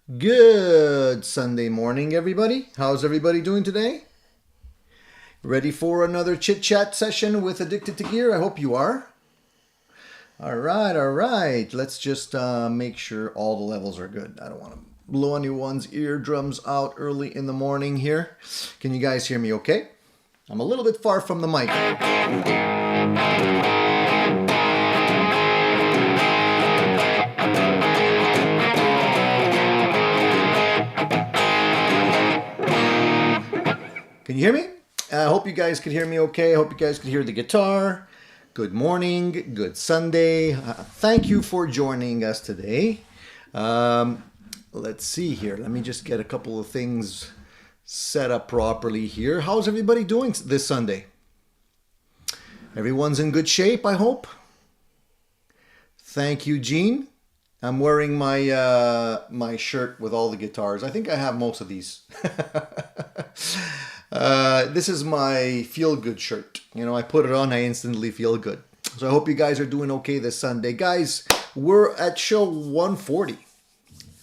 Good Sunday morning, everybody. How's everybody doing today? Ready for another chit chat session with Addicted to Gear? I hope you are. All right, all right. Let's just make sure all the levels are good. I don't want to blow anyone's eardrums out early in the morning here. Can you guys hear me okay? I'm a little bit far from the mic. Can you hear me? I hope you guys can hear me okay. I hope you guys can hear the guitar. Good morning. Good Sunday. Thank you for joining us today. Let's see here. Let me just get a couple of things set up properly here. How's everybody doing this Sunday? Everyone's in good shape, I hope. Thank you, Gene. I'm wearing my shirt with all the guitars. I think I have most of these. This is my feel-good shirt. You know, I put it on, I instantly feel good. So I hope you guys are doing okay this Sunday. Guys, we're at show 140.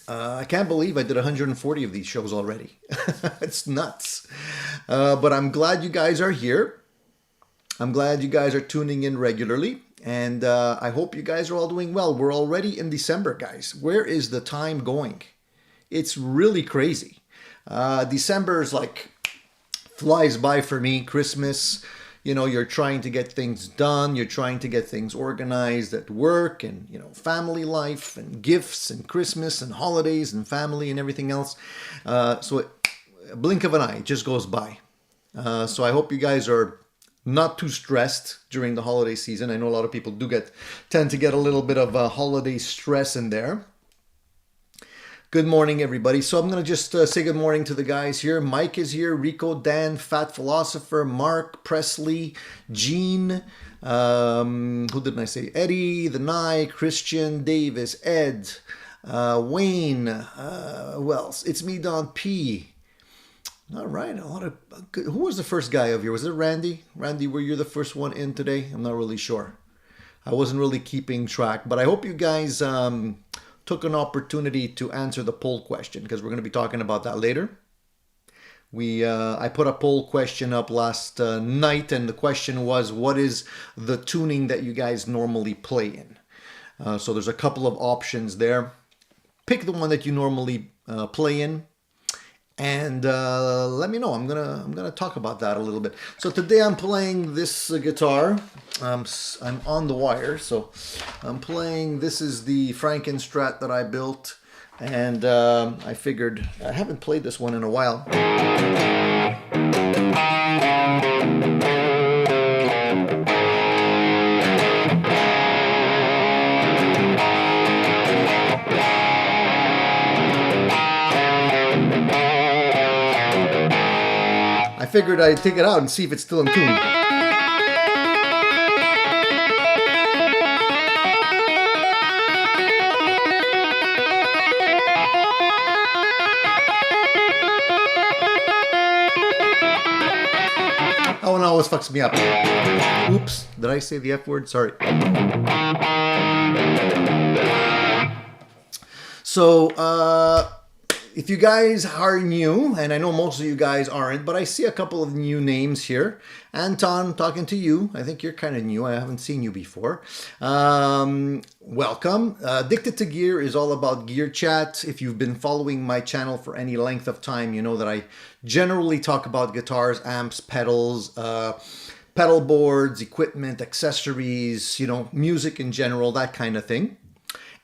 I can't believe I did 140 of these shows already. It's nuts. But I'm glad you guys are here. I'm glad you guys are tuning in regularly. And I hope you guys are all doing well. We're already in December, guys. Where is the time going? It's really crazy. December is like flies by for me. Christmas, you know, you're trying to get things done. You're trying to get things organized at work and, you know, family life and gifts and Christmas and holidays and family and everything else. So a blink of an eye, it just goes by. So I hope you guys are not too stressed during the holiday season. I know a lot of people tend to get a little bit of holiday stress in there. Good morning, everybody. So I'm going to just say good morning to the guys here. Mike is here, Rico, Dan, Fat Philosopher, Mark, Presley, Gene, who didn't I say? Eddie, The Nye, Christian, Davis, Ed, Wayne, who else? It's me, Don P. All right, a lot of good. Who was the first guy over here? Was it Randy? Randy, were you the first one in today? I'm not really sure. I wasn't really keeping track, but I hope you guys took an opportunity to answer the poll question because we're going to be talking about that later. I put a poll question up last night, and the question was, what is the tuning that you guys normally play in? So there's a couple of options there. Pick the one that you normally play in. And let me know. I'm gonna talk about that a little bit. So today I'm playing this guitar. I'm on the wire, so I'm playing. This is the Frankenstrat that I built, and I figured I haven't played this one in a while. I figured I'd take it out and see if it's still in tune. Oh, and it always fucks me up. Oops, did I say the F word? Sorry. So, if you guys are new, and I know most of you guys aren't, but I see a couple of new names here. Anton, talking to you. I think you're kind of new. I haven't seen you before. Welcome. Addicted to Gear is all about gear chat. If you've been following my channel for any length of time, you know that I generally talk about guitars, amps, pedals, pedal boards, equipment, accessories, you know, music in general, that kind of thing.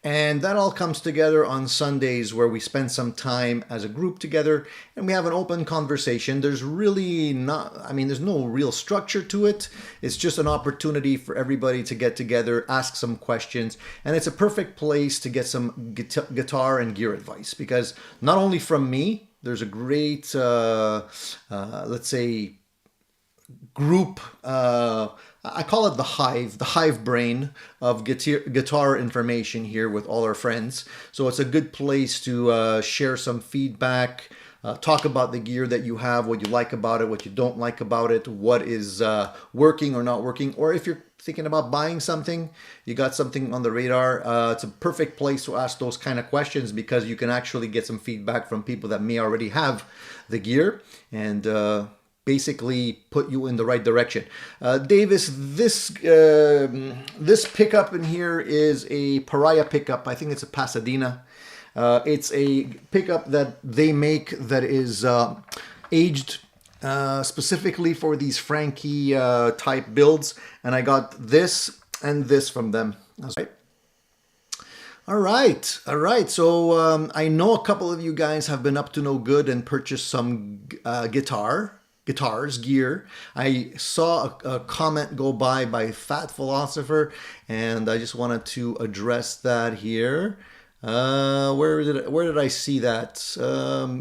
And that all comes together on Sundays where we spend some time as a group together and we have an open conversation. There's really there's no real structure to it. It's just an opportunity for everybody to get together, ask some questions, and it's a perfect place to get some guitar and gear advice because not only from me, there's a great, let's say, group, I call it the hive brain of guitar information here with all our friends. So it's a good place to share some feedback, talk about the gear that you have, what you like about it, what you don't like about it, what is working or not working, or if you're thinking about buying something, you got something on the radar, it's a perfect place to ask those kind of questions, because you can actually get some feedback from people that may already have the gear and basically put you in the right direction. Davis, this pickup in here is a Pariah pickup. I think it's a Pasadena. It's a pickup that they make that is aged specifically for these Frankie type builds, and I got this and this from them. That's right. All right. So I know a couple of you guys have been up to no good and purchased some gear. I saw a comment go by Fat Philosopher, and I just wanted to address that here. Where did I see that?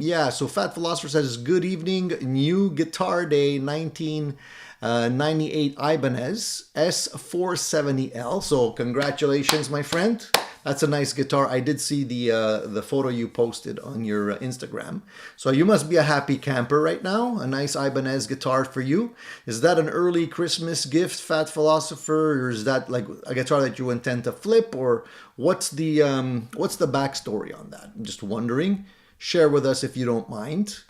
Yeah, so Fat Philosopher says, good evening, new Guitar Day 1998 Ibanez S470L. So congratulations, my friend. That's a nice guitar. I did see the photo you posted on your Instagram. So you must be a happy camper right now. A nice Ibanez guitar for you. Is that an early Christmas gift, Fat Philosopher, or is that like a guitar that you intend to flip, or what's the backstory on that? I'm just wondering. Share with us if you don't mind.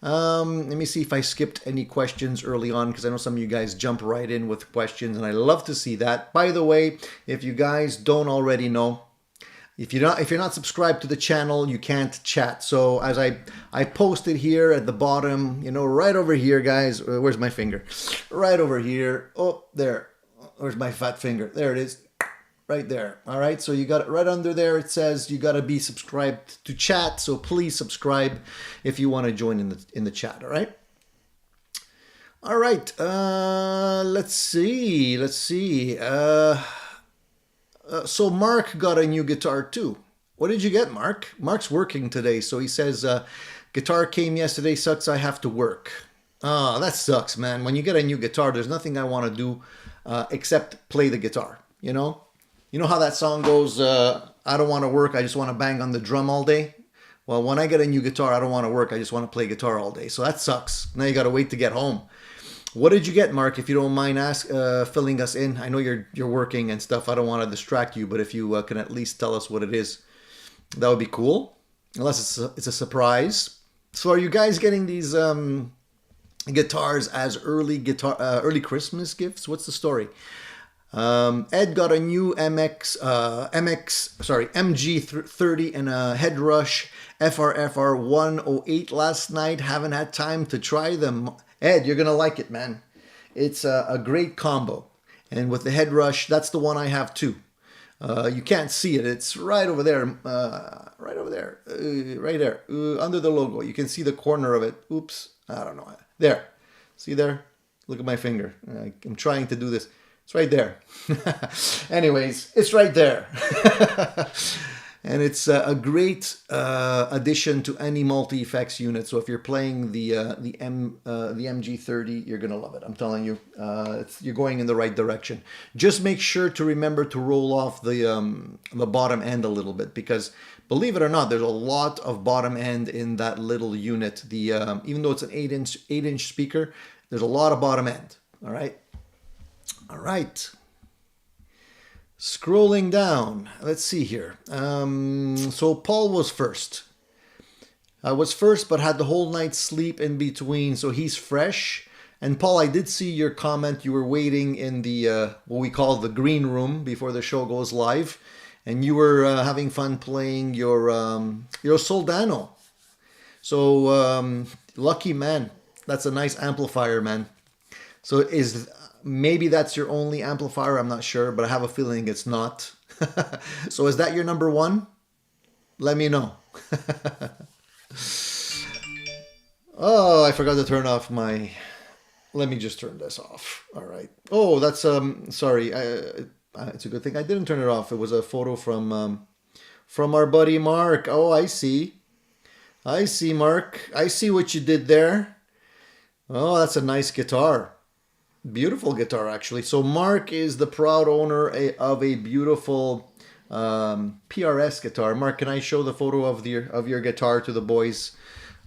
Let me see if I skipped any questions early on, because I know some of you guys jump right in with questions, and I love to see that. By the way, if you guys don't already know, if you're not subscribed to the channel, you can't chat. So as I posted here at the bottom, right over here, guys. Where's my finger? Right over here. Oh, there. Where's my fat finger? There it is. Right there. All right. So you got it right under there. It says you got to be subscribed to chat. So please subscribe if you want to join in the chat. All right. All right. Let's see. So Mark got a new guitar too. What did you get, Mark? Mark's working today. So he says, guitar came yesterday, sucks, I have to work. Oh, that sucks, man. When you get a new guitar, there's nothing I want to do except play the guitar, You know how that song goes, I don't want to work, I just want to bang on the drum all day? Well, when I get a new guitar, I don't want to work, I just want to play guitar all day. So that sucks. Now you got to wait to get home. What did you get, Mark? If you don't mind filling us in. I know you're working and stuff. I don't want to distract you, but if you can at least tell us what it is, that would be cool. Unless it's a surprise. So are you guys getting these guitars as early Christmas gifts? What's the story? Ed got a new MG30 and a Headrush FR 108 last night. Haven't had time to try them. Ed, you're going to like it, man. It's a great combo. And with the Headrush, that's the one I have too. You can't see it. It's right over there. Right there. Under the logo. You can see the corner of it. Oops. I don't know. There. See there? Look at my finger. I'm trying to do this. It's right there. Anyways, it's right there. And it's a great addition to any multi-effects unit. So if you're playing the MG30, you're gonna love it. I'm telling you, you're going in the right direction. Just make sure to remember to roll off the bottom end a little bit, because believe it or not, there's a lot of bottom end in that little unit. Even though it's an 8-inch speaker, there's a lot of bottom end. All right. Scrolling down, let's see here. So Paul was first. I was first, but had the whole night's sleep in between, so he's fresh. And Paul, I did see your comment. You were waiting in the what we call the green room before the show goes live, and you were having fun playing your Soldano. So lucky man. That's a nice amplifier, man. So maybe that's your only amplifier, I'm not sure, but I have a feeling it's not. So is that your number one? Let me know. Oh, I forgot to turn off my... Let me just turn this off. All right. Oh, that's... sorry. It's a good thing I didn't turn it off. It was a photo from our buddy Mark. Oh, I see. I see, Mark. I see what you did there. Oh, that's a nice guitar. Beautiful guitar, actually. So Mark is the proud owner of a beautiful PRS guitar. Mark, can I show the photo of your guitar to the boys?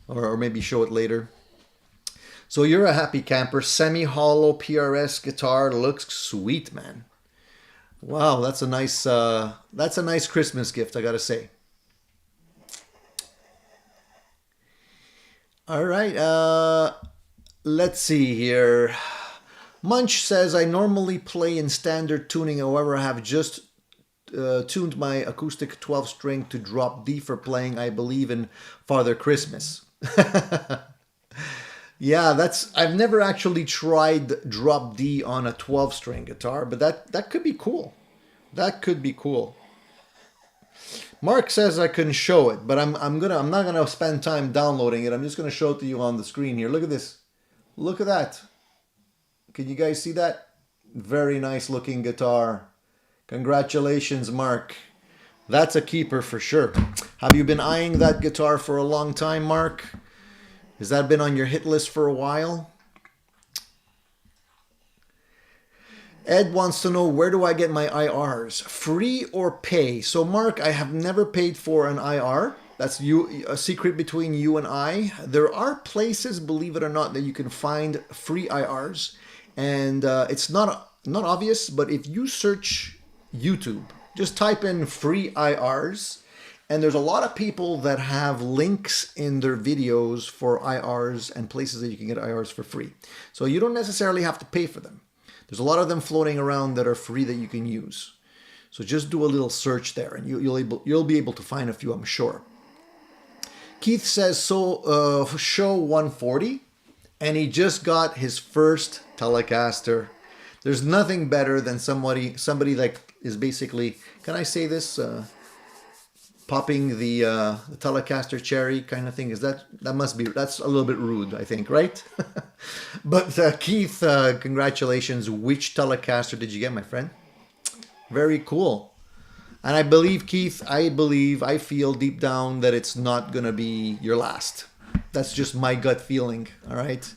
or maybe show it later. So you're a happy camper. Semi-hollow PRS guitar, looks sweet, man. Wow, that's a nice Christmas gift, I gotta say. All right, let's see here. Munch says, I normally play in standard tuning, however, I have just tuned my acoustic 12-string to drop D for playing I Believe in Father Christmas. Yeah, I've never actually tried drop D on a 12-string guitar, but that could be cool. That could be cool. Mark says I can show it, but I'm not gonna spend time downloading it. I'm just gonna show it to you on the screen here. Look at this. Look at that. Can you guys see that? Very nice looking guitar. Congratulations, Mark. That's a keeper for sure. Have you been eyeing that guitar for a long time, Mark? Has that been on your hit list for a while? Ed wants to know, where do I get my IRs? Free or pay? So Mark, I have never paid for an IR. That's a secret between you and I. There are places, believe it or not, that you can find free IRs. And it's not obvious, but if you search YouTube, just type in free IRs, and there's a lot of people that have links in their videos for IRs and places that you can get IRs for free. So you don't necessarily have to pay for them. There's a lot of them floating around that are free that you can use. So just do a little search there, and you'll be able to find a few, I'm sure. Keith says, show 140, and he just got his first Telecaster. There's nothing better than somebody like is basically, can I say this? Popping the Telecaster cherry kind of thing. That's a little bit rude, I think, right? But Keith, congratulations. Which Telecaster did you get, my friend? Very cool. And I believe, Keith, I feel deep down that it's not going to be your last. That's just my gut feeling, all right?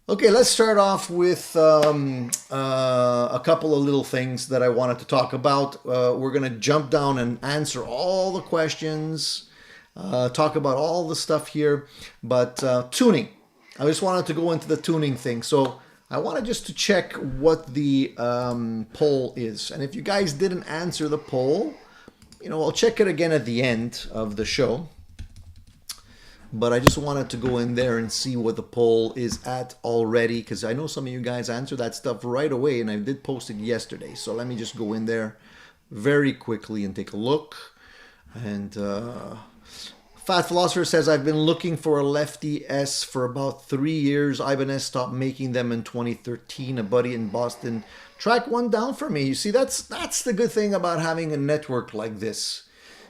Okay, let's start off with a couple of little things that I wanted to talk about. We're going to jump down and answer all the questions, talk about all the stuff here. But tuning, I just wanted to go into the tuning thing. So I wanted just to check what the poll is. And if you guys didn't answer the poll, I'll check it again at the end of the show. But I just wanted to go in there and see what the poll is at already, because I know some of you guys answered that stuff right away, and I did post it yesterday. So let me just go in there very quickly and take a look. And Fat Philosopher says, I've been looking for a Lefty S for about 3 years. Ibanez stopped making them in 2013. A buddy in Boston tracked one down for me. You see, that's the good thing about having a network like this.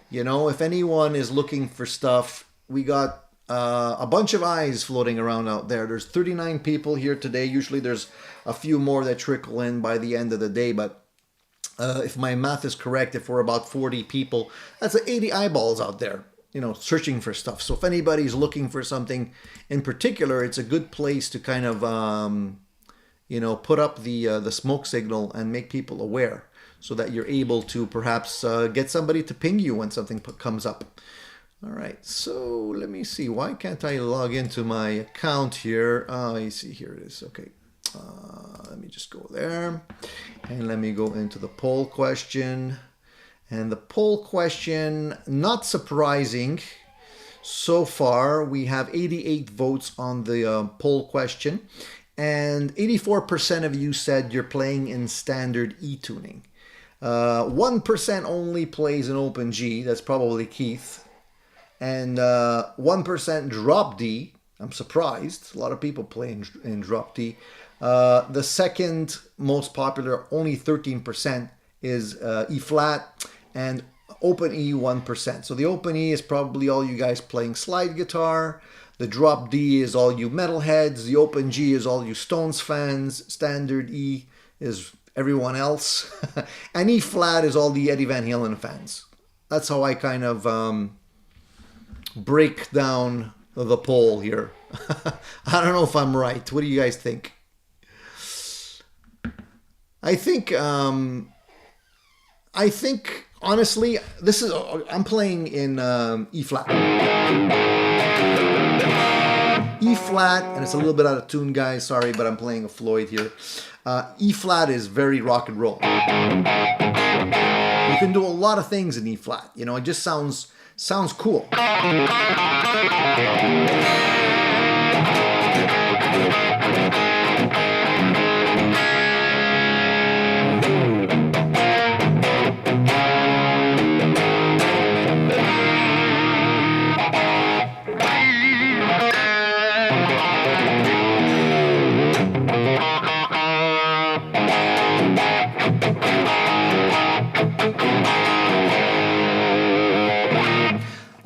If anyone is looking for stuff, we got a bunch of eyes floating around out there. There's 39 people here today. Usually there's a few more that trickle in by the end of the day. But if my math is correct, if we're about 40 people, that's 80 eyeballs out there, searching for stuff. So if anybody's looking for something in particular, it's a good place to kind of, put up the smoke signal and make people aware so that you're able to perhaps get somebody to ping you when something comes up. All right, so let me see. Why can't I log into my account here? I see, here it is. Okay, let me just go there. And let me go into the poll question. And the poll question, not surprising. So far, we have 88 votes on the poll question. And 84% of you said you're playing in standard E tuning. 1% only plays in open G. That's probably Keith. And 1% drop D. I'm surprised. A lot of people play in drop D. The second most popular, only 13%, is E flat, and open E 1%. So the open E is probably all you guys playing slide guitar. The drop D is all you metalheads. The open G is all you Stones fans. Standard E is everyone else. And E flat is all the Eddie Van Halen fans. That's how I kind of break down the poll here. I don't know if I'm right. What do you guys think? I think Honestly, I'm playing in E flat. E flat, and it's a little bit out of tune, guys. Sorry, but I'm playing a Floyd here. E flat is very rock and roll. You can do a lot of things in E flat. You know, it just sounds cool.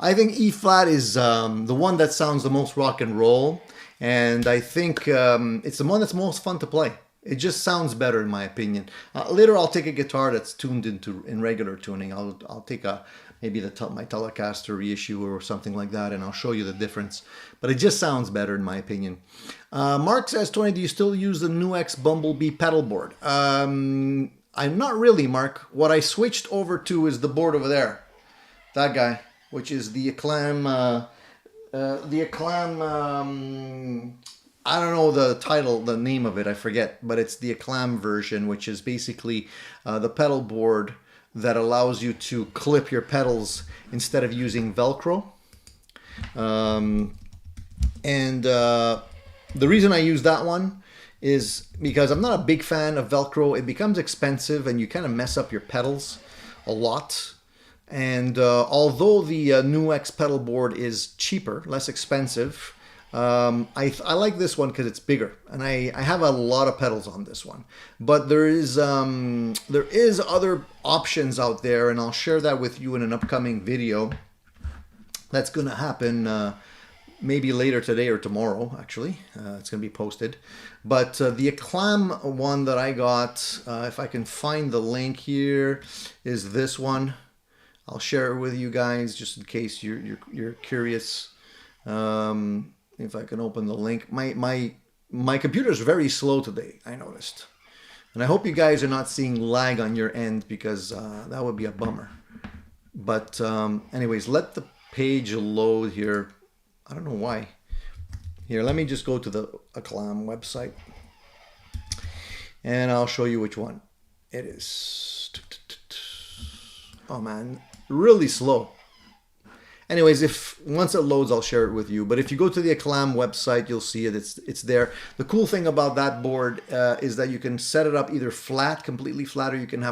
I think E flat is the one that sounds the most rock and roll, and I think it's the one that's most fun to play. It just sounds better in my opinion. Later I'll take a guitar that's tuned in regular tuning. I'll take maybe my Telecaster reissue or something like that, and I'll show you the difference. But it just sounds better in my opinion. Mark says, Tony, do you still use the NuX Bumblebee pedal board? I'm not really, Mark. What I switched over to is the board over there. That guy, which is the Acclam, I don't know the name of it, I forget, but it's the Acclam version, which is basically the pedal board that allows you to clip your pedals instead of using Velcro. The reason I use that one is because I'm not a big fan of Velcro. It becomes expensive and you kind of mess up your pedals a lot. And although the NuX pedal board is cheaper, less expensive, I like this one because it's bigger, and I have a lot of pedals on this one. But there is other options out there, and I'll share that with you in an upcoming video. That's going to happen maybe later today or tomorrow. Actually, it's going to be posted. But the Acclam one that I got, if I can find the link here, is this one. I'll share it with you guys just in case you're curious. If I can open the link. My computer is very slow today, I noticed. And I hope you guys are not seeing lag on your end, because that would be a bummer. But anyways, let the page load here. I don't know why. Here, let me just go to the Acclam website. And I'll show you which one it is. Oh man, really slow. Anyways, once it loads, I'll share it with you. But if you go to the Acclam website, you'll see it. It's there. The cool thing about that board is that you can set it up either flat, completely flat, or you can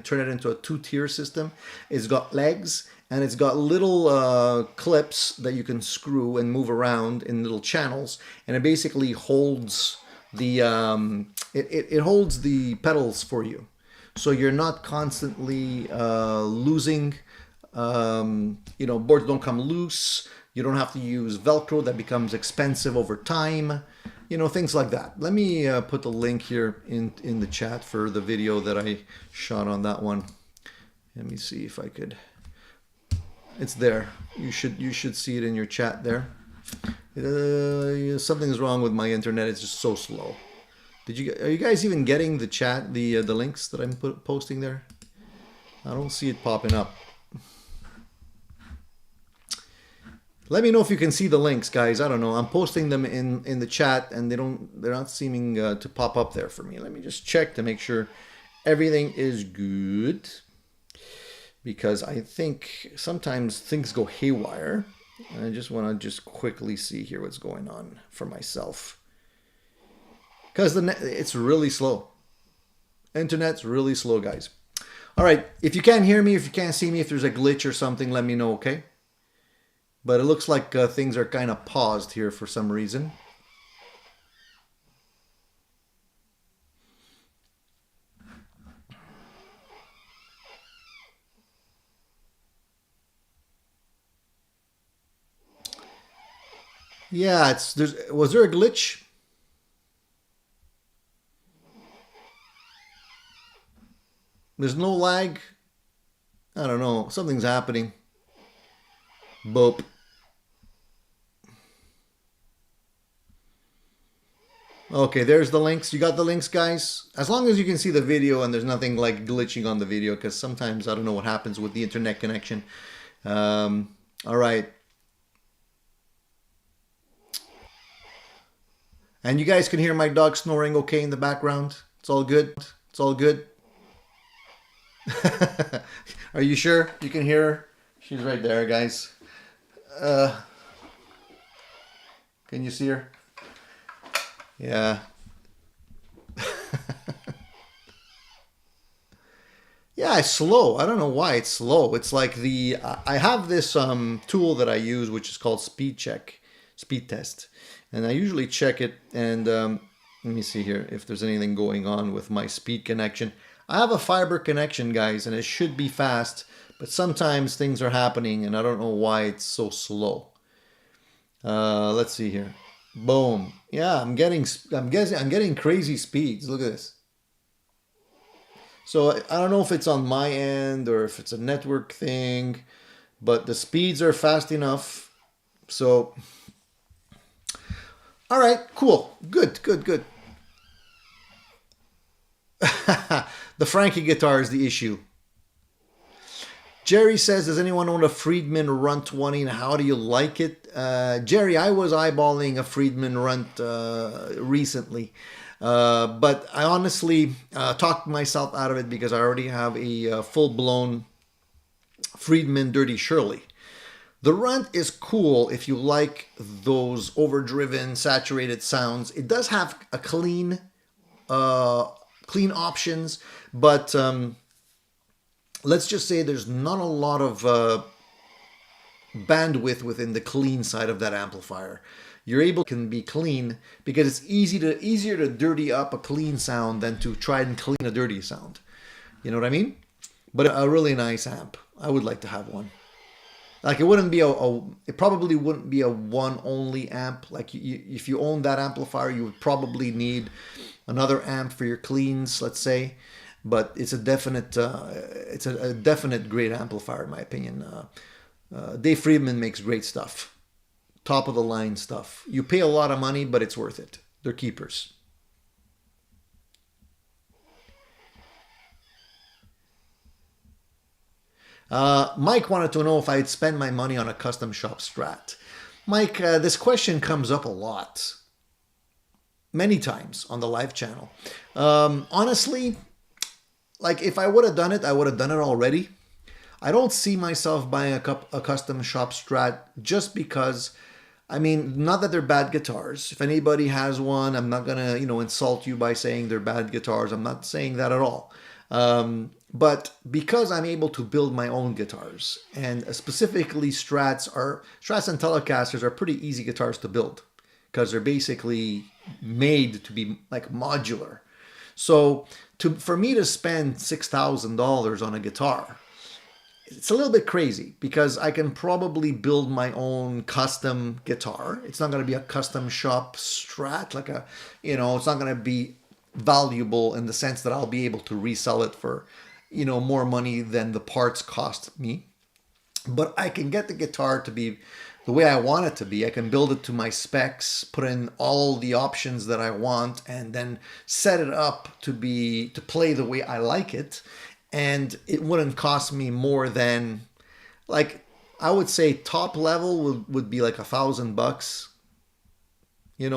turn it into a 2-tier system. It's got legs, and it's got little clips that you can screw and move around in little channels, and it basically holds the it holds the pedals for you. So you're not constantly losing, boards don't come loose. You don't have to use Velcro that becomes expensive over time, things like that. Let me put the link here in the chat for the video that I shot on that one. Let me see if I could. It's there. You should see it in your chat there. Something's wrong with my internet. It's just so slow. Are you guys even getting the chat, the links that I'm posting there? I don't see it popping up. Let me know if you can see the links, guys. I don't know. I'm posting them in the chat, and they're not seeming to pop up there for me. Let me just check to make sure everything is good, because I think sometimes things go haywire. I just want to quickly see here what's going on for myself. Because it's really slow. Internet's really slow, guys. All right, if you can't hear me, if you can't see me, if there's a glitch or something, let me know, okay? But it looks like things are kind of paused here for some reason. Yeah, was there a glitch? There's no lag. I don't know. Something's happening. Boop. Okay, there's the links. You got the links, guys? As long as you can see the video and there's nothing like glitching on the video, because sometimes I don't know what happens with the internet connection. All right. And you guys can hear my dog snoring okay in the background? It's all good? It's all good? Are you sure you can hear her? She's right there, guys. Can you see her? Yeah. Yeah, it's slow. I don't know why it's slow. It's like I have this tool that I use, which is called speed test. And I usually check it, and let me see here if there's anything going on with my speed connection. I have a fiber connection, guys, and it should be fast, but sometimes things are happening and I don't know why it's so slow. Let's see here. Boom. Yeah, I'm getting crazy speeds. Look at this. So I don't know if it's on my end or if it's a network thing, but the speeds are fast enough. So all right, cool. Good. The Frankie guitar is the issue. Jerry says, does anyone own a Friedman Run 20 and how do you like it? Jerry, I was eyeballing a Friedman Run recently, but I honestly talked myself out of it because I already have a full-blown Friedman Dirty Shirley. The Runt is cool if you like those overdriven, saturated sounds. It does have a clean options, but let's just say there's not a lot of bandwidth within the clean side of that amplifier. You're able can be clean because it's easier to dirty up a clean sound than to try and clean a dirty sound. You know what I mean? But a really nice amp. I would like to have one. Like it wouldn't be it probably wouldn't be a one only amp. Like if you own that amplifier, you would probably need another amp for your cleans, let's say. But it's a definite great amplifier in my opinion. Dave Friedman makes great stuff, top of the line stuff. You pay a lot of money, but it's worth it. They're keepers. Mike wanted to know if I'd spend my money on a custom shop Strat. Mike, this question comes up a lot. Many times on the live channel. Honestly, like if I would have done it, I would have done it already. I don't see myself buying a custom shop Strat just because, I mean, not that they're bad guitars. If anybody has one, I'm not going to, insult you by saying they're bad guitars. I'm not saying that at all. But because I'm able to build my own guitars, and specifically Strats and Telecasters are pretty easy guitars to build because they're basically made to be like modular. So for me to spend $6,000 on a guitar, it's a little bit crazy because I can probably build my own custom guitar. It's not going to be a custom shop Strat, like it's not going to be valuable in the sense that I'll be able to resell it for more money than the parts cost me. But I can get the guitar to be the way I want it to be. I can build it to my specs, put in all the options that I want, and then set it up to play the way I like it. And it wouldn't cost me more than, like, I would say top level would be like $1,000,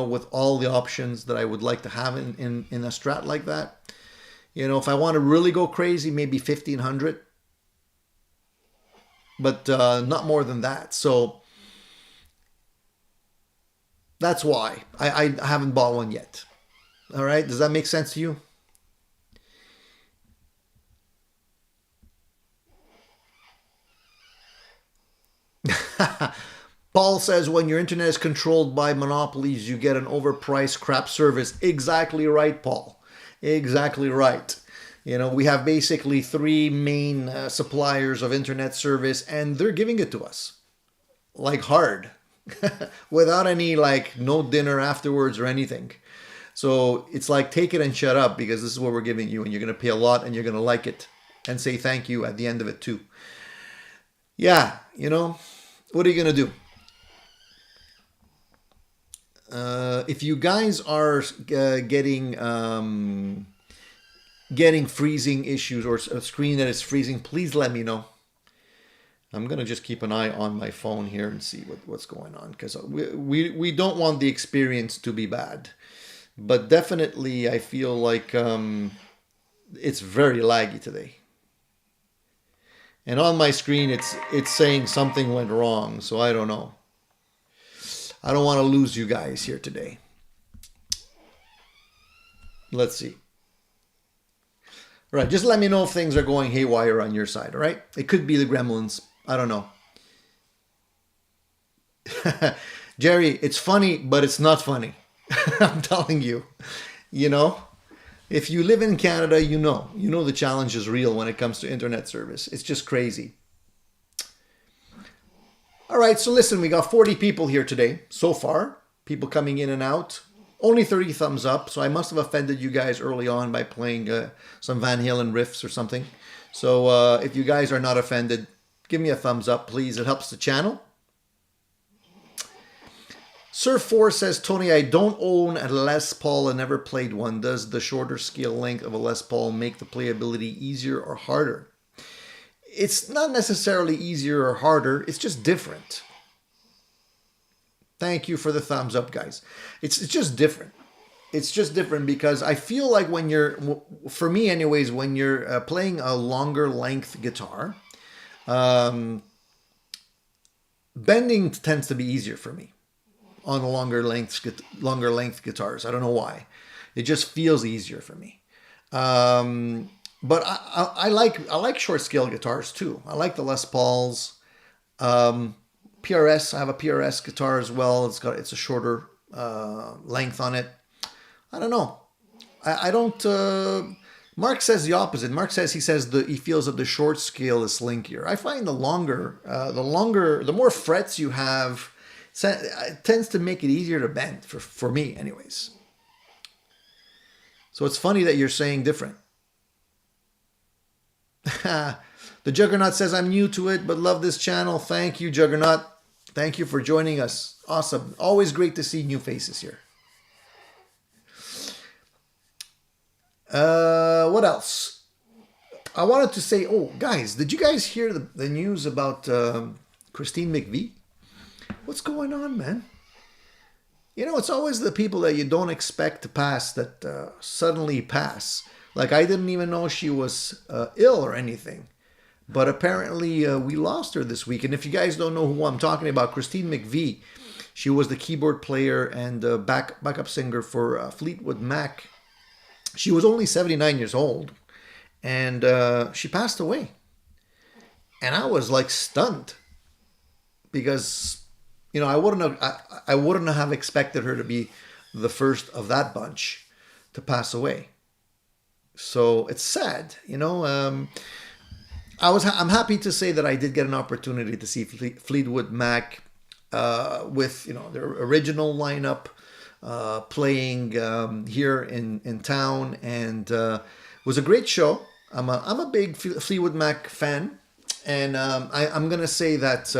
with all the options that I would like to have in a Strat like that. If I want to really go crazy, maybe 1,500, but not more than that. So that's why I haven't bought one yet. All right, does that make sense to you? Paul says, when your internet is controlled by monopolies, you get an overpriced crap service. Exactly right, Paul. Exactly right. We have basically three main suppliers of internet service, and they're giving it to us like hard without any no dinner afterwards or anything. So it's like, take it and shut up because this is what we're giving you, and you're going to pay a lot and you're going to like it and say thank you at the end of it too. Yeah, what are you going to do? If you guys are getting freezing issues or a screen that is freezing, please let me know. I'm gonna just keep an eye on my phone here and see what's going on, because we don't want the experience to be bad. But definitely, I feel like it's very laggy today. And on my screen, it's saying something went wrong, so I don't know. I don't want to lose you guys here today. Let's see. All right, just let me know if things are going haywire on your side, all right? It could be the gremlins. I don't know. Jerry, it's funny, but it's not funny. I'm telling you. You know? If you live in Canada, you know the challenge is real when it comes to internet service. It's just crazy. All right, so listen, we got 40 people here today so far. People coming in and out. Only 30 thumbs up, so I must have offended you guys early on by playing some Van Halen riffs or something. So if you guys are not offended, give me a thumbs up, please. It helps the channel. Sir 4 says, Tony, I don't own a Les Paul and never played one. Does the shorter scale length of a Les Paul make the playability easier or harder? It's not necessarily easier or harder. It's just different. Thank you for the thumbs up, guys. It's just different. It's just different because I feel like when you're, for me anyways, when you're playing a longer length guitar, bending tends to be easier for me on longer length guitars. I don't know why. It just feels easier for me. But I like short scale guitars too. I like the Les Pauls. PRS. I have a PRS guitar as well. It's a shorter length on it. I don't know. I don't. Mark says the opposite. Mark says he feels that the short scale is slinkier. I find the more frets you have, it tends to make it easier to bend for me, anyways. So it's funny that you're saying different. The Juggernaut says, I'm new to it, but love this channel. Thank you, Juggernaut. Thank you for joining us. Awesome. Always great to see new faces here. What else? I wanted to say, oh, guys, did you guys hear the news about Christine McVie? What's going on, man? You know, it's always the people that you don't expect to pass that suddenly pass. Like, I didn't even know she was ill or anything. But apparently we lost her this week. And if you guys don't know who I'm talking about, Christine McVie, she was the keyboard player and backup singer for Fleetwood Mac. She was only 79 years old. And she passed away. And I was like stunned. Because, you know, I wouldn't have expected her to be the first of that bunch to pass away. So it's sad, you know. I'm happy to say that I did get an opportunity to see Fleetwood Mac with, you know, their original lineup playing here in town, and it was a great show. I'm a big Fleetwood Mac fan, and I'm gonna say that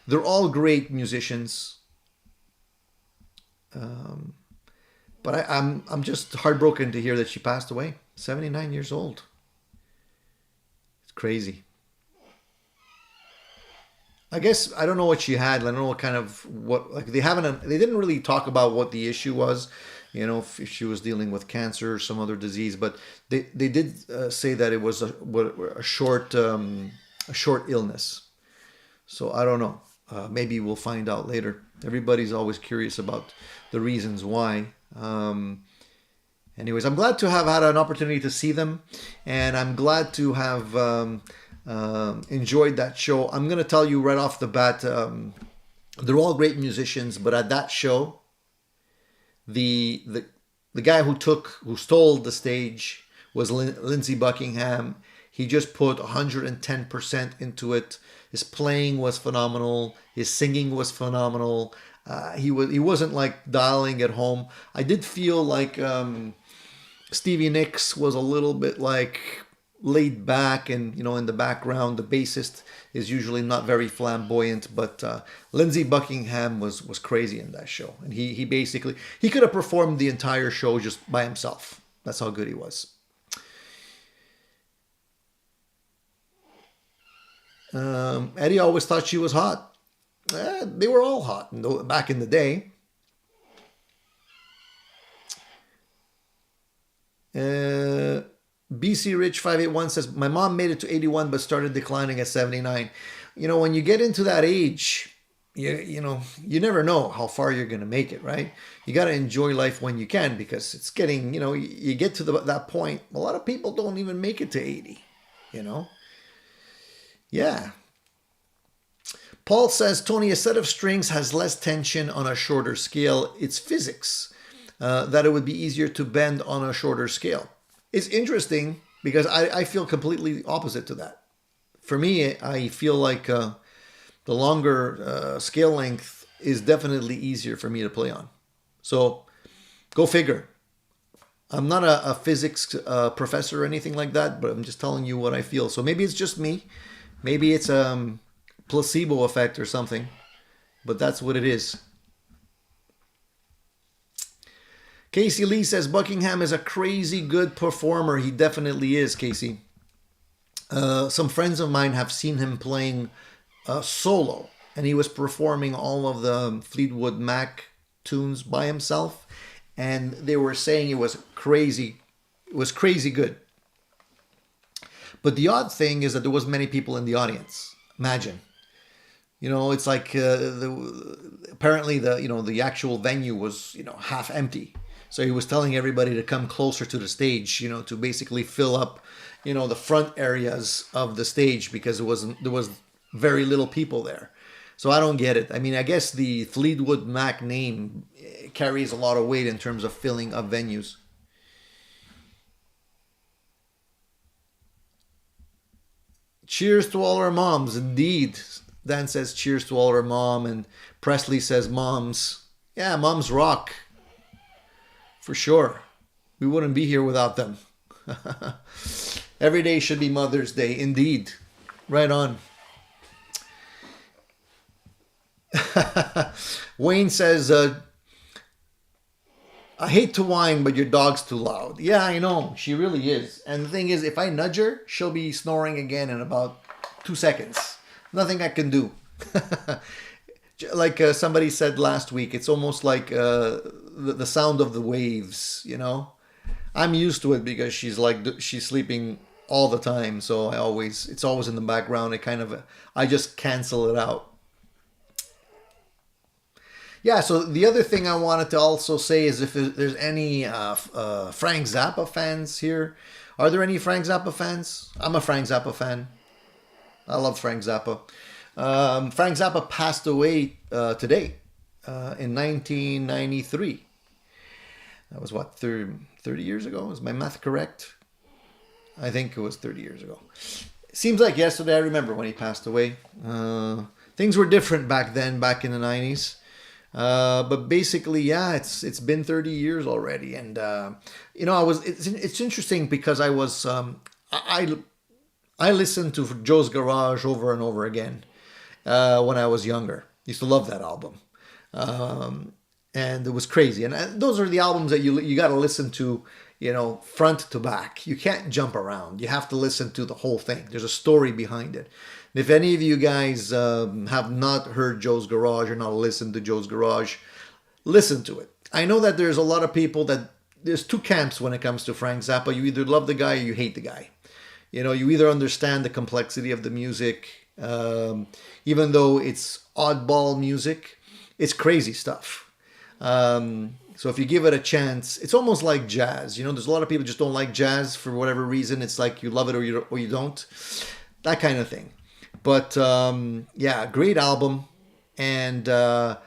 they're all great musicians. But I'm just heartbroken to hear that she passed away, 79 years old. Crazy. I guess I don't know what she had. I don't know they didn't really talk about what the issue was, you know, if she was dealing with cancer or some other disease, but they did say that it was a short illness. So I don't know. Maybe we'll find out later. Everybody's always curious about the reasons why. Anyways, I'm glad to have had an opportunity to see them, and I'm glad to have enjoyed that show. I'm going to tell you right off the bat, they're all great musicians, but at that show, the guy who stole the stage was Lindsey Buckingham. He just put 110% into it. His playing was phenomenal. His singing was phenomenal. He wasn't like dialing at home. I did feel like Stevie Nicks was a little bit like, laid back, and in the background the bassist is usually not very flamboyant, but Lindsey Buckingham was crazy in that show, and he basically he could have performed the entire show just by himself. That's how good he was. Eddie always thought she was hot. They were all hot back in the day. BC Rich 581 says, my mom made it to 81 but started declining at 79. When you get into that age, you never know how far you're going to make it, right? You got to enjoy life when you can, because it's getting, you get to that point. A lot of people don't even make it to 80, Yeah. Paul says, Tony, a set of strings has less tension on a shorter scale. It's physics. That it would be easier to bend on a shorter scale. It's interesting because I feel completely opposite to that. For me, I feel like the longer scale length is definitely easier for me to play on. So go figure. I'm not a physics professor or anything like that, but I'm just telling you what I feel. So maybe it's just me. Maybe it's a placebo effect or something, but that's what it is. Casey Lee says, Buckingham is a crazy good performer. He definitely is, Casey. Some friends of mine have seen him playing solo, and he was performing all of the Fleetwood Mac tunes by himself, and they were saying it was crazy. It was crazy good. But the odd thing is that there was many people in the audience. Imagine. It's like apparently the actual venue was half empty. So he was telling everybody to come closer to the stage, to basically fill up, the front areas of the stage, because there was very little people there. So I don't get it. I mean, I guess the Fleetwood Mac name carries a lot of weight in terms of filling up venues. Cheers to all our moms. Indeed. Dan says cheers to all our mom, and Presley says moms. Yeah, moms rock. For sure. We wouldn't be here without them. Every day should be Mother's Day. Indeed. Right on. Wayne says, I hate to whine, but your dog's too loud. Yeah, I know. She really is. And the thing is, if I nudge her, she'll be snoring again in about 2 seconds. Nothing I can do. Like somebody said last week, it's almost like the sound of the waves, I'm used to it because she's sleeping all the time, so it's always in the background. I just cancel it out. Yeah, so the other thing I wanted to also say is if there's any Frank Zappa fans here. Are there any Frank Zappa fans? I'm a Frank Zappa fan. I love Frank Zappa. Frank Zappa passed away today in 1993. That was 30 years ago? Is my math correct? I think it was 30 years ago. Seems like yesterday. I remember when he passed away. Things were different back then, back in the 90s. But basically, yeah, it's been 30 years already. And, it's interesting because I was, I listened to Joe's Garage over and over again when I was younger. Used to love that album. And it was crazy. And those are the albums that you got to listen to, front to back. You can't jump around. You have to listen to the whole thing. There's a story behind it. And if any of you guys have not heard Joe's Garage or not listened to Joe's Garage, listen to it. I know that there's a lot of people there's two camps when it comes to Frank Zappa. You either love the guy or you hate the guy. You either understand the complexity of the music, even though it's oddball music, it's crazy stuff. So if you give it a chance, it's almost like jazz. There's a lot of people just don't like jazz for whatever reason. It's like you love it or you don't. That kind of thing. But yeah, great album. And I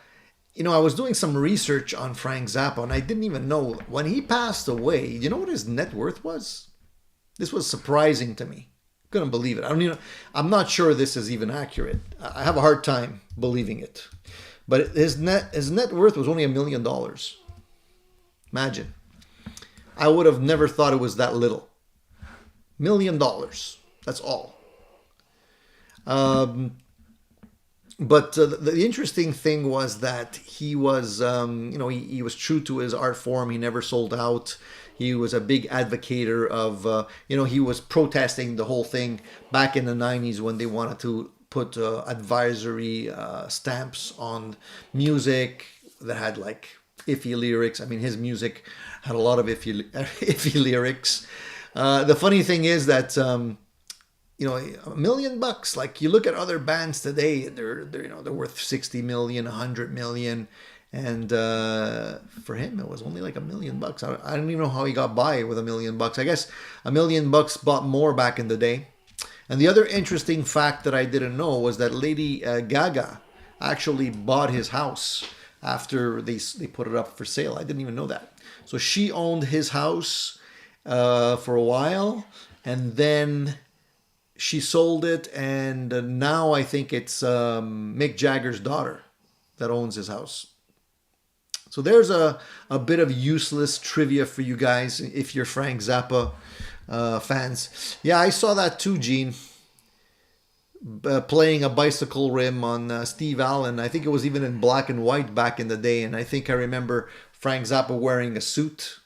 was doing some research on Frank Zappa, and I didn't even know when he passed away. You know what his net worth was? This was surprising to me. Couldn't believe it. I'm not sure this is even accurate. I have a hard time believing it. But his net worth was only $1 million. Imagine. I would have never thought it was that little. $1 million. That's all. But the interesting thing was that he was, he was true to his art form. He never sold out. He was a big advocator of, he was protesting the whole thing back in the 90s when they wanted to put advisory stamps on music that had like iffy lyrics. I mean, his music had a lot of iffy lyrics. The funny thing is that, $1 million. Like you look at other bands today, they're worth 60 million, 100 million. And for him, it was only like $1 million. I don't even know how he got by with $1 million. I guess $1 million bought more back in the day. And the other interesting fact that I didn't know was that Lady Gaga actually bought his house after they put it up for sale. I didn't even know that. So she owned his house for a while, and then she sold it, and now I think it's Mick Jagger's daughter that owns his house. So there's a bit of useless trivia for you guys if you're Frank Zappa fans. Yeah, I saw that too, Gene. Playing a bicycle rim on Steve Allen. I think it was even in black and white back in the day, and I think I remember Frank Zappa wearing a suit,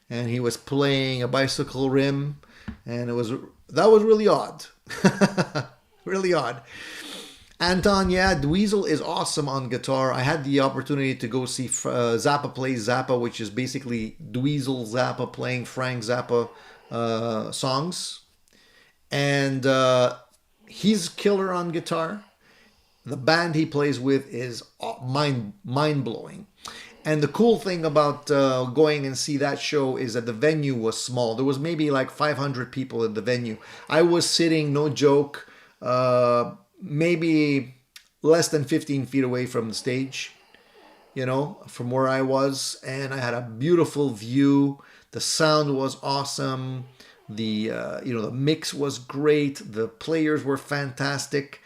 and he was playing a bicycle rim, and that was really odd. Really odd. Anton, yeah, Dweezil is awesome on guitar. I had the opportunity to go see Zappa Plays Zappa, which is basically Dweezil Zappa playing Frank Zappa songs. And he's killer on guitar. The band he plays with is mind-blowing. And the cool thing about going and see that show is that the venue was small. There was maybe like 500 people at the venue. I was sitting, no joke, maybe less than 15 feet away from the stage, from where I was. And I had a beautiful view. The sound was awesome. The mix was great. The players were fantastic.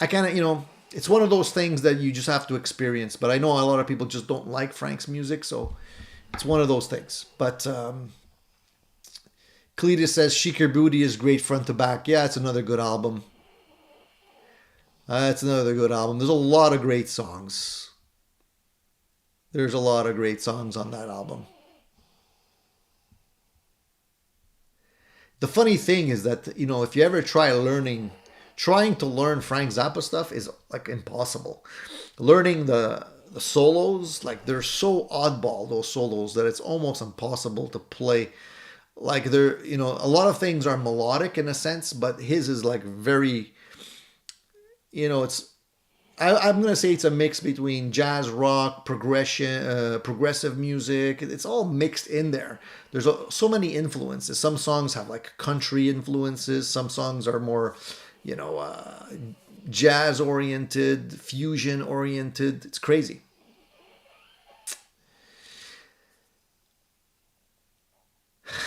I kind of, it's one of those things that you just have to experience. But I know a lot of people just don't like Frank's music, so it's one of those things. But Cletus says Chic Booty is great front to back. Yeah, it's another good album. There's a lot of great songs. There's a lot of great songs on that album. The funny thing is that, if you ever trying to learn Frank Zappa stuff is like impossible. Learning the solos, like they're so oddball, those solos, that it's almost impossible to play. Like a lot of things are melodic in a sense, but his is like very, I'm going to say it's a mix between jazz, rock, progressive music. It's all mixed in there. There's so many influences. Some songs have like country influences. Some songs are more, jazz oriented, fusion oriented. It's crazy.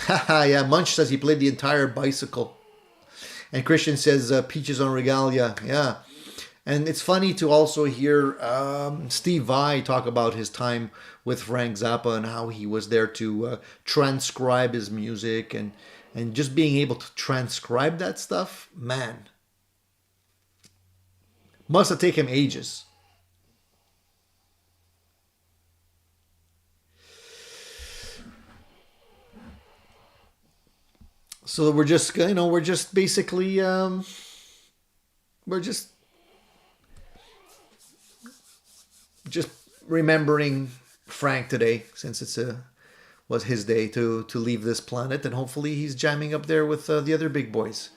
Yeah, Munch says he played the entire bicycle. And Christian says Peaches on Regalia. Yeah. And it's funny to also hear Steve Vai talk about his time with Frank Zappa and how he was there to transcribe his music and just being able to transcribe that stuff, man. Must have taken him ages. So we're just basically, we're just remembering Frank today, since was his day to leave this planet, and hopefully he's jamming up there with the other big boys.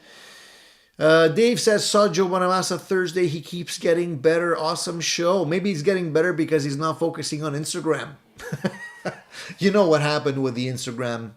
Dave says, saw Joe Bonamassa Thursday. He keeps getting better. Awesome show. Maybe he's getting better because he's not focusing on Instagram. You know what happened with the Instagram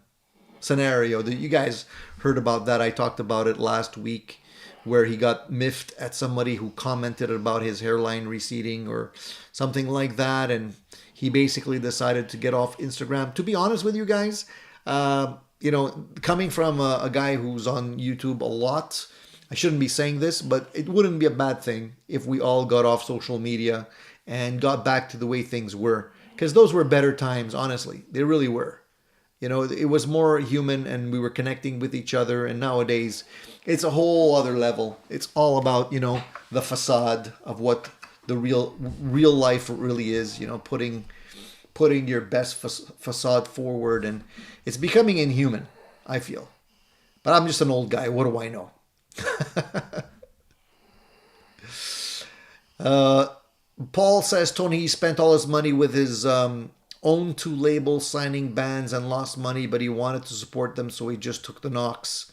scenario. You guys heard about that. I talked about it last week, where he got miffed at somebody who commented about his hairline receding or something like that. And he basically decided to get off Instagram. To be honest with you guys, coming from a guy who's on YouTube a lot, I shouldn't be saying this, but it wouldn't be a bad thing if we all got off social media and got back to the way things were. Because those were better times, honestly. They really were. You know, it was more human and we were connecting with each other. And nowadays, it's a whole other level. It's all about, you know, the facade of what the real life really is, you know, putting your best facade forward. And it's becoming inhuman, I feel. But I'm just an old guy. What do I know? Paul says Tony spent all his money with his own two labels signing bands and lost money, but he wanted to support them, so he just took the knocks.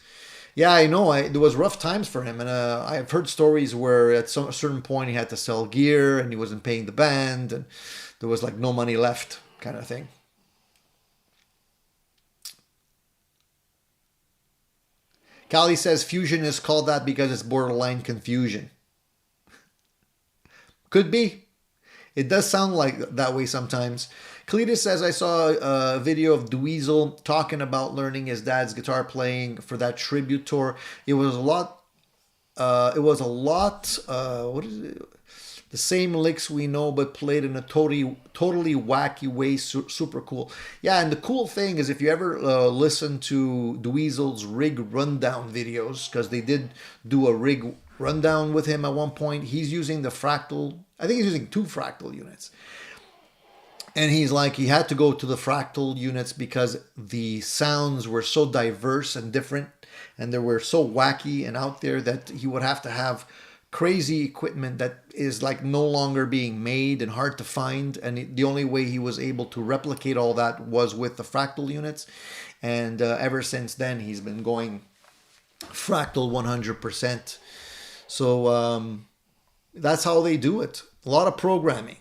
Yeah, I know. There was rough times for him, and I've heard stories where at a certain point he had to sell gear and he wasn't paying the band, and there was like no money left, kind of thing. Callie says fusion is called that because it's borderline confusion. Could be. It does sound like that way sometimes. Cletus says, I saw a video of Dweezil talking about learning his dad's guitar playing for that tribute tour. It was a lot, what is it? The same licks we know, but played in a totally wacky way. Super cool. Yeah, and the cool thing is if you ever listen to Dweezil's rig rundown videos, because they did do a rig rundown with him at one point, he's using the fractal, I think he's using 2 fractal units. And he's like, he had to go to the fractal units because the sounds were so diverse and different, and they were so wacky and out there that he would have to have crazy equipment that is like no longer being made and hard to find. And the only way he was able to replicate all that was with the fractal units. And ever since then, he's been going fractal 100%. So that's how they do it. A lot of programming.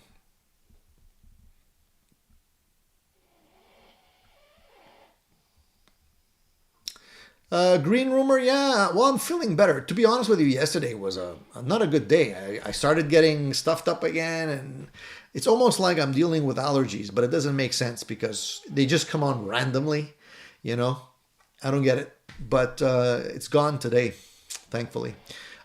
Green rumor, yeah. Well, I'm feeling better. To be honest with you, yesterday was not a good day. I started getting stuffed up again, and it's almost like I'm dealing with allergies, but it doesn't make sense because they just come on randomly, you know. I don't get it, but it's gone today, thankfully.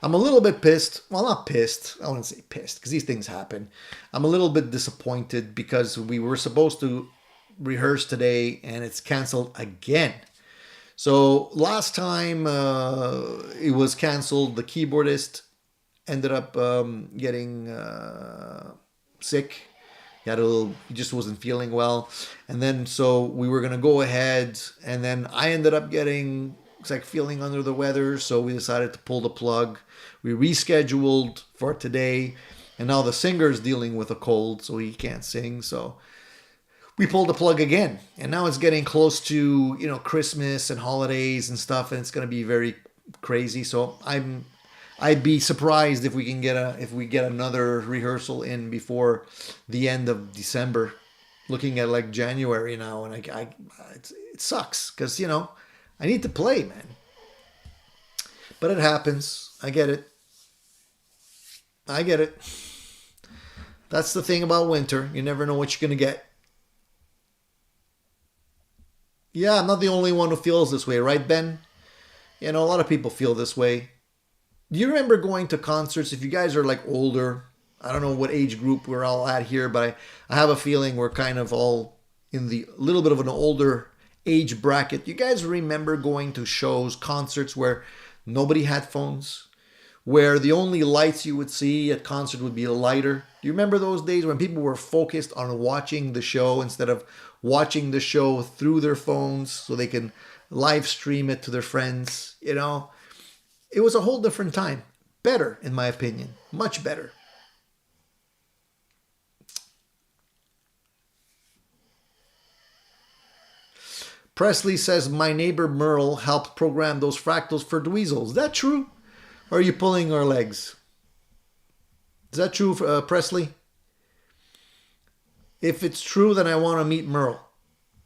I'm a little bit pissed. Well, not pissed. I wouldn't say pissed because these things happen. I'm a little bit disappointed because we were supposed to rehearse today, and it's canceled again. So last time it was canceled, the keyboardist ended up getting sick. He just wasn't feeling well. And then so we were going to go ahead, and then I ended up getting feeling under the weather. So we decided to pull the plug. We rescheduled for today, and now the singer's dealing with a cold, so he can't sing. So we pulled the plug again, and now it's getting close to, you know, Christmas and holidays and stuff, and it's going to be very crazy. So I'd be surprised if we get another rehearsal in before the end of December. Looking at like January now, and it sucks because, you know, I need to play, man. But it happens. I get it. That's the thing about winter. You never know what you're going to get. Yeah, I'm not the only one who feels this way, right, Ben? You know, a lot of people feel this way. Do you remember going to concerts? If you guys are like older, I don't know what age group we're all at here, but I have a feeling we're kind of all in the little bit of an older age bracket. You guys remember going to shows, concerts where nobody had phones? Where the only lights you would see at concert would be a lighter? Do you remember those days when people were focused on watching the show instead of watching the show through their phones so they can live stream it to their friends? You know, it was a whole different time. Better, in my opinion. Much better. Presley says, my neighbor Merle helped program those fractals for Dweezil. Is that true? Or are you pulling our legs? Is that true, Presley? If it's true, then I want to meet Merle.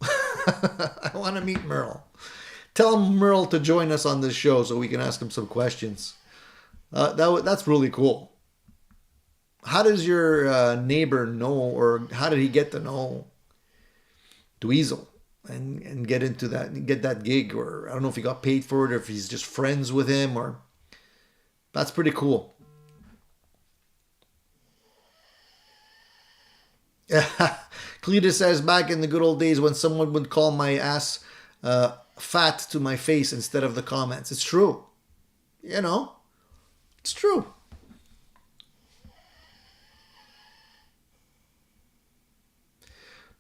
I want to meet Merle. Tell Merle to join us on this show so we can ask him some questions. That's really cool. How does your neighbor know, or how did he get to know Dweezil and get into that and get that gig? Or I don't know if he got paid for it, or if he's just friends with him, or that's pretty cool. Cletus says, back in the good old days when someone would call my ass fat to my face instead of the comments. It's true. You know, it's true.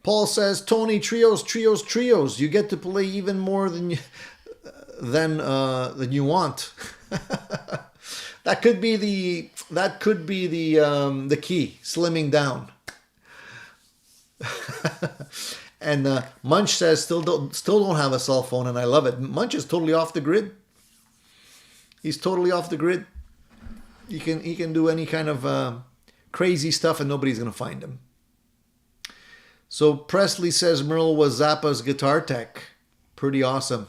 Paul says, Tony, trios. You get to play even more than you want. That could be the key, slimming down. And Munch says, still don't have a cell phone, and I love it. Munch is totally off the grid. He's totally off the grid. He can do any kind of crazy stuff, and nobody's gonna find him. So Presley says Merle was Zappa's guitar tech. Pretty awesome.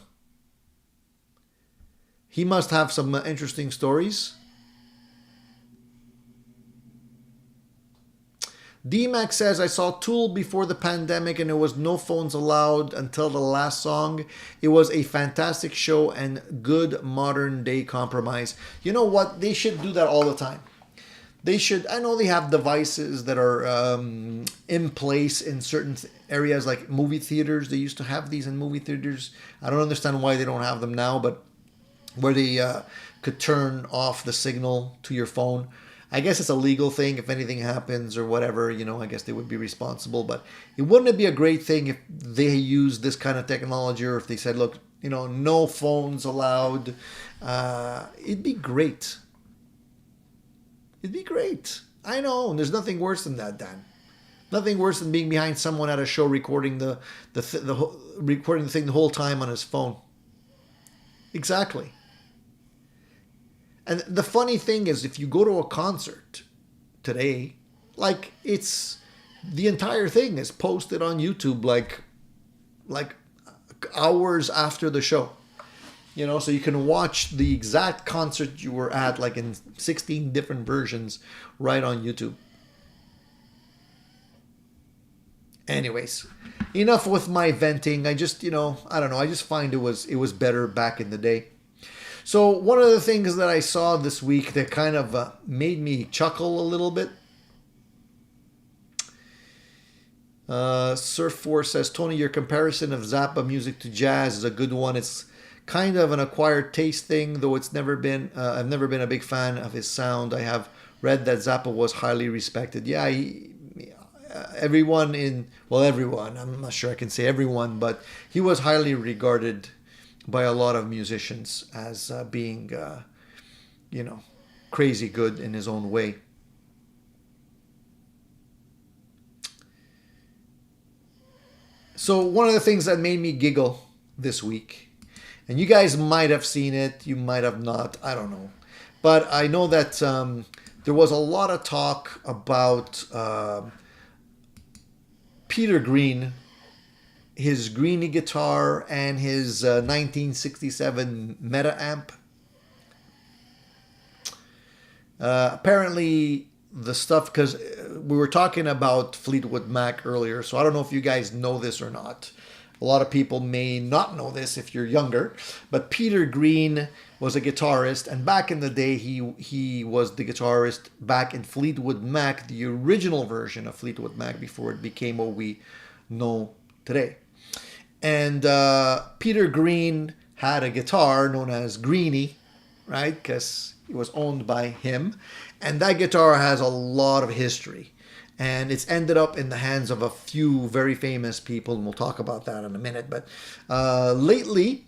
He must have some interesting stories. D-Mac says, I saw Tool before the pandemic and there was no phones allowed until the last song. It was a fantastic show and good modern day compromise. You know what? They should do that all the time. They should. I know they have devices that are in place in certain areas like movie theaters. They used to have these in movie theaters. I don't understand why they don't have them now, but where they could turn off the signal to your phone. I guess it's a legal thing. If anything happens or whatever, you know, I guess they would be responsible. But wouldn't it be a great thing if they used this kind of technology, or if they said, look, you know, no phones allowed? It'd be great. It'd be great. I know. And there's nothing worse than that, Dan. Nothing worse than being behind someone at a show recording recording the thing the whole time on his phone. Exactly. And the funny thing is, if you go to a concert today, like it's the entire thing is posted on YouTube like hours after the show. You know, so you can watch the exact concert you were at, like in 16 different versions, right on YouTube. Anyways, enough with my venting. I just, you know, I don't know. I just find it was better back in the day. So one of the things that I saw this week that kind of made me chuckle a little bit. Surf Force says, Tony, your comparison of Zappa music to jazz is a good one. It's kind of an acquired taste thing, though it's never been. I've never been a big fan of his sound. I have read that Zappa was highly respected. Yeah, everyone. I'm not sure I can say everyone, but he was highly regarded by a lot of musicians as being, you know, crazy good in his own way. So one of the things that made me giggle this week, and you guys might have seen it, you might have not, I don't know. But I know that there was a lot of talk about Peter Green, his Greenie guitar, and his 1967 Meta amp. Apparently the stuff, because we were talking about Fleetwood Mac earlier, so I don't know if you guys know this or not. A lot of people may not know this if you're younger, but Peter Green was a guitarist, and back in the day he was the guitarist back in Fleetwood Mac, the original version of Fleetwood Mac before it became what we know today. And Peter Green had a guitar known as Greenie, right? Because it was owned by him. And that guitar has a lot of history. And it's ended up in the hands of a few very famous people. And we'll talk about that in a minute. But lately,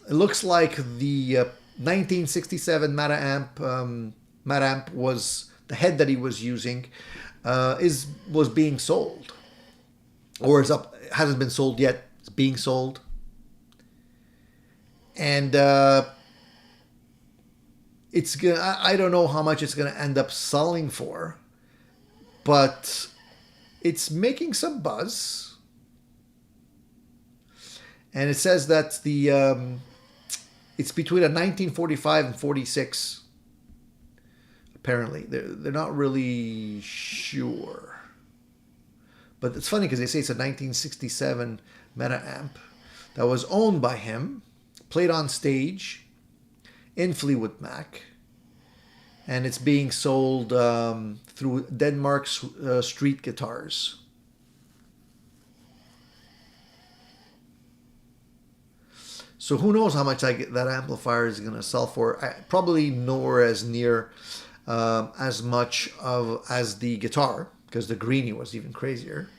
it looks like the 1967 Meta amp was the head that he was using was being sold. Or hasn't been sold yet. Being sold, and it's gonna. I don't know how much it's gonna end up selling for, but it's making some buzz. And it says that it's between a 1945 and 46. Apparently, they're not really sure, but it's funny because they say it's a 1967 Meta amp that was owned by him, played on stage in Fleetwood Mac, and it's being sold through Denmark's Street Guitars. So who knows how much that amplifier is going to sell for? Probably nowhere as near as much as the guitar, because the greenie was even crazier.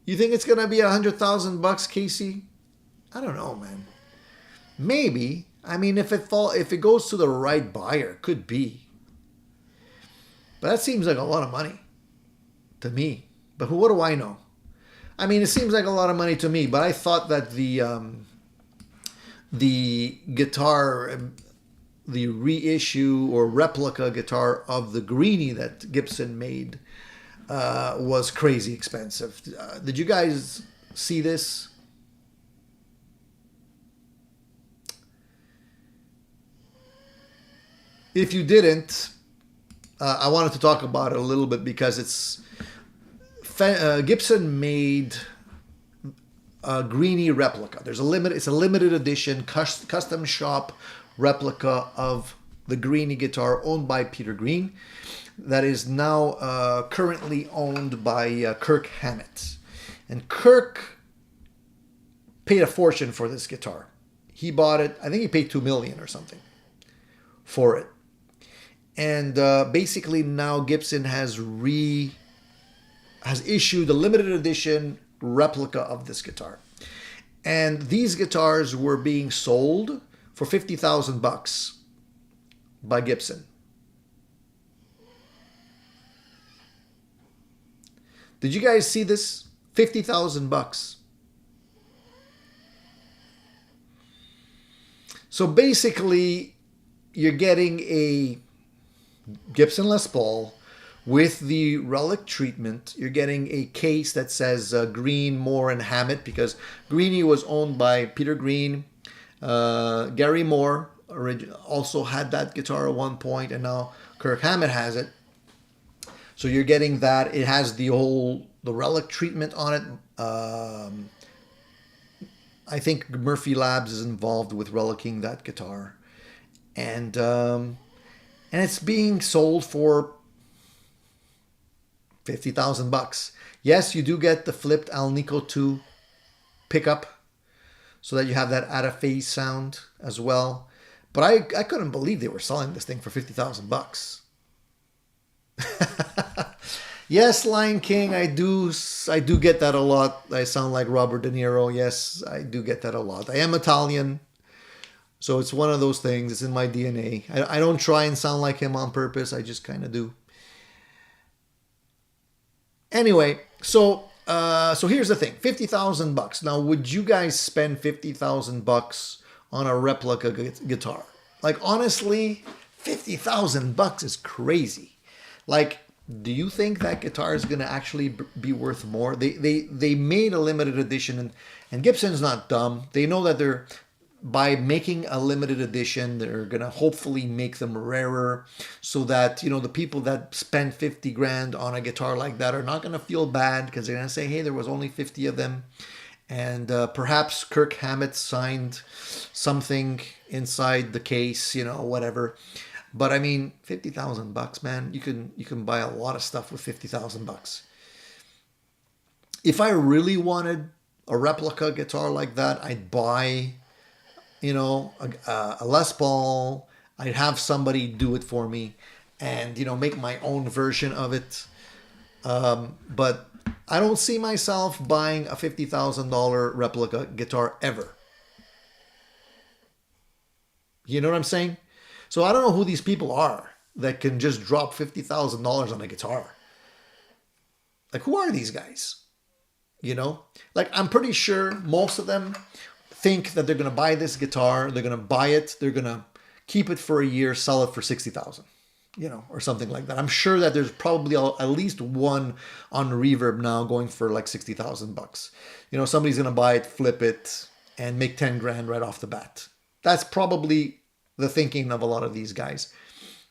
You think it's going to be $100,000, Casey? I don't know, man. Maybe. I mean, if it goes to the right buyer, could be. But that seems like a lot of money to me. But what do I know? I mean, it seems like a lot of money to me, but I thought that the guitar, the reissue or replica guitar of the greenie that Gibson made was crazy expensive. Did you guys see this? If you didn't, I wanted to talk about it a little bit because Gibson made a greenie replica. It's a limited edition custom shop replica of the greenie guitar owned by Peter Green that is now currently owned by Kirk Hammett. And Kirk paid a fortune for this guitar. He bought it, I think he paid $2 million or something for it. And basically now Gibson has issued a limited edition replica of this guitar. And these guitars were being sold for $50,000 by Gibson. Did you guys see this? $50,000. So basically, you're getting a Gibson Les Paul with the relic treatment. You're getting a case that says Green, Moore, and Hammett, because Greenie was owned by Peter Green. Gary Moore also had that guitar at one point, and now Kirk Hammett has it. So you're getting that. It has the relic treatment on it. I think Murphy Labs is involved with relicking that guitar, and it's being sold for $50,000. Yes, you do get the flipped Alnico 2 pickup, so that you have that out-of-phase sound as well. But I couldn't believe they were selling this thing for $50,000. Yes, Lion King, I do get that a lot. I sound like Robert De Niro. Yes, I do get that a lot. I am Italian, so it's one of those things. It's in my DNA. I don't try and sound like him on purpose. I just kind of do. Anyway, so here's the thing: $50,000. Now, would you guys spend $50,000 on a replica guitar? Like, honestly, $50,000 is crazy. Like, do you think that guitar is going to actually be worth more? They made a limited edition, and Gibson's not dumb. They know that by making a limited edition, they're going to hopefully make them rarer, so that, the people that spend 50 grand on a guitar like that are not going to feel bad, because they're going to say, hey, there was only 50 of them. And perhaps Kirk Hammett signed something inside the case, whatever. But I mean, $50,000, man, you can buy a lot of stuff with $50,000. If I really wanted a replica guitar like that, I'd buy, a Les Paul. I'd have somebody do it for me, and make my own version of it. But I don't see myself buying a $50,000 replica guitar ever. You know what I'm saying? So I don't know who these people are that can just drop $50,000 on a guitar. Like, who are these guys? Like, I'm pretty sure most of them think that they're going to buy this guitar. They're going to buy it. They're going to keep it for a year, sell it for $60,000, or something like that. I'm sure that there's probably at least one on Reverb now going for like $60,000. Somebody's going to buy it, flip it, and make 10 grand right off the bat. That's probably the thinking of a lot of these guys.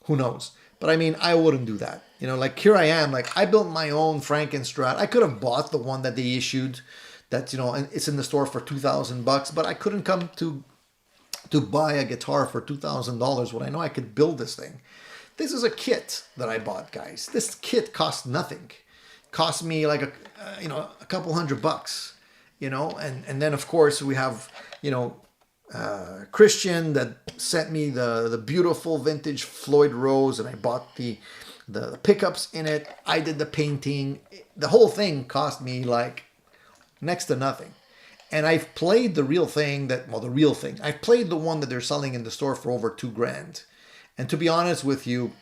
Who knows? But I mean, I wouldn't do that. Like, here I am, like, I built my own Frankenstrat. I could have bought the one that they issued that, and it's in the store for $2,000, but I couldn't come to buy a guitar for $2,000 when I know I could build this thing. This is a kit that I bought, guys. This kit cost nothing. It cost me like a couple $100. you know, and then of course we have, you know, Christian that sent me the beautiful vintage Floyd Rose, and I bought the pickups in it. I did the painting. The whole thing cost me like next to nothing. And I've played the real thing I've played the one that they're selling in the store for over $2,000. And to be honest with you,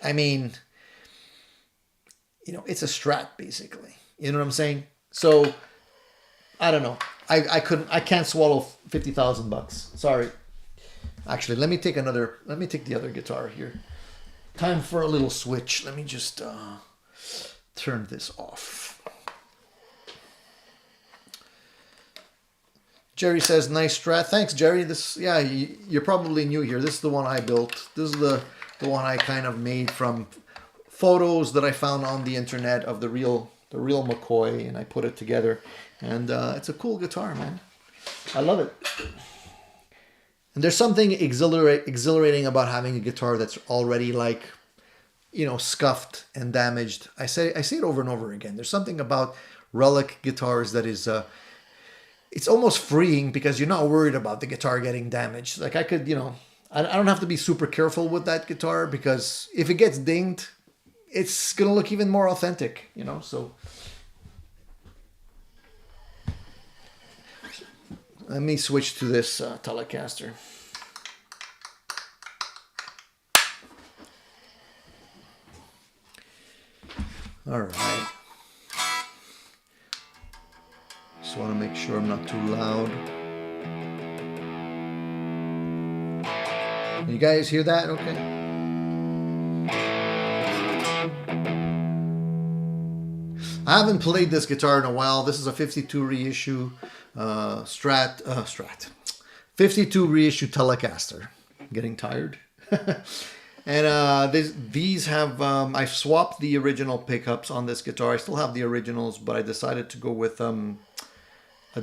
I mean, you know, it's a Strat basically. You know what I'm saying? So I don't know. I can't swallow $50,000. Sorry. Actually, let me take the other guitar here. Time for a little switch. Let me just turn this off. Jerry says, nice Strat. Thanks, Jerry. You're probably new here. This is the one I built. This is the one I kind of made from photos that I found on the internet of the real McCoy, and I put it together. And it's a cool guitar, man. I love it. And there's something exhilarating about having a guitar that's already like, you know, scuffed and damaged. I say it over and over again. There's something about relic guitars that is, it's almost freeing because you're not worried about the guitar getting damaged. Like I could, you know, I don't have to be super careful with that guitar because if it gets dinged, it's going to look even more authentic, you know, so. Let me switch to this Telecaster. All right. Just want to make sure I'm not too loud. You guys hear that? Okay. I haven't played this guitar in a while. This is a 52 reissue Strat. 52 reissue Telecaster. Getting tired. And these have, I've swapped the original pickups on this guitar. I still have the originals, but I decided to go with a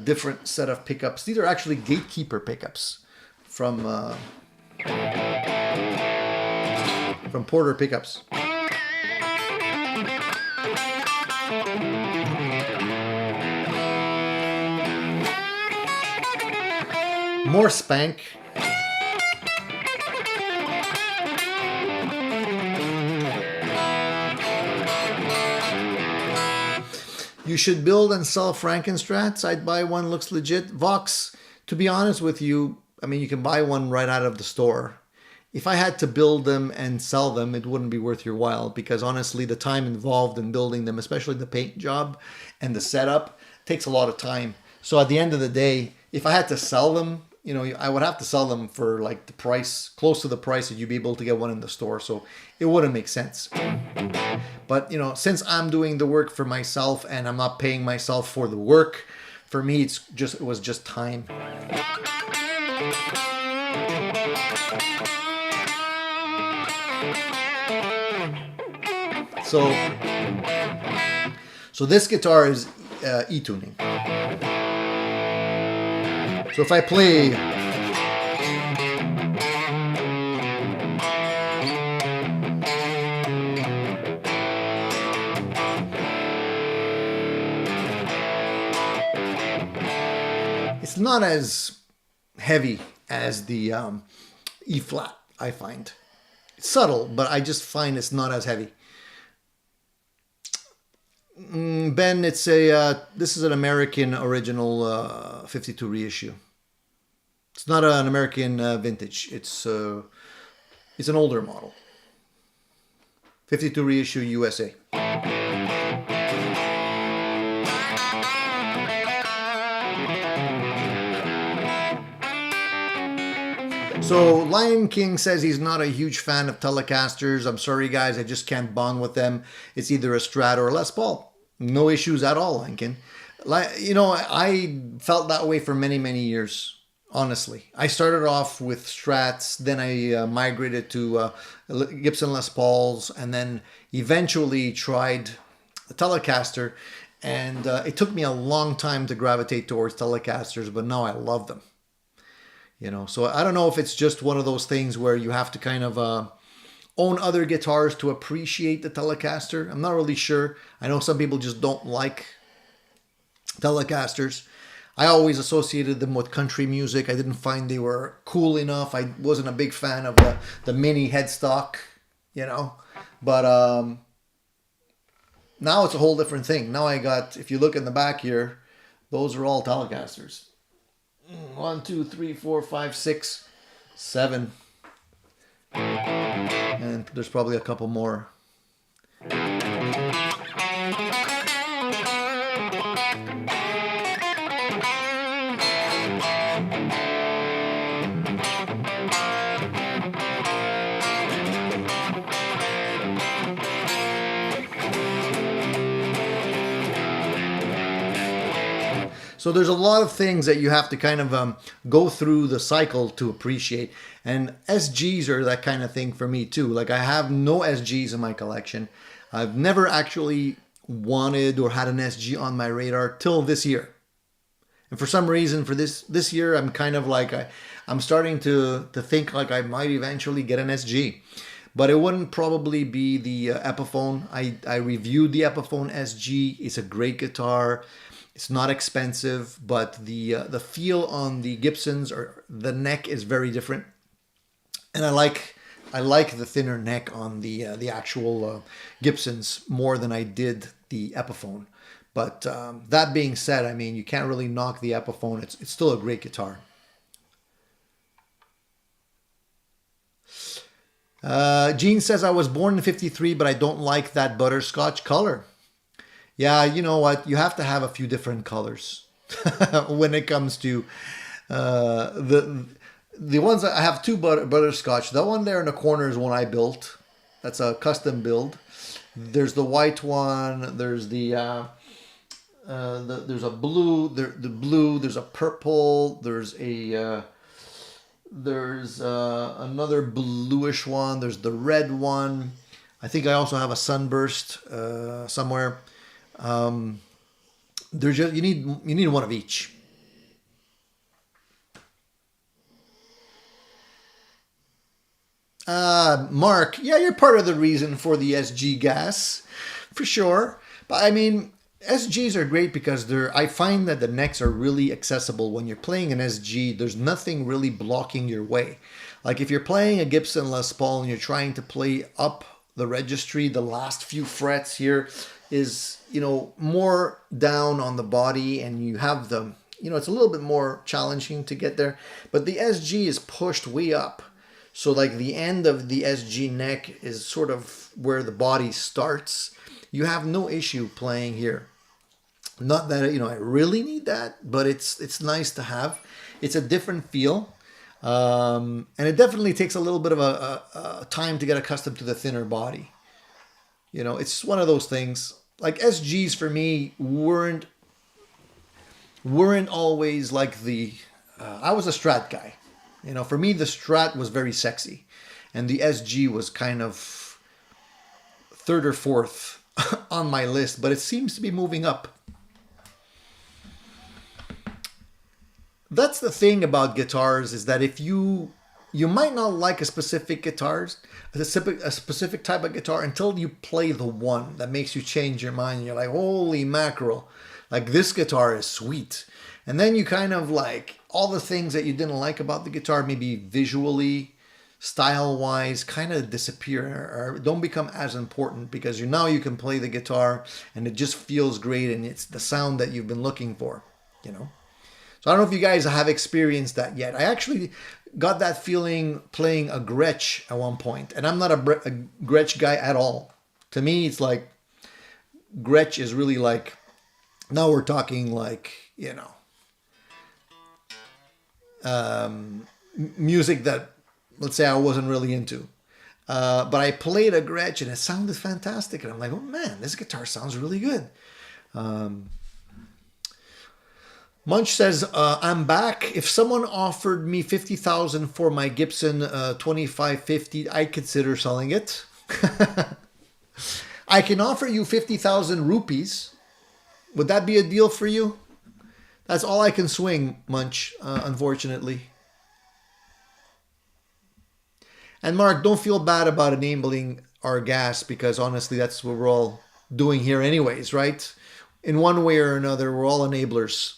different set of pickups. These are actually Gatekeeper pickups from Porter Pickups. More spank. You should build and sell Frankenstrats. I'd buy one, looks legit. Vox, to be honest with you, I mean, you can buy one right out of the store. If I had to build them and sell them, it wouldn't be worth your while because honestly, the time involved in building them, especially the paint job and the setup, takes a lot of time. So at the end of the day, if I had to sell them, you know, I would have to sell them for like the price, close to the price that you'd be able to get one in the store. So it wouldn't make sense. But, you know, since I'm doing the work for myself and I'm not paying myself for the work, for me, it was just time. So this guitar is E-tuning. So if I play, it's not as heavy as the E-flat, I find. It's subtle, but I just find it's not as heavy. Ben, it's this is an American original 52 reissue. It's not an American vintage. It's an older model. 52 reissue USA. So Lion King says he's not a huge fan of Telecasters. I'm sorry, guys. I just can't bond with them. It's either a Strat or a Les Paul. No issues at all, Lion King. You know, I felt that way for many, many years. Honestly, I started off with Strats, then I migrated to Gibson Les Pauls, and then eventually tried the Telecaster. And it took me a long time to gravitate towards Telecasters, but now I love them. You know, so I don't know if it's just one of those things where you have to kind of own other guitars to appreciate the Telecaster. I'm not really sure. I know some people just don't like Telecasters. I always associated them with country music. I didn't find they were cool enough. I wasn't a big fan of the mini headstock, you know. But now it's a whole different thing. Now I got, if you look in the back here, those are all Telecasters. 1, 2, 3, 4, 5, 6, 7. And there's probably a couple more. So there's a lot of things that you have to kind of go through the cycle to appreciate. And SGs are that kind of thing for me too. Like I have no SGs in my collection. I've never actually wanted or had an SG on my radar till this year. And for some reason for this year, I'm kind of like, I'm starting to think like I might eventually get an SG. But it wouldn't probably be the Epiphone. I reviewed the Epiphone SG. It's a great guitar. It's not expensive, but the feel on the Gibsons or the neck is very different, and I like the thinner neck on the actual Gibsons more than I did the Epiphone. But that being said, I mean you can't really knock the Epiphone. It's still a great guitar. Gene says I was born in '53, but I don't like that butterscotch color. Yeah, you know what? You have to have a few different colors when it comes to the ones that I have. Two butterscotch. That one there in the corner is one I built. That's a custom build. There's the white one. There's there's a blue. The blue. There's a purple. There's another bluish one. There's the red one. I think I also have a sunburst somewhere. There's just you need one of each. Mark, yeah, you're part of the reason for the SG gas, for sure. But I mean, SGs are great because I find that the necks are really accessible. When you're playing an SG, there's nothing really blocking your way. Like if you're playing a Gibson Les Paul and you're trying to play up the registry, the last few frets here is, you know, more down on the body, and you have the, you know, it's a little bit more challenging to get there. But the SG is pushed way up. So like the end of the SG neck is sort of where the body starts. You have no issue playing here. Not that, you know, I really need that, but it's nice to have. It's a different feel. And it definitely takes a little bit of a time to get accustomed to the thinner body. You know, it's one of those things. Like SGs for me weren't always like the... I was a Strat guy. You know, for me the Strat was very sexy. And the SG was kind of third or fourth on my list. But it seems to be moving up. That's the thing about guitars, is that if you might not like a specific specific type of guitar until you play the one that makes you change your mind. You're like, holy mackerel, like this guitar is sweet. And then you kind of like all the things that you didn't like about the guitar, maybe visually, style-wise, kind of disappear or don't become as important because now you can play the guitar and it just feels great and it's the sound that you've been looking for, you know. So I don't know if you guys have experienced that yet. I actually got that feeling playing a Gretsch at one point, and I'm not a Gretsch guy at all. To me, it's like Gretsch is really like, now we're talking like, you know, music that, let's say, I wasn't really into. But I played a Gretsch and it sounded fantastic, and I'm like, oh man, this guitar sounds really good. Munch says, I'm back. If someone offered me $50,000 for my Gibson 2550, I'd consider selling it. I can offer you 50,000 rupees. Would that be a deal for you? That's all I can swing, Munch, unfortunately. And Mark, don't feel bad about enabling our gas, because honestly, that's what we're all doing here anyways, right? In one way or another, we're all enablers.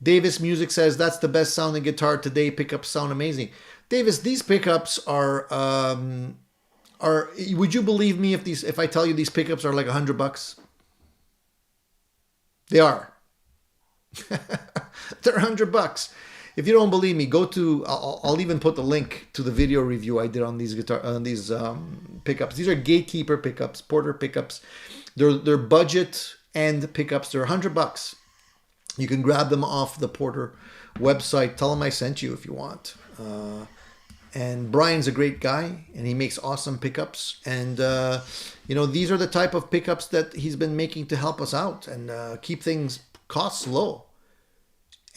Davis Music says, that's the best sounding guitar today. Pickups sound amazing. Davis, these pickups are, would you believe me if I tell you these pickups are like $100? They are. They're $100. If you don't believe me, go to, I'll even put the link to the video review I did on these pickups. These are Gatekeeper pickups, Porter pickups. They're budget and pickups. They're $100. You can grab them off the Porter website. Tell them I sent you if you want. And Brian's a great guy, and he makes awesome pickups. And, these are the type of pickups that he's been making to help us out and keep things costs low.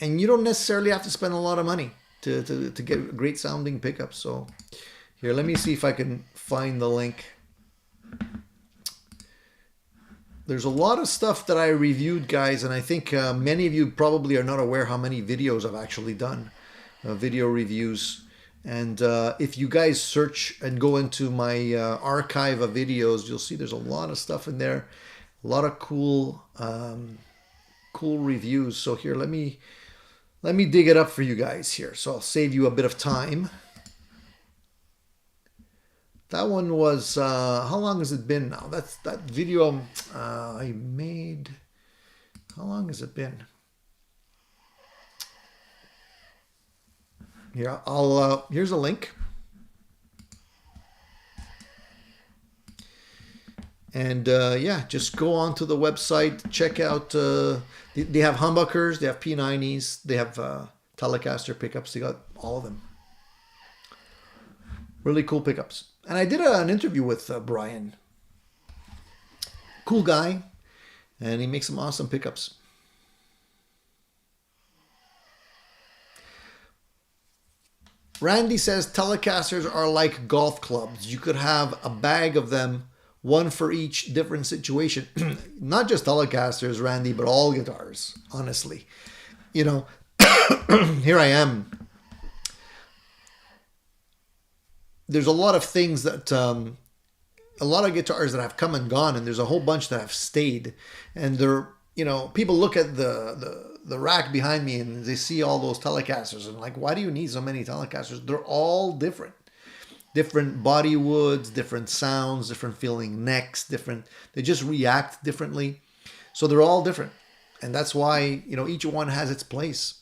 And you don't necessarily have to spend a lot of money to get great sounding pickups. So here, let me see if I can find the link. There's a lot of stuff that I reviewed, guys, and I think many of you probably are not aware how many videos I've actually done, video reviews. And if you guys search and go into my archive of videos, you'll see there's a lot of stuff in there, a lot of cool reviews. So here, let me dig it up for you guys here. So I'll save you a bit of time. That one was, how long has it been now? That video I made, how long has it been? Here, here's a link. And yeah, just go onto the website, check out, they have humbuckers, they have P90s, they have Telecaster pickups, they got all of them. Really cool pickups. And I did an interview with Brian. Cool guy, and he makes some awesome pickups. Randy says Telecasters are like golf clubs. You could have a bag of them, one for each different situation. Not just Telecasters, Randy, but all guitars, honestly. Here I am. There's a lot of things that, a lot of guitars that have come and gone, and there's a whole bunch that have stayed. And they're, people look at the rack behind me and they see all those Telecasters and like, why do you need so many Telecasters? They're all different. Different body woods, different sounds, different feeling necks, they just react differently. So they're all different. And that's why, each one has its place.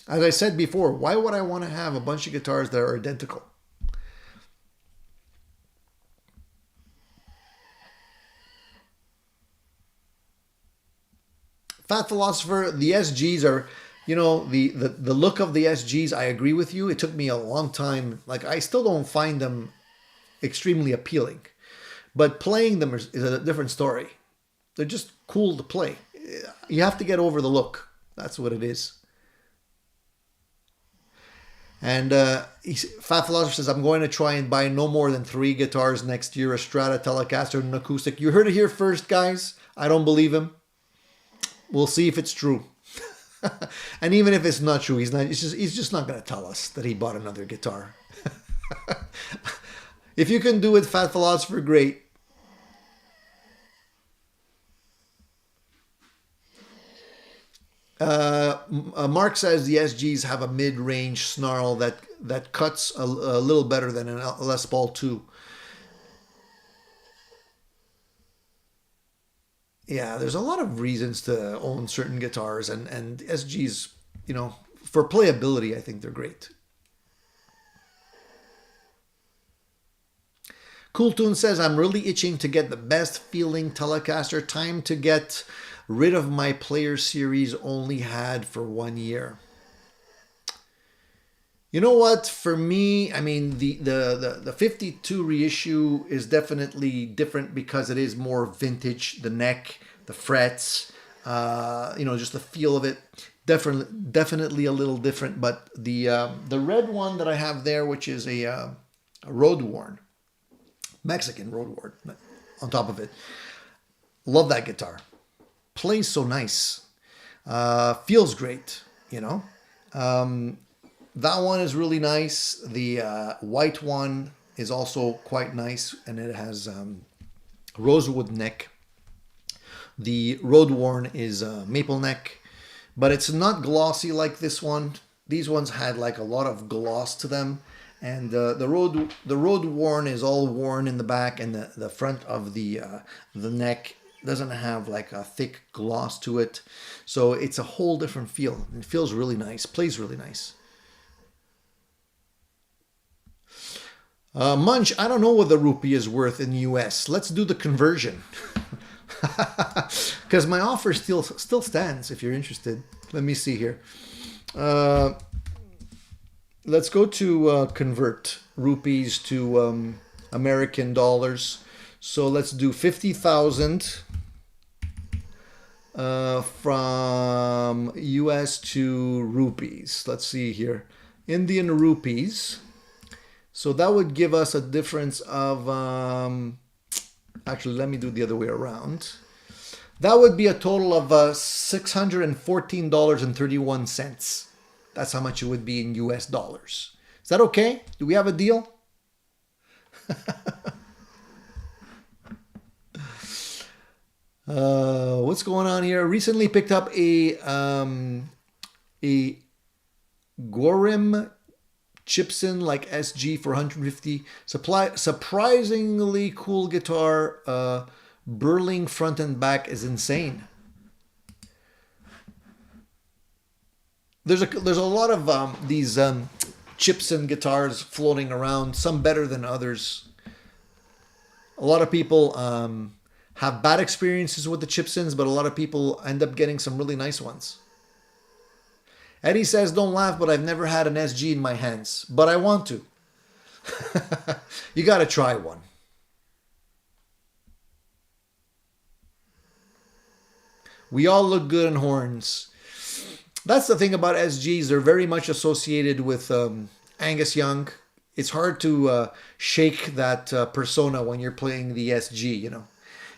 As I said before, why would I want to have a bunch of guitars that are identical? Fat Philosopher, the SGs are, the look of the SGs, I agree with you. It took me a long time. Like, I still don't find them extremely appealing. But playing them is a different story. They're just cool to play. You have to get over the look. That's what it is. And Fat Philosopher says, I'm going to try and buy no more than 3 guitars next year, a Strata, Telecaster, and an acoustic. You heard it here first, guys. I don't believe him. We'll see if it's true. And even if it's not true, he's just not going to tell us that he bought another guitar. If you can do it, Fat Philosopher, great. Mark says the SGs have a mid-range snarl that cuts a little better than a Les Paul 2. Yeah, there's a lot of reasons to own certain guitars, and SGs, for playability, I think they're great. Cool Tune says, I'm really itching to get the best feeling Telecaster. Time to get rid of my Player Series only had for 1 year. You know what? For me, I mean, the 52 reissue is definitely different because it is more vintage. The neck, the frets, just the feel of it, definitely a little different. But the red one that I have there, which is a road worn, Mexican road worn, on top of it, love that guitar. Plays so nice, feels great. That one is really nice. The white one is also quite nice, and it has rosewood neck. The road worn is maple neck, but it's not glossy like this one. These ones had like a lot of gloss to them, and the road worn is all worn in the back, and the front of the neck doesn't have like a thick gloss to it, so it's a whole different feel. It feels really nice, plays really nice. Munch, I don't know what the rupee is worth in the US. Let's do the conversion. Because my offer still stands if you're interested. Let me see here. Let's go to convert rupees to American dollars. So let's do 50,000 from US to rupees. Let's see here. Indian rupees. So that would give us a difference of, actually, let me do the other way around. That would be a total of $614.31. That's how much it would be in US dollars. Is that okay? Do we have a deal? What's going on here? Recently picked up a Gorim Chipson like SG for 150. Surprisingly cool guitar. Burling front and back is insane. There's a lot of these Chipson guitars floating around. Some better than others. A lot of people have bad experiences with the Chipsons, but a lot of people end up getting some really nice ones. Eddie says, don't laugh, but I've never had an SG in my hands. But I want to. You got to try one. We all look good in horns. That's the thing about SGs. They're very much associated with Angus Young. It's hard to shake that persona when you're playing the SG, you know.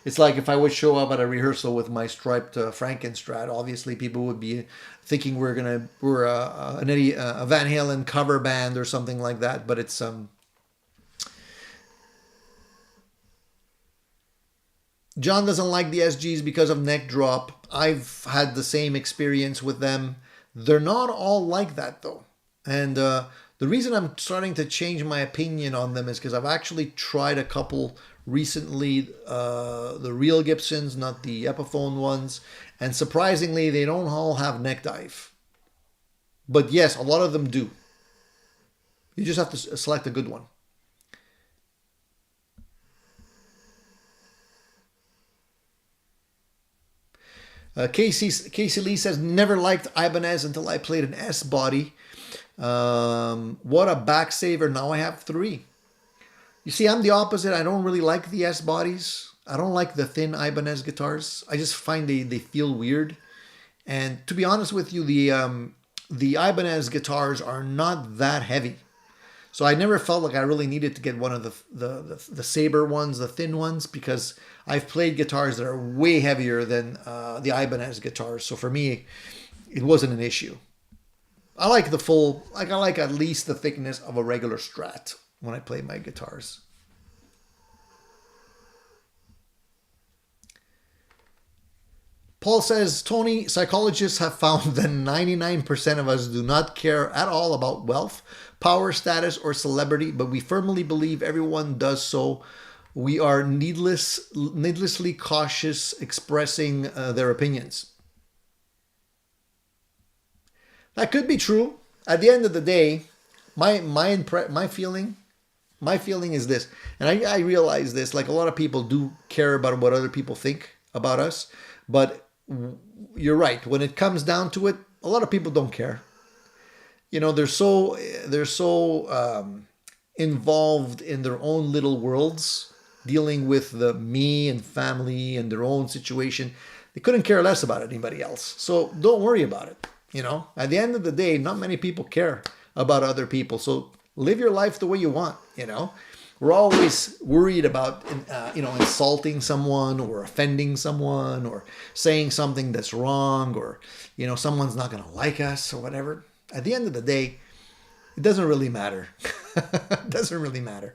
It's like if I would show up at a rehearsal with my striped Frankenstrat, obviously people would be thinking we're a Van Halen cover band or something like that. But it's John doesn't like the SGs because of neck drop. I've had the same experience with them. They're not all like that though, and the reason I'm starting to change my opinion on them is because I've actually tried a couple recently, the real Gibsons, not the Epiphone ones, and surprisingly they don't all have neck dive. But yes, a lot of them do. You just have to select a good one. Casey Lee says, never liked Ibanez until I played an S body. What a back saver. Now I have 3. You see, I'm the opposite. I don't really like the S bodies. I don't like the thin Ibanez guitars. I just find they feel weird. And to be honest with you, the Ibanez guitars are not that heavy. So I never felt like I really needed to get one of the Sabre ones, the thin ones, because I've played guitars that are way heavier than the Ibanez guitars. So for me, it wasn't an issue. I like the full, I like at least the thickness of a regular Strat when I play my guitars. Paul says, Tony, psychologists have found that 99% of us do not care at all about wealth, power, status, or celebrity, but we firmly believe everyone does so. We are needlessly cautious expressing their opinions. That could be true. At the end of the day, my feeling is this, and I realize this, like a lot of people do care about what other people think about us, but you're right. When it comes down to it, a lot of people don't care. You know, they're so involved in their own little worlds, dealing with the me and family and their own situation. They couldn't care less about anybody else. So don't worry about it. You know, at the end of the day, not many people care about other people. So live your life the way you want. You know, we're always worried about, insulting someone or offending someone or saying something that's wrong, or, you know, someone's not going to like us or whatever. At the end of the day, it doesn't really matter. It doesn't really matter.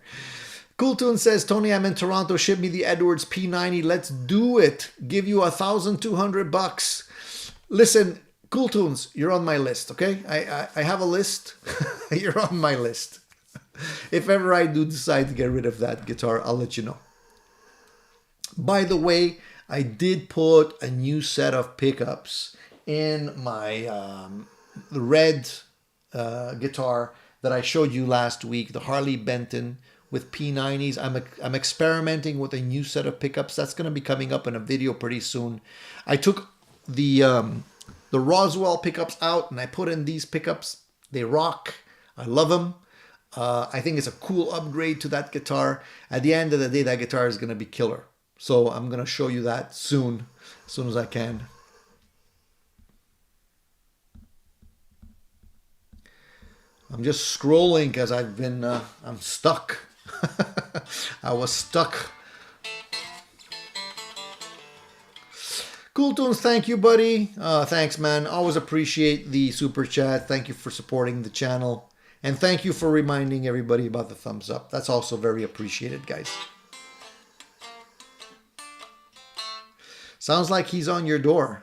Cool Tune says, Tony, I'm in Toronto. Ship me the Edwards P90. Let's do it. Give you $1,200. Listen, Cool Tunes, you're on my list, okay? I have a list. You're on my list. If ever I do decide to get rid of that guitar, I'll let you know. By the way, I did put a new set of pickups in my the red guitar that I showed you last week, the Harley Benton with P90s. I'm experimenting with a new set of pickups. That's going to be coming up in a video pretty soon. I took the Roswell pickups out and I put in these pickups. They rock. I love them. I think it's a cool upgrade to that guitar. At the end of the day, that guitar is going to be killer. So I'm going to show you that soon, as soon as I can. I'm just scrolling because I've been, I'm stuck. I was stuck. Cool Tunes, thank you, buddy. Thanks, man. Always appreciate the super chat. Thank you for supporting the channel. And thank you for reminding everybody about the thumbs up. That's also very appreciated, guys. Sounds like he's on your door.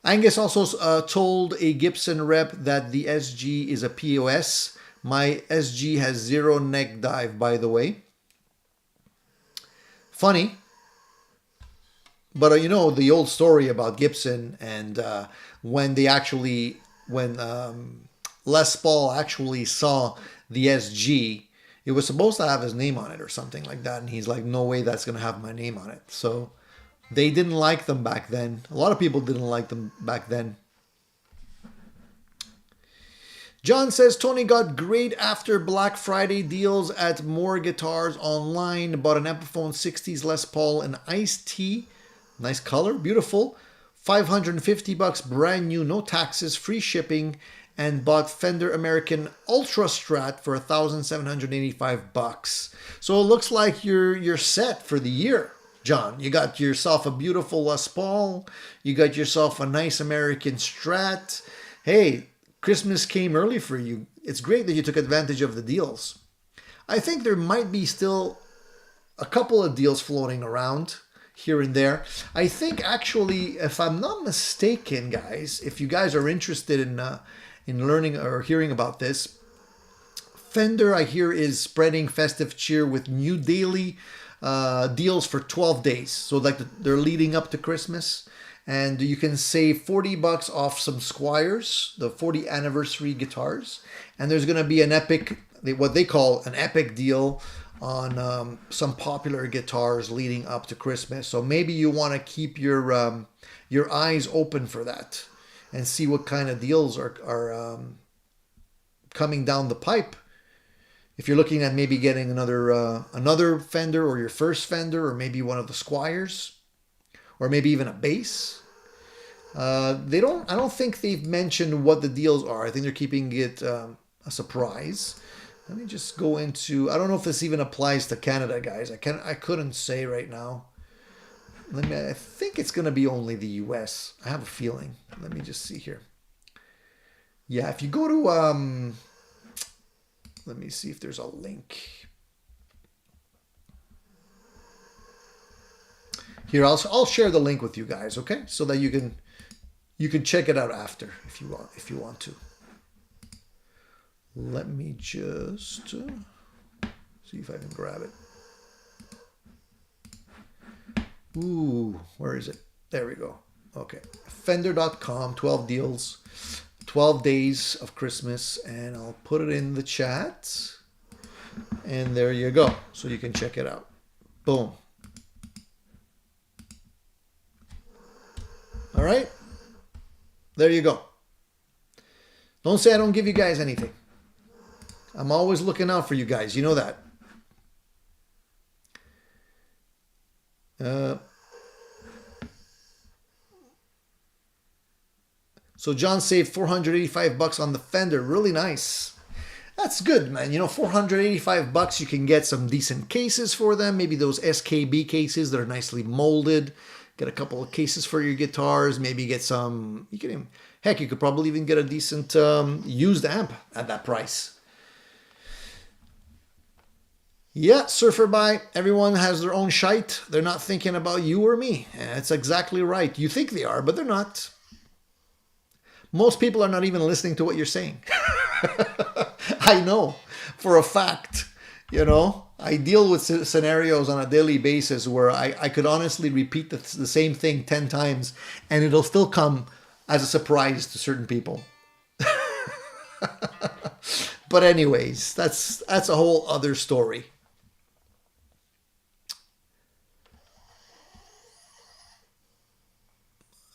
Angus also told a Gibson rep that the SG is a POS. My SG has 0 neck dive, by the way. Funny. But you know the old story about Gibson and when Les Paul actually saw the SG, it was supposed to have his name on it or something like that. And he's like, no way that's going to have my name on it. So they didn't like them back then. A lot of people didn't like them back then. John says, Tony got great after Black Friday deals at More Guitars Online. Bought an Epiphone 60s Les Paul and Iced Tea. Nice color, beautiful. $550 brand new, no taxes, free shipping. And bought Fender American Ultra Strat for $1,785. So it looks like you're set for the year, John. You got yourself a beautiful Les Paul. You got yourself a nice American Strat. Hey, Christmas came early for you. It's great that you took advantage of the deals. I think there might be still a couple of deals floating around here and there. I think actually, if I'm not mistaken, guys, if you guys are interested in learning or hearing about this, Fender, I hear, is spreading festive cheer with new daily deals for 12 days. So like they're leading up to Christmas. And you can save $40 off some Squires, the 40 anniversary guitars. And there's going to be an epic, what they call an epic deal on some popular guitars leading up to Christmas. So maybe you want to keep your eyes open for that and see what kind of deals are coming down the pipe. If you're looking at maybe getting another Fender or your first Fender or maybe one of the Squires or maybe even a bass. I don't think they've mentioned what the deals are. I think they're keeping it a surprise. Let me just go into, I don't know if this even applies to Canada, guys. I couldn't say right now. I think it's going to be only the US. I have a feeling. Let me just see here. Yeah, if you go to, let me see if there's a link. Here, I'll share the link with you guys, okay? So that you can check it out after if you want to. Let me just see if I can grab it. Ooh, where is it? There we go. Okay. Fender.com, 12 deals, 12 days of Christmas, and I'll put it in the chat. And there you go. So you can check it out. Boom. All right. There you go. Don't say I don't give you guys anything. I'm always looking out for you guys. You know that. So John saved $485 on the Fender. Really nice. That's good, man. You know, $485, you can get some decent cases for them. Maybe those SKB cases that are nicely molded. Get a couple of cases for your guitars. Maybe get some, you could probably even get a decent used amp at that price. Yeah, surfer by. Everyone has their own shite. They're not thinking about you or me. That's exactly right. You think they are, but they're not. Most people are not even listening to what you're saying. I know for a fact. I deal with scenarios on a daily basis where I could honestly repeat the same thing 10 times and it'll still come as a surprise to certain people. But anyways, that's a whole other story.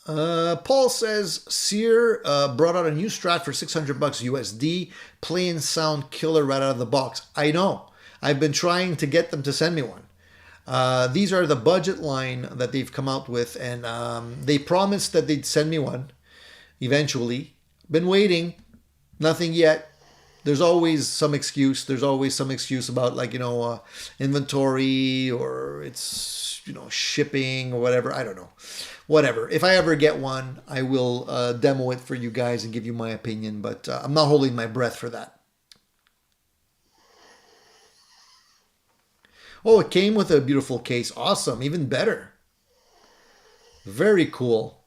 Paul says Sear brought out a new strat for 600 bucks USD, plain sound killer right out of the box. I know. I've been trying to get them to send me one. These are the budget line that they've come out with, and they promised that they'd send me one eventually. Been waiting, nothing yet. There's always some excuse. There's always some excuse about inventory, or it's shipping or whatever. I don't know. Whatever. If I ever get one, I will demo it for you guys and give you my opinion. But I'm not holding my breath for that. Oh, it came with a beautiful case. Awesome. Even better. Very cool.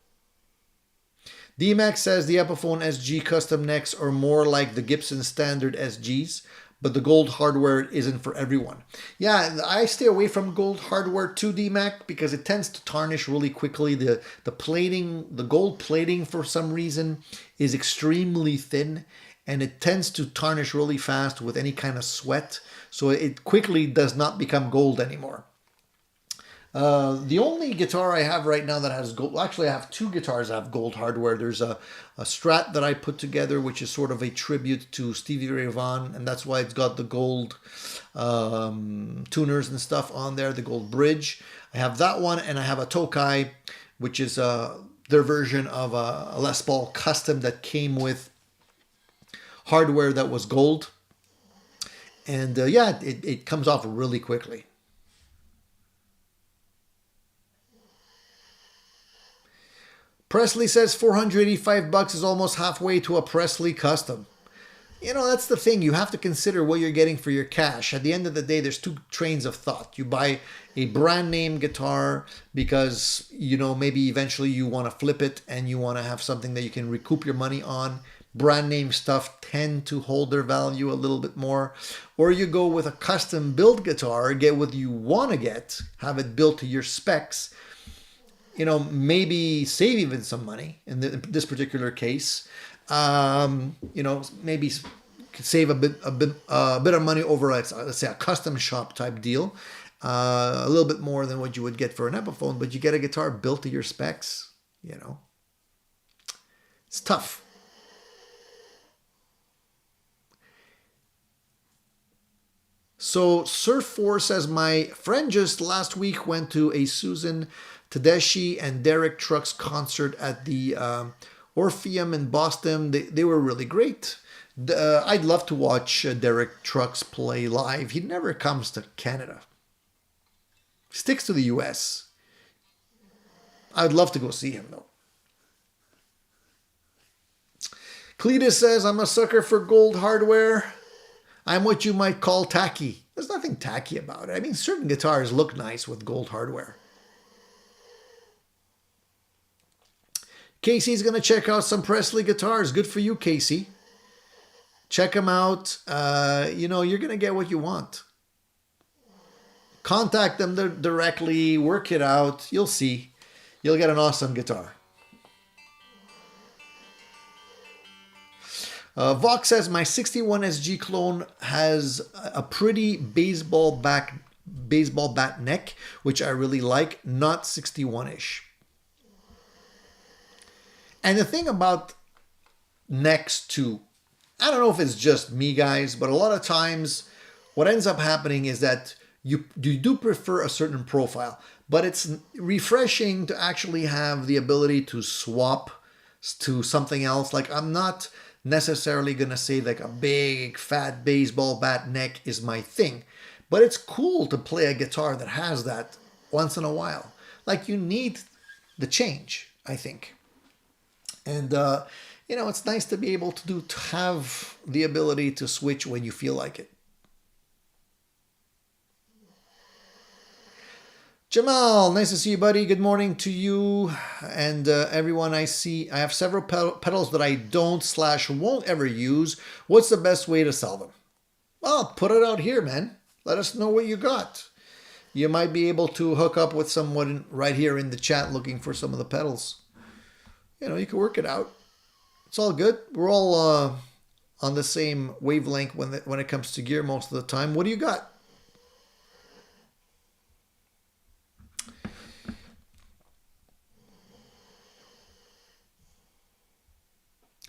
DMAX says the Epiphone SG custom necks are more like the Gibson standard SGs, but the gold hardware isn't for everyone. Yeah, I stay away from gold hardware too, DMAC, because it tends to tarnish really quickly. The plating, the gold plating for some reason is extremely thin, and it tends to tarnish really fast with any kind of sweat. So it quickly does not become gold anymore. The only guitar I have right now that has gold, actually I have two guitars that have gold hardware. There's a Strat that I put together, which is sort of a tribute to Stevie Ray Vaughan, and that's why it's got the gold tuners and stuff on there, the gold bridge. I have that one, and I have a Tokai, which is their version of a Les Paul custom that came with hardware that was gold. And yeah, it comes off really quickly. Presley says 485 bucks is almost halfway to a Presley custom. That's the thing. You have to consider what you're getting for your cash. At the end of the day, there's two trains of thought. You buy a brand name guitar because, maybe eventually you want to flip it and you want to have something that you can recoup your money on. Brand name stuff tend to hold their value a little bit more. Or you go with a custom built guitar, get what you want to get, have it built to your specs, maybe save even some money in this particular case. Maybe could save a bit of money over, let's say, a custom shop type deal. A little bit more than what you would get for an Epiphone, but you get a guitar built to your specs. It's tough. So Surf 4 says, my friend just last week went to a Susan Tedeschi and Derek Trucks concert at the Orpheum in Boston. They were really great. I'd love to watch Derek Trucks play live. He never comes to Canada. Sticks to the US. I'd love to go see him though. Cletus says, I'm a sucker for gold hardware. I'm what you might call tacky. There's nothing tacky about it. I mean, certain guitars look nice with gold hardware. Casey's going to check out some Presley guitars. Good for you, Casey. Check them out. You're going to get what you want. Contact them directly. Work it out. You'll see. You'll get an awesome guitar. Vox says, my 61 SG clone has a pretty baseball bat neck, which I really like, not 61-ish. And the thing about necks too, I don't know if it's just me, guys, but a lot of times what ends up happening is that you do prefer a certain profile, but it's refreshing to actually have the ability to swap to something else. Like, I'm not necessarily going to say like a big fat baseball bat neck is my thing, but it's cool to play a guitar that has that once in a while. Like, you need the change, I think. And it's nice to be able to have the ability to switch when you feel like it. Jamal, nice to see you, buddy. Good morning to you and everyone I see. I have several pedals that I don't/won't ever use. What's the best way to sell them? Well, put it out here, man. Let us know what you got. You might be able to hook up with someone right here in the chat looking for some of the pedals. You know, you can work it out. It's all good. We're all on the same wavelength when it comes to gear most of the time. What do you got?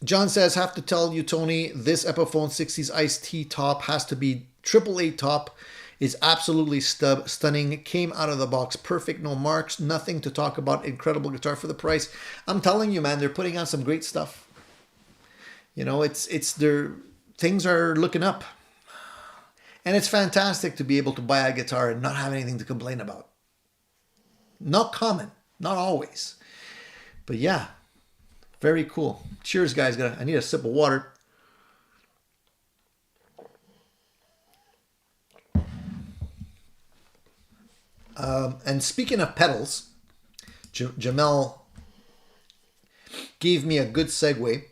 John says, have to tell you, Tony, this Epiphone 60s Iced Tea top has to be AAA top. Is absolutely stunning. Came out of the box perfect, no marks, nothing to talk about. Incredible guitar for the price. I'm telling you, man, they're putting out some great stuff. You know, it's their things are looking up. And it's fantastic to be able to buy a guitar and not have anything to complain about. Not common, not always. But yeah. Very cool. Cheers, guys. I need a sip of water. And speaking of pedals, Jamel gave me a good segue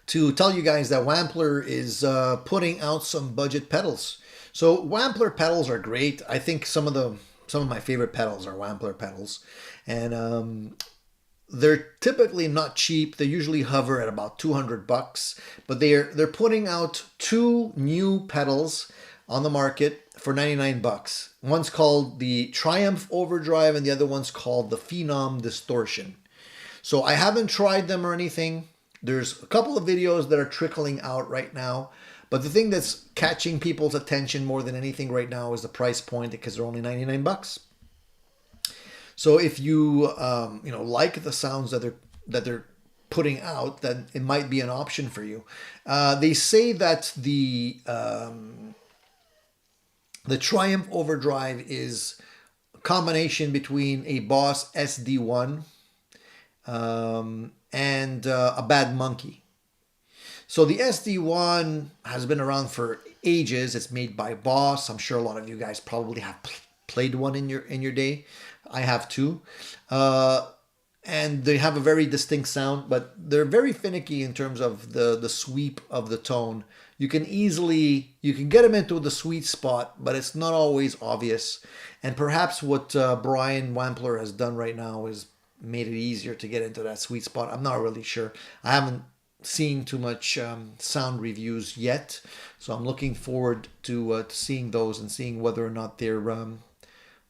to tell you guys that Wampler is putting out some budget pedals. So Wampler pedals are great. I think some of my favorite pedals are Wampler pedals, and they're typically not cheap. They usually hover at about $200, but they're putting out two new pedals on the market for $99. One's called the Triumph Overdrive and the other one's called the Phenom Distortion. So I haven't tried them or anything. There's a couple of videos that are trickling out right now, but the thing that's catching people's attention more than anything right now is the price point, because they're only $99. So if you like the sounds that they're putting out, then it might be an option for you. They say that the Triumph Overdrive is a combination between a Boss SD1 and a Bad Monkey. So the SD1 has been around for ages. It's made by Boss. I'm sure a lot of you guys probably have played one in your day. I have too. And they have a very distinct sound, but they're very finicky in terms of the sweep of the tone. You can get them into the sweet spot, but it's not always obvious. And perhaps what Brian Wampler has done right now is made it easier to get into that sweet spot. I'm not really sure. I haven't seen too much sound reviews yet, so I'm looking forward to seeing those and seeing whether or not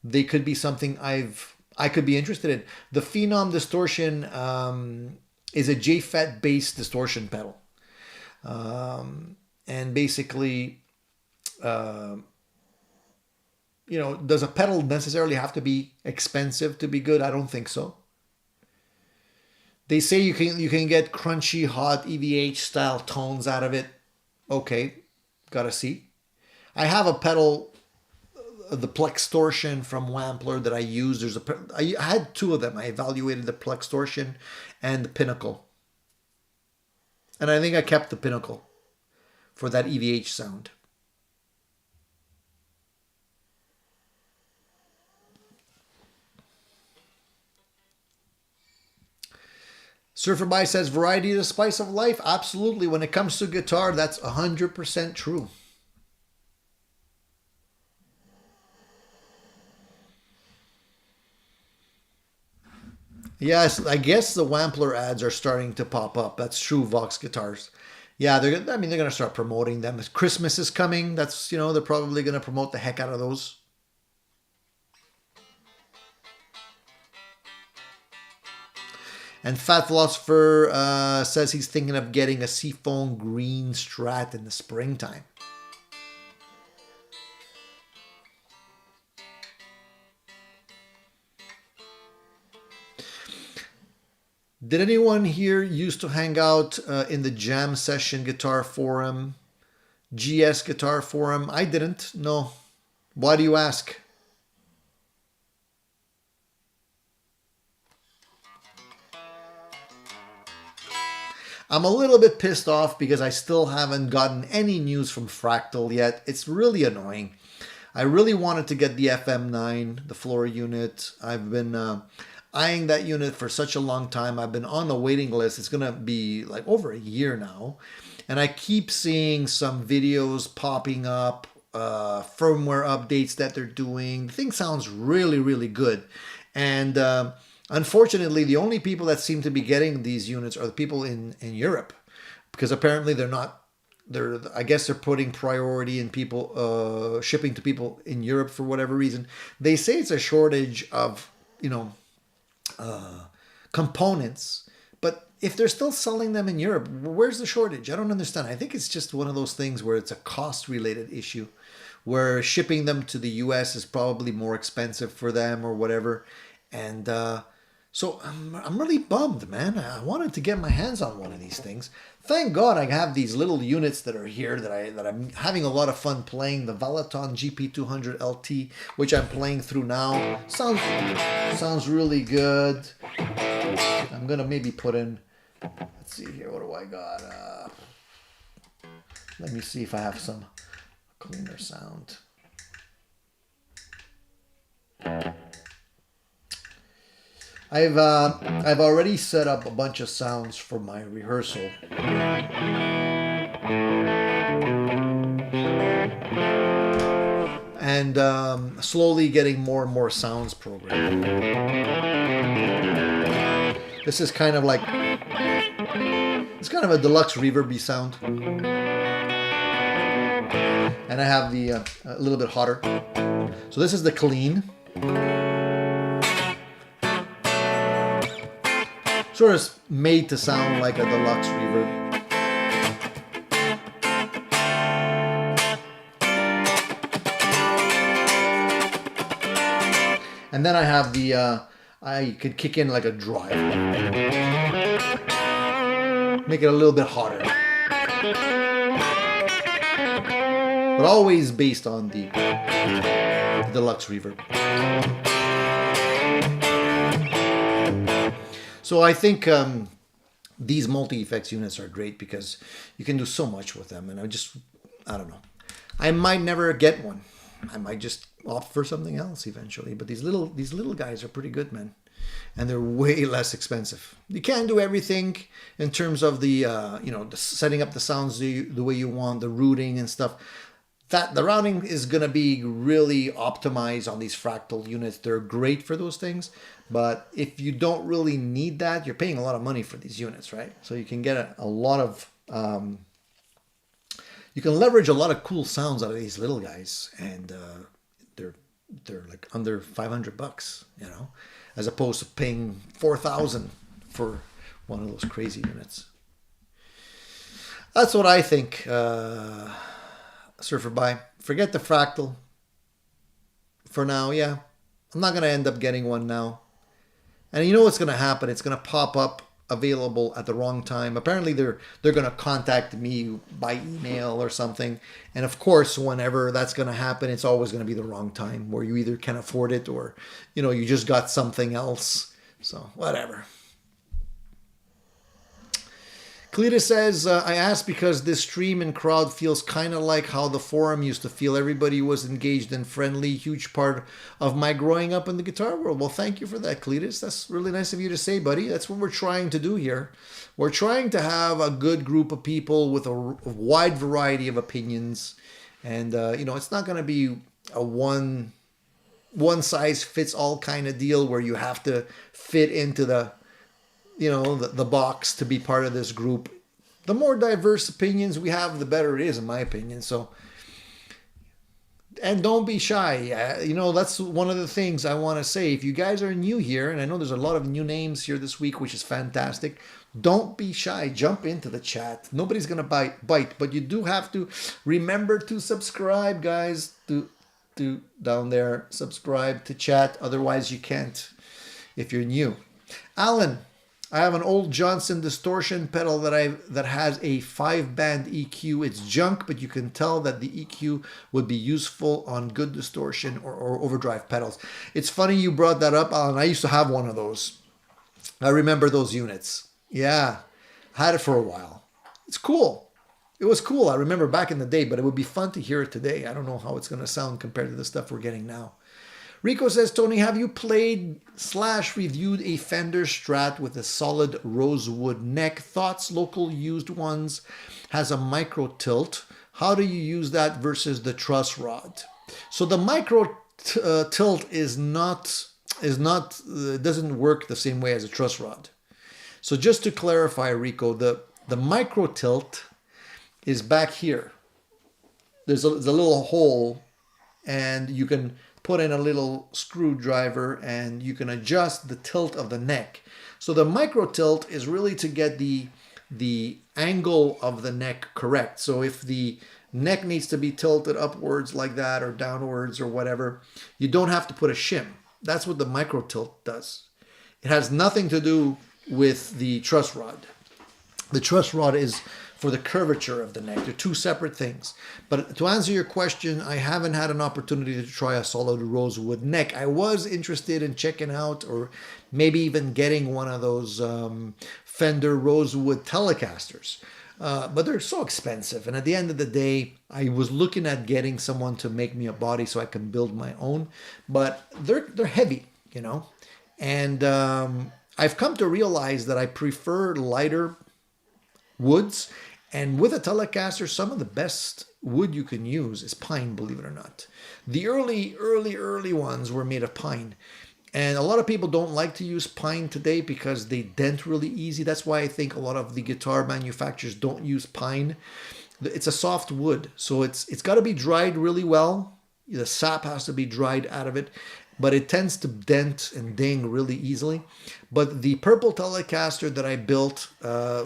they could be something I could be interested in. The Phenom Distortion is a JFET based distortion pedal. And basically, does a pedal necessarily have to be expensive to be good? I don't think so. They say you can get crunchy, hot EVH style tones out of it. Okay, gotta see. I have a pedal, the Plextortion from Wampler that I use. I had two of them. I evaluated the Plextortion and the Pinnacle. And I think I kept the Pinnacle for that EVH sound. Surfer By says, variety is the spice of life. Absolutely. When it comes to guitar, that's 100% true. Yes, I guess the Wampler ads are starting to pop up. That's true, Vox Guitars. Yeah, they're going to start promoting them. Christmas is coming. That's, they're probably going to promote the heck out of those. And Fat Philosopher says he's thinking of getting a Seafoam green Strat in the springtime. Did anyone here used to hang out in the Jam Session Guitar Forum, GS Guitar Forum? I didn't, no. Why do you ask? I'm a little bit pissed off because I still haven't gotten any news from Fractal yet. It's really annoying. I really wanted to get the FM9, the floor unit. I've been eyeing that unit for such a long time. I've been on the waiting list. It's going to be like over a year now. And I keep seeing some videos popping up, firmware updates that they're doing. The thing sounds really, really good. And unfortunately, the only people that seem to be getting these units are the people in Europe, because apparently I guess they're putting priority in people shipping to people in Europe for whatever reason. They say it's a shortage of, components, but if they're still selling them in Europe, where's the shortage? I don't understand. I think it's just one of those things where it's a cost related issue, where shipping them to the US is probably more expensive for them or whatever. And so I'm really bummed, man. I wanted to get my hands on one of these things. Thank God I have these little units that are here that I'm having a lot of fun playing. The Valaton GP200 LT, which I'm playing through now. Sounds really good. I'm gonna maybe put in. Let's see here. What do I got? Let me see if I have some cleaner sound. I've already set up a bunch of sounds for my rehearsal. And slowly getting more and more sounds programmed. This is kind of like, it's kind of a deluxe reverby sound. And I have the a little bit hotter. So this is the clean. Sort of made to sound like a deluxe reverb. And then I have the, I could kick in like a drive. Make it a little bit hotter. But always based on the deluxe reverb. So I think these multi-effects units are great because you can do so much with them. And I don't know. I might never get one. I might just opt for something else eventually. But these little guys are pretty good, man. And they're way less expensive. You can't do everything in terms of the, the setting up the sounds the way you want, the routing and stuff. The routing is going to be really optimized on these fractal units. They're great for those things. But if you don't really need that, you're paying a lot of money for these units, right? So you can get a lot of, you can leverage a lot of cool sounds out of these little guys. And they're like under $500, as opposed to paying $4,000 for one of those crazy units. That's what I think. Surfer by. Forget the fractal for now. Yeah, I'm not going to end up getting one now. And you know what's going to happen? It's going to pop up available at the wrong time. Apparently they're going to contact me by email or something. And of course, whenever that's going to happen, it's always going to be the wrong time where you either can't afford it or, you just got something else. So whatever. Cletus says, I asked because this stream and crowd feels kind of like how the forum used to feel. Everybody was engaged and friendly. Huge part of my growing up in the guitar world. Well, thank you for that, Cletus. That's really nice of you to say, buddy. That's what we're trying to do here. We're trying to have a good group of people with a wide variety of opinions. And, it's not going to be a one size fits all kind of deal where you have to fit into the box to be part of this group. The more diverse opinions we have, the better it is, in my opinion. So, and don't be shy. That's one of the things I want to say. If you guys are new here, and I know there's a lot of new names here this week, which is fantastic, don't be shy. Jump into the chat. Nobody's going to bite, but you do have to remember to subscribe, guys, to down there, subscribe to chat. Otherwise, you can't if you're new. Alan, I have an old Johnson distortion pedal that has a 5-band EQ. It's junk, but you can tell that the EQ would be useful on good distortion or overdrive pedals. It's funny you brought that up, Alan. I used to have one of those. I remember those units. Yeah, I had it for a while. It's cool. It was cool. I remember back in the day, but it would be fun to hear it today. I don't know how it's going to sound compared to the stuff we're getting now. Rico says, Tony, have you played / reviewed a Fender Strat with a solid rosewood neck? Thoughts, local used ones, has a micro tilt. How do you use that versus the truss rod? So the micro tilt doesn't work the same way as a truss rod. So just to clarify, Rico, the micro tilt is back here. There's a little hole, and you can put in a little screwdriver and you can adjust the tilt of the neck. So the micro tilt is really to get the angle of the neck correct. So if the neck needs to be tilted upwards like that or downwards or whatever, you don't have to put a shim. That's what the micro tilt does. It has nothing to do with the truss rod. The truss rod is for the curvature of the neck. They're two separate things. But to answer your question, I haven't had an opportunity to try a solid rosewood neck. I was interested in checking out or maybe even getting one of those Fender rosewood Telecasters. But they're so expensive. And at the end of the day, I was looking at getting someone to make me a body so I can build my own. But they're heavy, you know. And I've come to realize that I prefer lighter woods, and with a Telecaster, some of the best wood you can use is pine, believe it or not. The early ones were made of pine, and a lot of people don't like to use pine today because they dent really easy. That's why I think a lot of the guitar manufacturers don't use pine. It's a soft wood, so it's got to be dried really well. The sap has to be dried out of it, but it tends to dent and ding really easily. But the purple Telecaster that I built,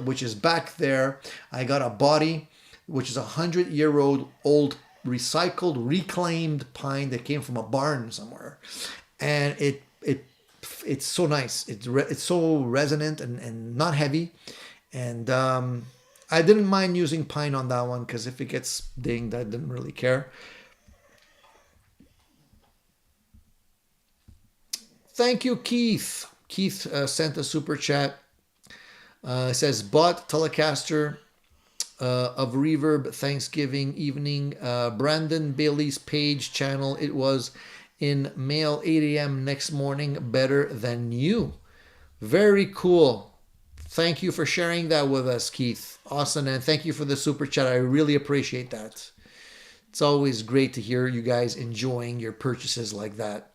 which is back there, I got a body, which is 100-year-old recycled, reclaimed pine that came from a barn somewhere. And it's so nice. It's so resonant and not heavy. And I didn't mind using pine on that one because if it gets dinged, I didn't really care. Thank you, Keith. Keith sent a super chat. Says, bought Telecaster of Reverb Thanksgiving evening. Brandon Bailey's page channel. It was in mail 8 a.m. next morning. Better than you. Very cool. Thank you for sharing that with us, Keith. Awesome. And thank you for the super chat. I really appreciate that. It's always great to hear you guys enjoying your purchases like that.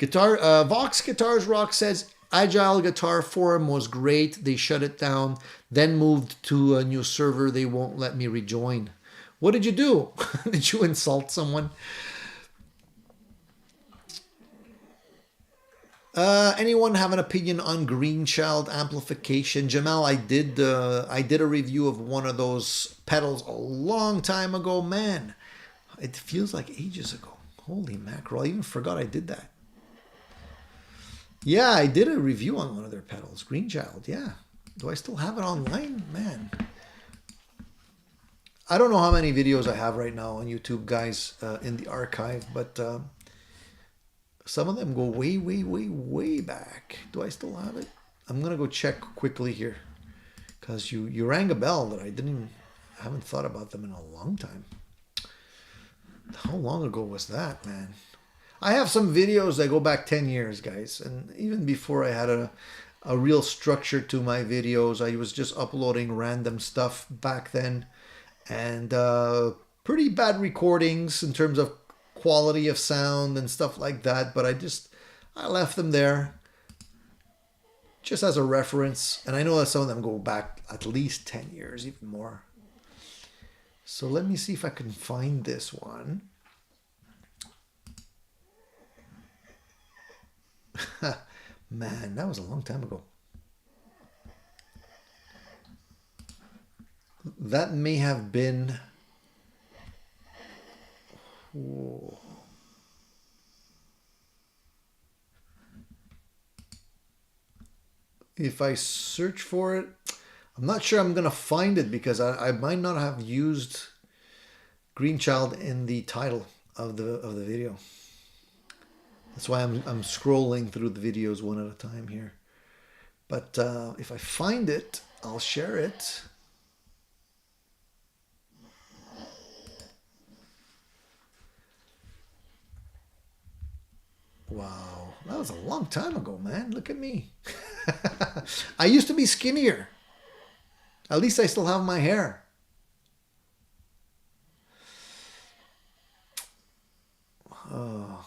Vox Guitars Rock says, Agile Guitar Forum was great. They shut it down, then moved to a new server. They won't let me rejoin. What did you do? Did you insult someone? Anyone have an opinion on Greenchild amplification? Jamal, I did a review of one of those pedals a long time ago. Man, it feels like ages ago. Holy mackerel, I even forgot I did that. Yeah, I did a review on one of their pedals, Greenchild. Yeah. Do I still have it online? Man. I don't know how many videos I have right now on YouTube, guys, in the archive, but some of them go way, way, way, way back. Do I still have it? I'm going to go check quickly here because you rang a bell that I haven't thought about them in a long time. How long ago was that, man? I have some videos that go back 10 years, guys. And even before I had a real structure to my videos, I was just uploading random stuff back then. And pretty bad recordings in terms of quality of sound and stuff like that. But I left them there just as a reference. And I know that some of them go back at least 10 years, even more. So let me see if I can find this one. Man, that was a long time ago. That may have been... Whoa. If I search for it, I'm not sure I'm going to find it because I might not have used Greenchild in the title of the video. That's why I'm scrolling through the videos one at a time here. But if I find it, I'll share it. Wow, that was a long time ago, man. Look at me. I used to be skinnier. At least I still have my hair. Oh.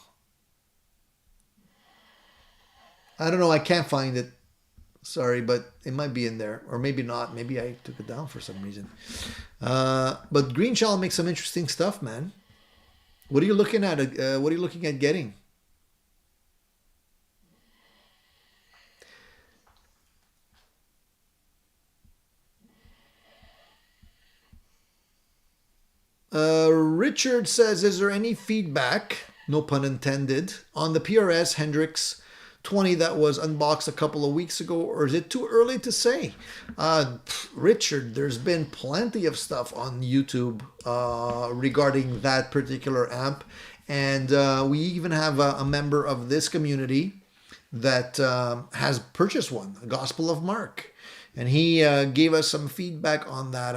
I don't know. I can't find it. Sorry, but it might be in there. Or maybe not. Maybe I took it down for some reason. But Green Shell makes some interesting stuff, man. What are you looking at? What are you looking at getting? Richard says, is there any feedback, no pun intended, on the PRS Hendrix 20 that was unboxed a couple of weeks ago, or is it too early to say? Richard, there's been plenty of stuff on YouTube regarding that particular amp, and we even have a member of this community that has purchased one, Gospel of Mark, and he gave us some feedback on that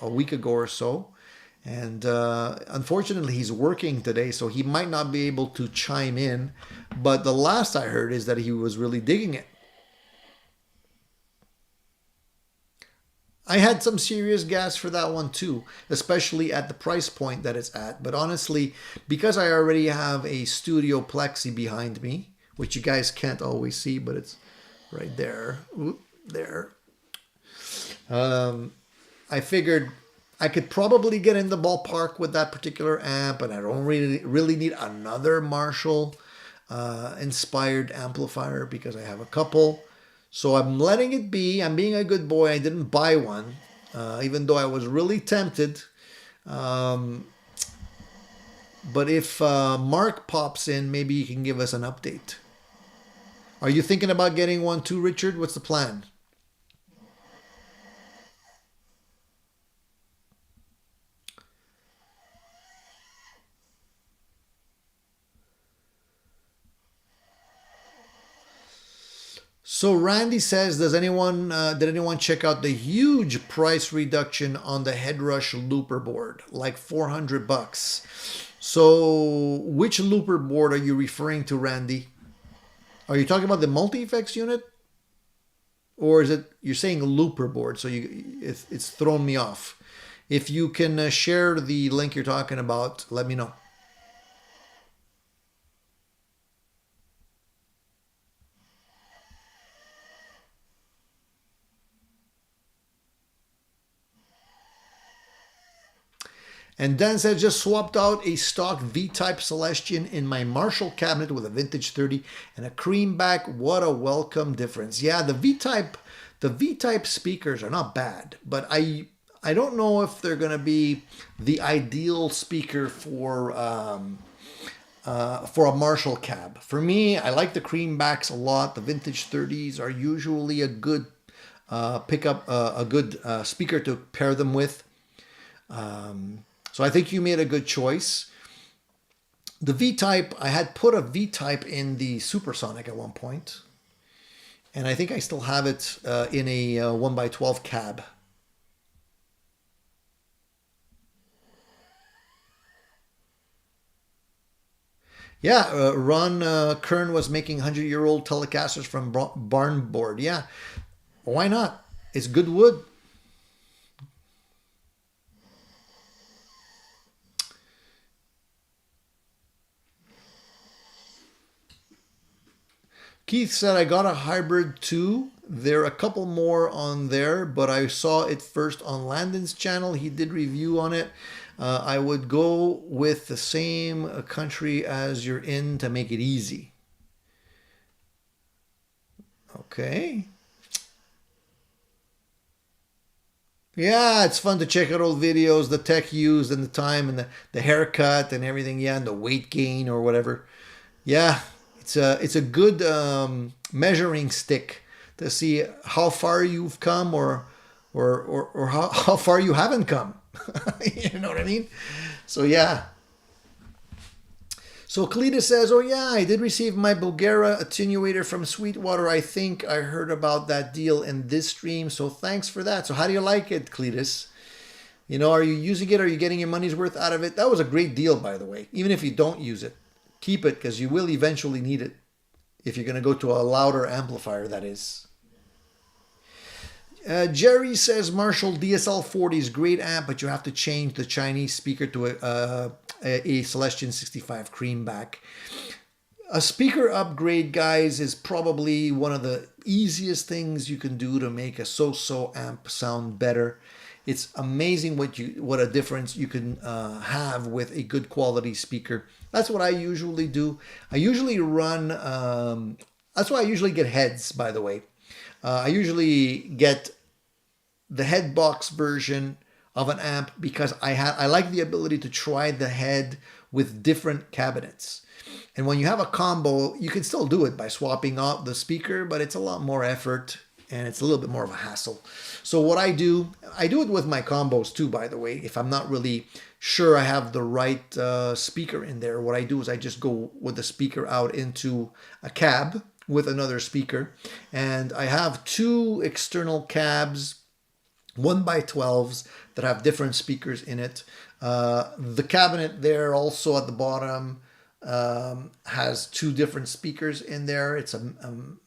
a week ago or so. And unfortunately, he's working today, so he might not be able to chime in. But the last I heard is that he was really digging it. I had some serious gas for that one too, especially at the price point that it's at. But honestly, because I already have a Studio Plexi behind me, which you guys can't always see, but it's right there. Oop, there. I figured I could probably get in the ballpark with that particular amp, and I don't really need another Marshall inspired amplifier because I have a couple. So I'm letting it be. I'm being a good boy. I didn't buy one, even though I was really tempted. But if Mark pops in, maybe he can give us an update. Are you thinking about getting one too, Richard? What's the plan? So Randy says, did anyone check out the huge price reduction on the Headrush looper board, like $400? So which looper board are you referring to, Randy? Are you talking about the multi-effects unit? Or is it, you're saying looper board, so it's thrown me off. If you can share the link you're talking about, let me know. And Dan says, just swapped out a stock V-Type Celestion in my Marshall cabinet with a vintage 30 and a cream back. What a welcome difference. Yeah, the V-Type speakers are not bad, but I don't know if they're going to be the ideal speaker for a Marshall cab. For me, I like the cream backs a lot. The vintage 30s are usually a good pickup, a good speaker to pair them with. So I think you made a good choice. The V-Type, I had put a V-Type in the Supersonic at one point. And I think I still have it in a 1x12 cab. Yeah, Ron Kern was making 100-year-old Telecasters from barn board. Yeah, why not? It's good wood. Keith said, I got a hybrid too. There are a couple more on there, but I saw it first on Landon's channel. He did review on it. I would go with the same country as you're in to make it easy. Okay. Yeah, it's fun to check out old videos, the tech used and the time and the haircut and everything. Yeah, and the weight gain or whatever. Yeah, it's a good measuring stick to see how far you've come or how far you haven't come. You know what I mean? So yeah. So Cletus says, oh yeah, I did receive my Bulgara attenuator from Sweetwater. I think I heard about that deal in this stream, so thanks for that. So how do you like it, Cletus? You know, are you using it? Are you getting your money's worth out of it? That was a great deal, by the way. Even if you don't use it, keep it because you will eventually need it. If you're going to go to a louder amplifier, that is. Jerry says Marshall DSL40 is great amp, but you have to change the Chinese speaker to a Celestion 65 Creamback. A speaker upgrade, guys, is probably one of the easiest things you can do to make a so-so amp sound better. It's amazing what a difference you can have with a good quality speaker. That's what I usually do. I usually run, that's why I usually get heads, by the way. I usually get the head box version of an amp because I like the ability to try the head with different cabinets. And when you have a combo, you can still do it by swapping out the speaker, but it's a lot more effort and it's a little bit more of a hassle. So what I do it with my combos too, by the way. If I'm not really sure I have the right speaker in there, what I do is I just go with the speaker out into a cab with another speaker. And I have two external cabs, 1x12s, that have different speakers in it. The cabinet there also at the bottom has two different speakers in there. It's a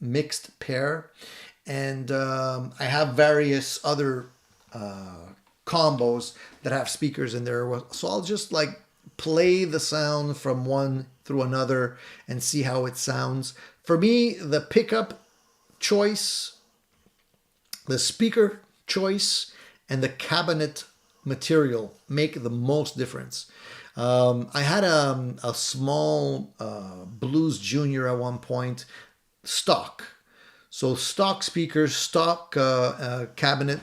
mixed pair. And I have various other combos that have speakers in there. So I'll just like play the sound from one through another and see how it sounds. For me, the pickup choice, the speaker choice, and the cabinet material make the most difference. I had a small Blues Junior at one point, stock. So stock speakers, stock cabinet.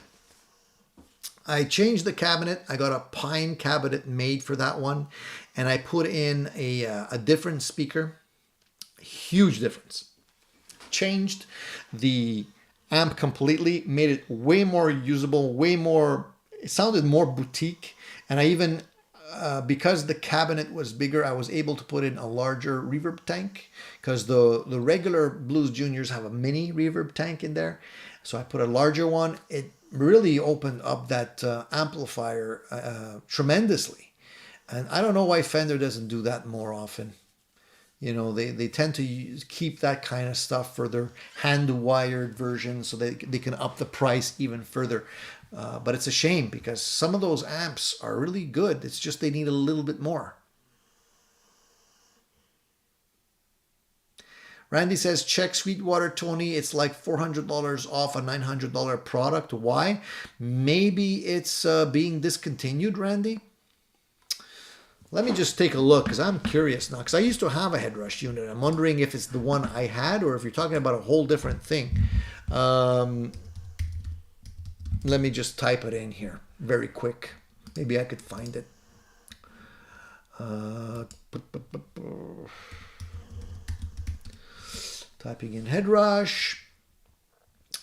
I changed the cabinet. I got a pine cabinet made for that one. And I put in a different speaker. Huge difference. Changed the amp completely. Made it way more usable, way more... It sounded more boutique. And I even... because the cabinet was bigger, I was able to put in a larger reverb tank because the regular Blues Juniors have a mini reverb tank in there. So I put a larger one. It really opened up that amplifier tremendously. And I don't know why Fender doesn't do that more often. You know, they tend to keep that kind of stuff for their hand-wired versions so they can up the price even further. But it's a shame because some of those amps are really good. It's just they need a little bit more. Randy says, check Sweetwater, Tony. It's like $400 off a $900 product. Why? Maybe it's being discontinued, Randy. Let me just take a look because I'm curious now. Because I used to have a headrush unit. I'm wondering if it's the one I had or if you're talking about a whole different thing. Let me just type it in here very quick. Maybe I could find it. Typing in headrush.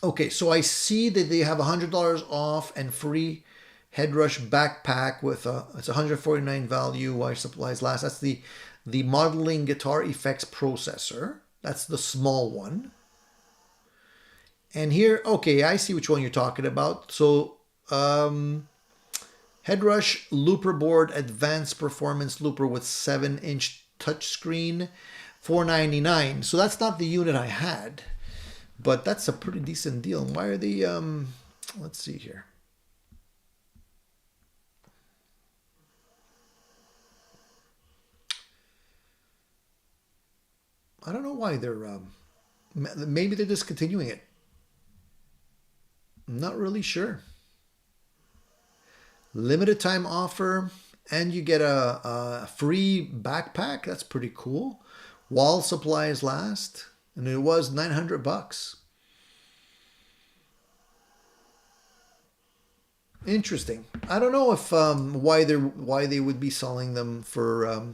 Okay, so I see that they have $100 off and free headrush backpack with it's $149 value while supplies last. That's the modeling guitar effects processor. That's the small one. And here, okay, I see which one you're talking about. So, headrush looper board, advanced performance looper with 7-inch touchscreen, $499. So that's not the unit I had, but that's a pretty decent deal. Why are they? Let's see here. I don't know why they're. Maybe they're discontinuing it. I'm not really sure. Limited time offer, and you get a free backpack. That's pretty cool. While supplies last, and it was $900. Interesting. I don't know if why they would be selling them for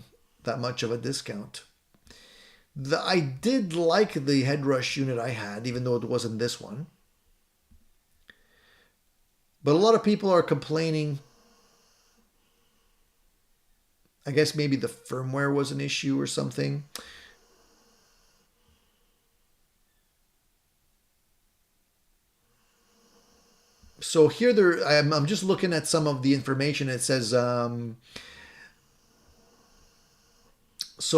that much of a discount. I did like the headrush unit I had, even though it wasn't this one. But a lot of people are complaining. I guess maybe the firmware was an issue or something. So here I'm just looking at some of the information. It says, so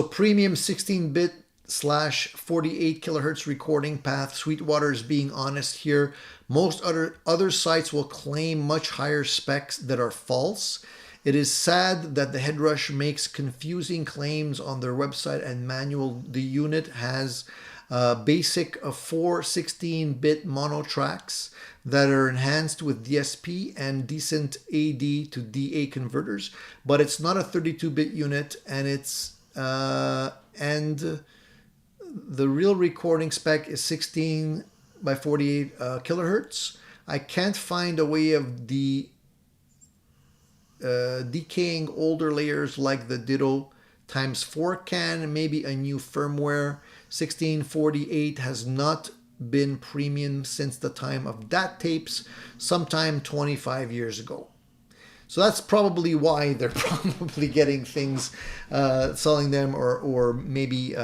premium 16-bit / 48 kilohertz recording path. Sweetwater is being honest here. Most other sites will claim much higher specs that are false. It is sad that the Headrush makes confusing claims on their website and manual. The unit has basic 4 16-bit mono tracks that are enhanced with DSP and decent AD to DA converters, but it's not a 32-bit unit, and and the real recording spec is 16 by 48 kilohertz. I can't find a way of decaying older layers like the Ditto x4 can. Maybe a new firmware. 1648 has not been premium since the time of DAT tapes, sometime 25 years ago. So that's probably why they're probably getting things, selling them, or maybe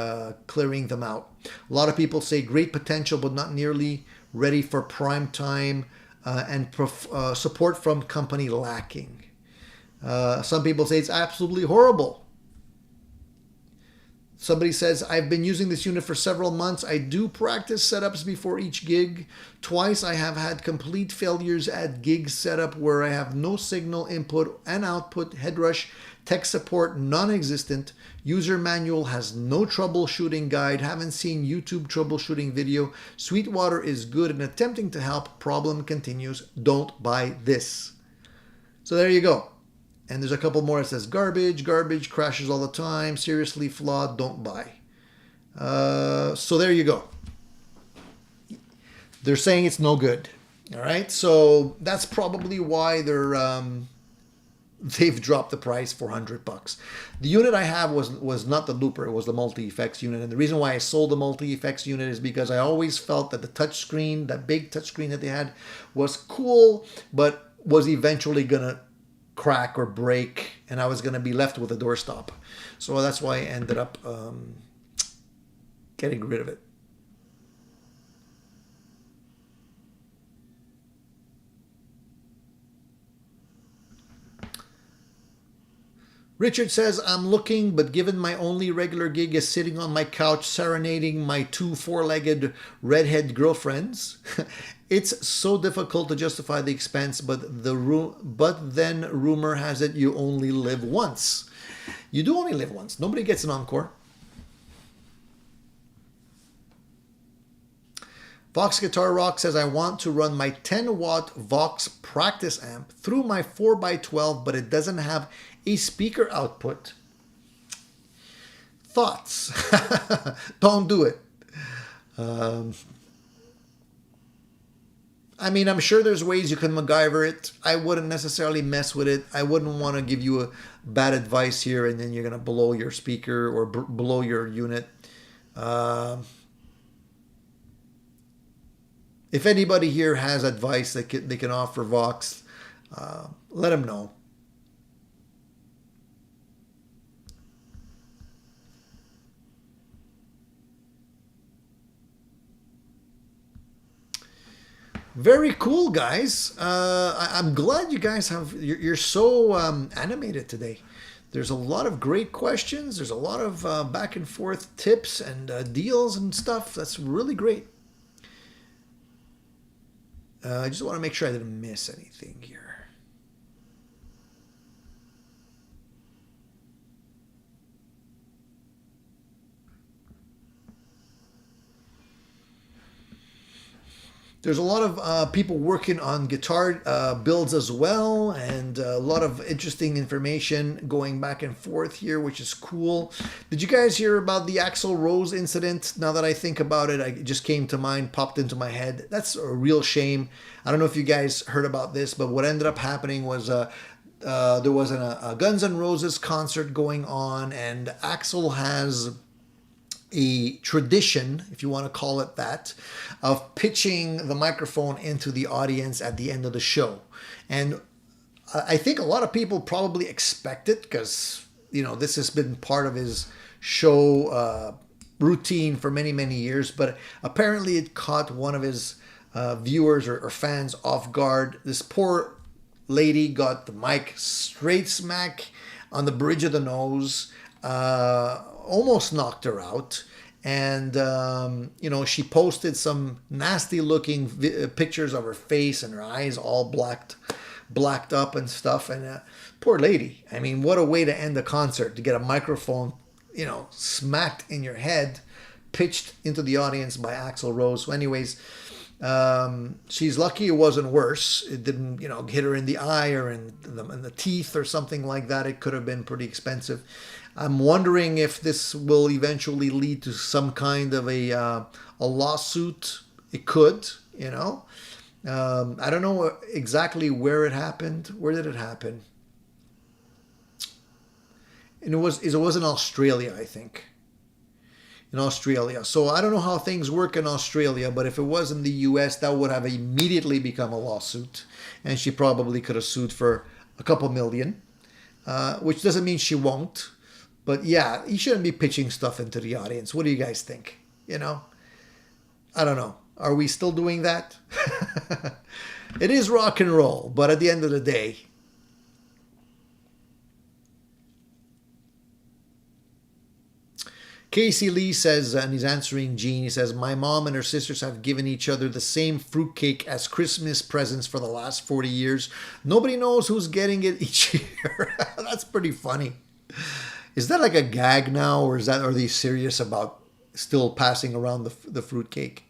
clearing them out. A lot of people say great potential, but not nearly ready for prime time, and support from company lacking. Some people say it's absolutely horrible. Somebody says, I've been using this unit for several months. I do practice setups before each gig. Twice I have had complete failures at gig setup where I have no signal input and output. Headrush tech support non-existent. User manual has no troubleshooting guide. Haven't seen YouTube troubleshooting video. Sweetwater is good and attempting to help. Problem continues. Don't buy this. So there you go. And there's a couple more that says garbage, crashes all the time, seriously flawed, don't buy. So there you go. They're saying it's no good. All right, so that's probably why they've dropped the price for $100. The unit I have was not the looper, it was the multi-effects unit. And the reason why I sold the multi-effects unit is because I always felt that the touchscreen, that big touchscreen that they had, was cool, but was eventually gonna crack or break, and I was going to be left with a doorstop. So that's why I ended up getting rid of it. Richard says, I'm looking, but given my only regular gig is sitting on my couch serenading my 2 4-legged redhead girlfriends, it's so difficult to justify the expense, but then rumor has it you only live once. You do only live once. Nobody gets an encore. Vox Guitar Rock says, I want to run my 10-watt Vox practice amp through my 4x12, but it doesn't have a speaker output. Thoughts? Don't do it. I mean, I'm sure there's ways you can MacGyver it. I wouldn't necessarily mess with it. I wouldn't want to give you a bad advice here and then you're going to blow your speaker or blow your unit. If anybody here has advice that they can offer Vox, let them know. Very cool, guys. I'm glad you guys you're so animated today. There's a lot of great questions. There's a lot of back and forth tips and deals and stuff. That's really great. I just want to make sure I didn't miss anything here. There's a lot of people working on guitar builds as well, and a lot of interesting information going back and forth here, which is cool. Did you guys hear about the Axl Rose incident? Now that I think about it, it just came to mind, popped into my head. That's a real shame. I don't know if you guys heard about this, but what ended up happening was there was a Guns N' Roses concert going on, and Axl has a tradition, if you want to call it that, of pitching the microphone into the audience at the end of the show. And I think a lot of people probably expect it because this has been part of his show routine for many, many years, but apparently it caught one of his viewers or fans off guard. This poor lady got the mic straight smack on the bridge of the nose, almost knocked her out. And, she posted some nasty looking pictures of her face and her eyes all blacked up and stuff. And poor lady. I mean, what a way to end a concert, to get a microphone, smacked in your head, pitched into the audience by Axl Rose. So anyways, she's lucky it wasn't worse. It didn't, hit her in the eye or in the teeth or something like that. It could have been pretty expensive. I'm wondering if this will eventually lead to some kind of a lawsuit. It could, I don't know exactly where it happened. Where did it happen? And it was in Australia, I think. In Australia. So I don't know how things work in Australia, but if it was in the US, that would have immediately become a lawsuit. And she probably could have sued for a couple million, which doesn't mean she won't. But yeah, you shouldn't be pitching stuff into the audience. What do you guys think? I don't know. Are we still doing that? It is rock and roll, but at the end of the day, Casey Lee says, and he's answering Gene, he says, my mom and her sisters have given each other the same fruitcake as Christmas presents for the last 40 years. Nobody knows who's getting it each year. That's pretty funny. Is that like a gag now, or are they serious about still passing around the fruitcake?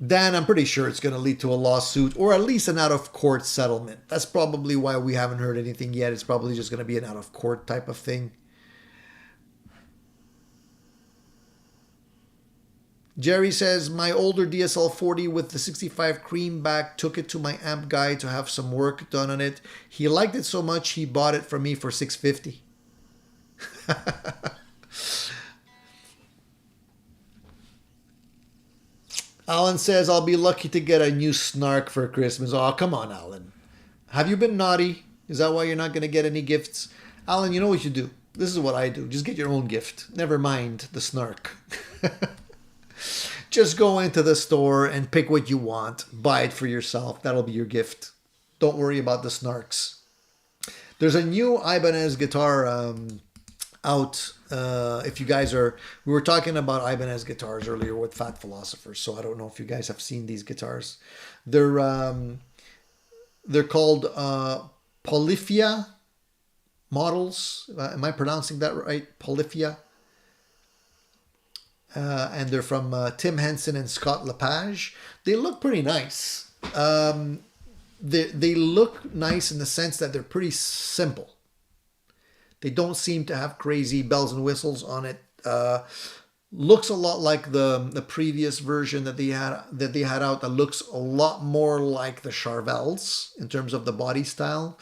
Dan, I'm pretty sure it's going to lead to a lawsuit or at least an out-of-court settlement. That's probably why we haven't heard anything yet. It's probably just going to be an out-of-court type of thing. Jerry says, my older DSL-40 with the 65 cream back, took it to my amp guy to have some work done on it. He liked it so much, he bought it for me for $650. Alan says, I'll be lucky to get a new snark for Christmas. Oh, come on, Alan. Have you been naughty? Is that why you're not going to get any gifts? Alan, you know what you do. This is what I do. Just get your own gift. Never mind the snark. Just go into the store and pick what you want. Buy it for yourself. That'll be your gift. Don't worry about the snarks. There's a new Ibanez guitar out. If you guys we were talking about Ibanez guitars earlier with Fat Philosophers, so I don't know if you guys have seen these guitars. They're called Polyphia models. Am I pronouncing that right? Polyphia. And they're from Tim Henson and Scott Lepage. They look pretty nice. They look nice in the sense that they're pretty simple. They don't seem to have crazy bells and whistles on it. Looks a lot like the previous version that they had out. That looks a lot more like the Charvels in terms of the body style.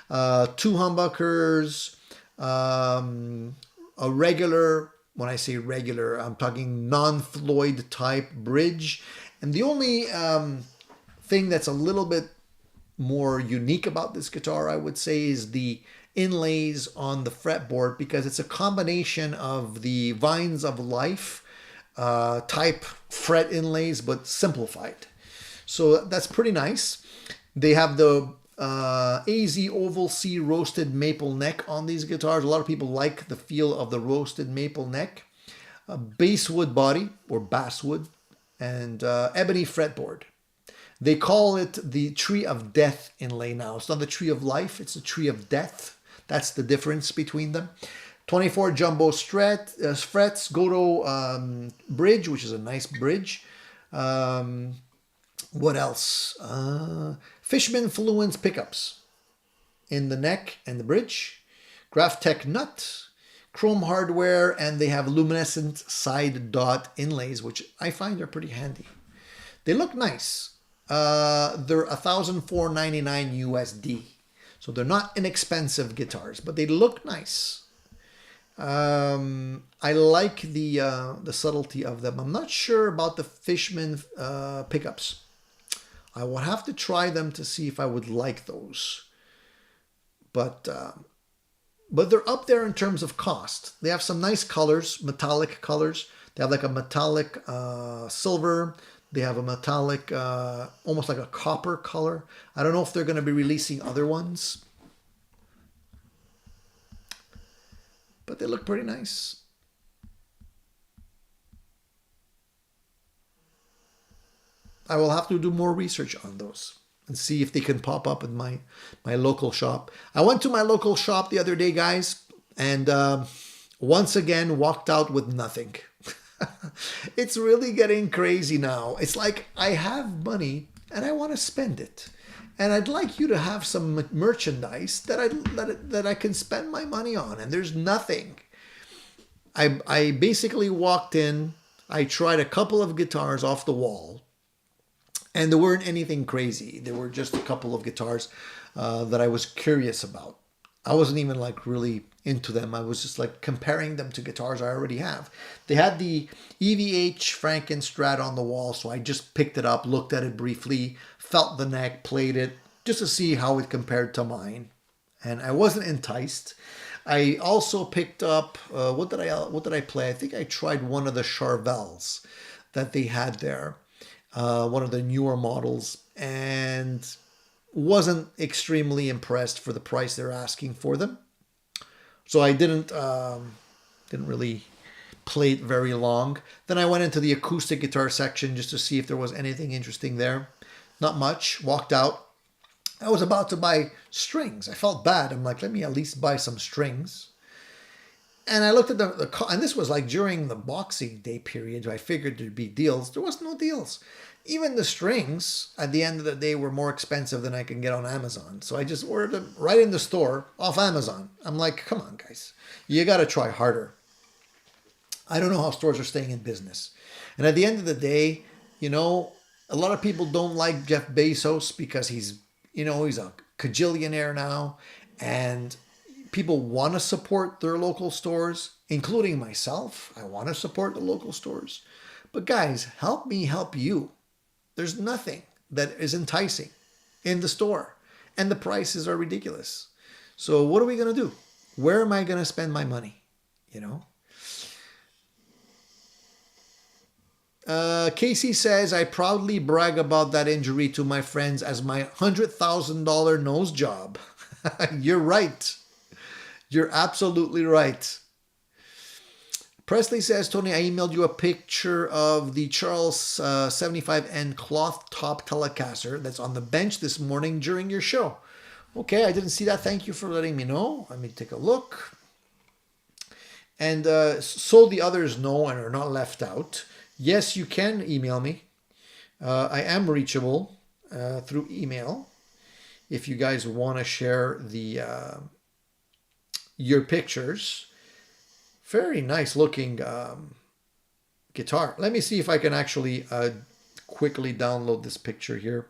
2 humbuckers, a regular. When I say regular, I'm talking non-Floyd type bridge. And the only thing that's a little bit more unique about this guitar, I would say, is the inlays on the fretboard, because it's a combination of the Vines of Life type fret inlays, but simplified. So that's pretty nice. They have the AZ Oval C roasted maple neck on these guitars. A lot of people like the feel of the roasted maple neck. Basswood body, or basswood, and ebony fretboard. They call it the Tree of Death inlay now. It's not the Tree of Life, it's the Tree of Death. That's the difference between them. 24 jumbo frets, Goto bridge, which is a nice bridge. What else? Fishman Fluence pickups in the neck and the bridge. Graphtec nut, chrome hardware, and they have luminescent side dot inlays, which I find are pretty handy. They look nice. They're $1,499 USD. So they're not inexpensive guitars, but they look nice. I like the subtlety of them. I'm not sure about the Fishman pickups. I will have to try them to see if I would like those. but they're up there in terms of cost. They have some nice colors, metallic colors. They have like a metallic silver. They have a metallic, almost like a copper color. I don't know if they're going to be releasing other ones, but they look pretty nice. I will have to do more research on those and see if they can pop up in my local shop. I went to my local shop the other day, guys, and once again walked out with nothing. It's really getting crazy now. It's like I have money and I want to spend it. And I'd like you to have some merchandise that I can spend my money on. And there's nothing. I basically walked in. I tried a couple of guitars off the wall. And there weren't anything crazy. There were just a couple of guitars that I was curious about. I wasn't even like really into them. I was just like comparing them to guitars I already have. They had the EVH Frankenstrat on the wall, so I just picked it up, looked at it briefly, felt the neck, played it, just to see how it compared to mine. And I wasn't enticed. I also picked up, what did I play? I think I tried one of the Charvels that they had there. One of the newer models, and wasn't extremely impressed for the price they're asking for them. So I didn't really play it very long. Then I went into the acoustic guitar section just to see if there was anything interesting there. Not much. Walked out. I was about to buy strings. I felt bad. I'm like, let me at least buy some strings. And I looked at and this was like during the Boxing Day period. I figured there'd be deals. There was no deals. Even the strings at the end of the day were more expensive than I can get on Amazon. So I just ordered them right in the store off Amazon. I'm like, come on, guys. You got to try harder. I don't know how stores are staying in business. And at the end of the day, you know, a lot of people don't like Jeff Bezos because he's a cajillionaire now. And people want to support their local stores, including myself. I want to support the local stores. But guys, help me help you. There's nothing that is enticing in the store. And the prices are ridiculous. So what are we going to do? Where am I going to spend my money? You know? Casey says, I proudly brag about that injury to my friends as my $100,000 nose job. You're right. You're absolutely right. Presley says, Tony, I emailed you a picture of the Charles 75N cloth top Telecaster that's on the bench this morning during your show. Okay, I didn't see that. Thank you for letting me know. Let me take a look. And so the others know and are not left out. Yes, you can email me. I am reachable through email if you guys want to share your pictures. Very nice looking guitar. Let me see if I can actually quickly download this picture here.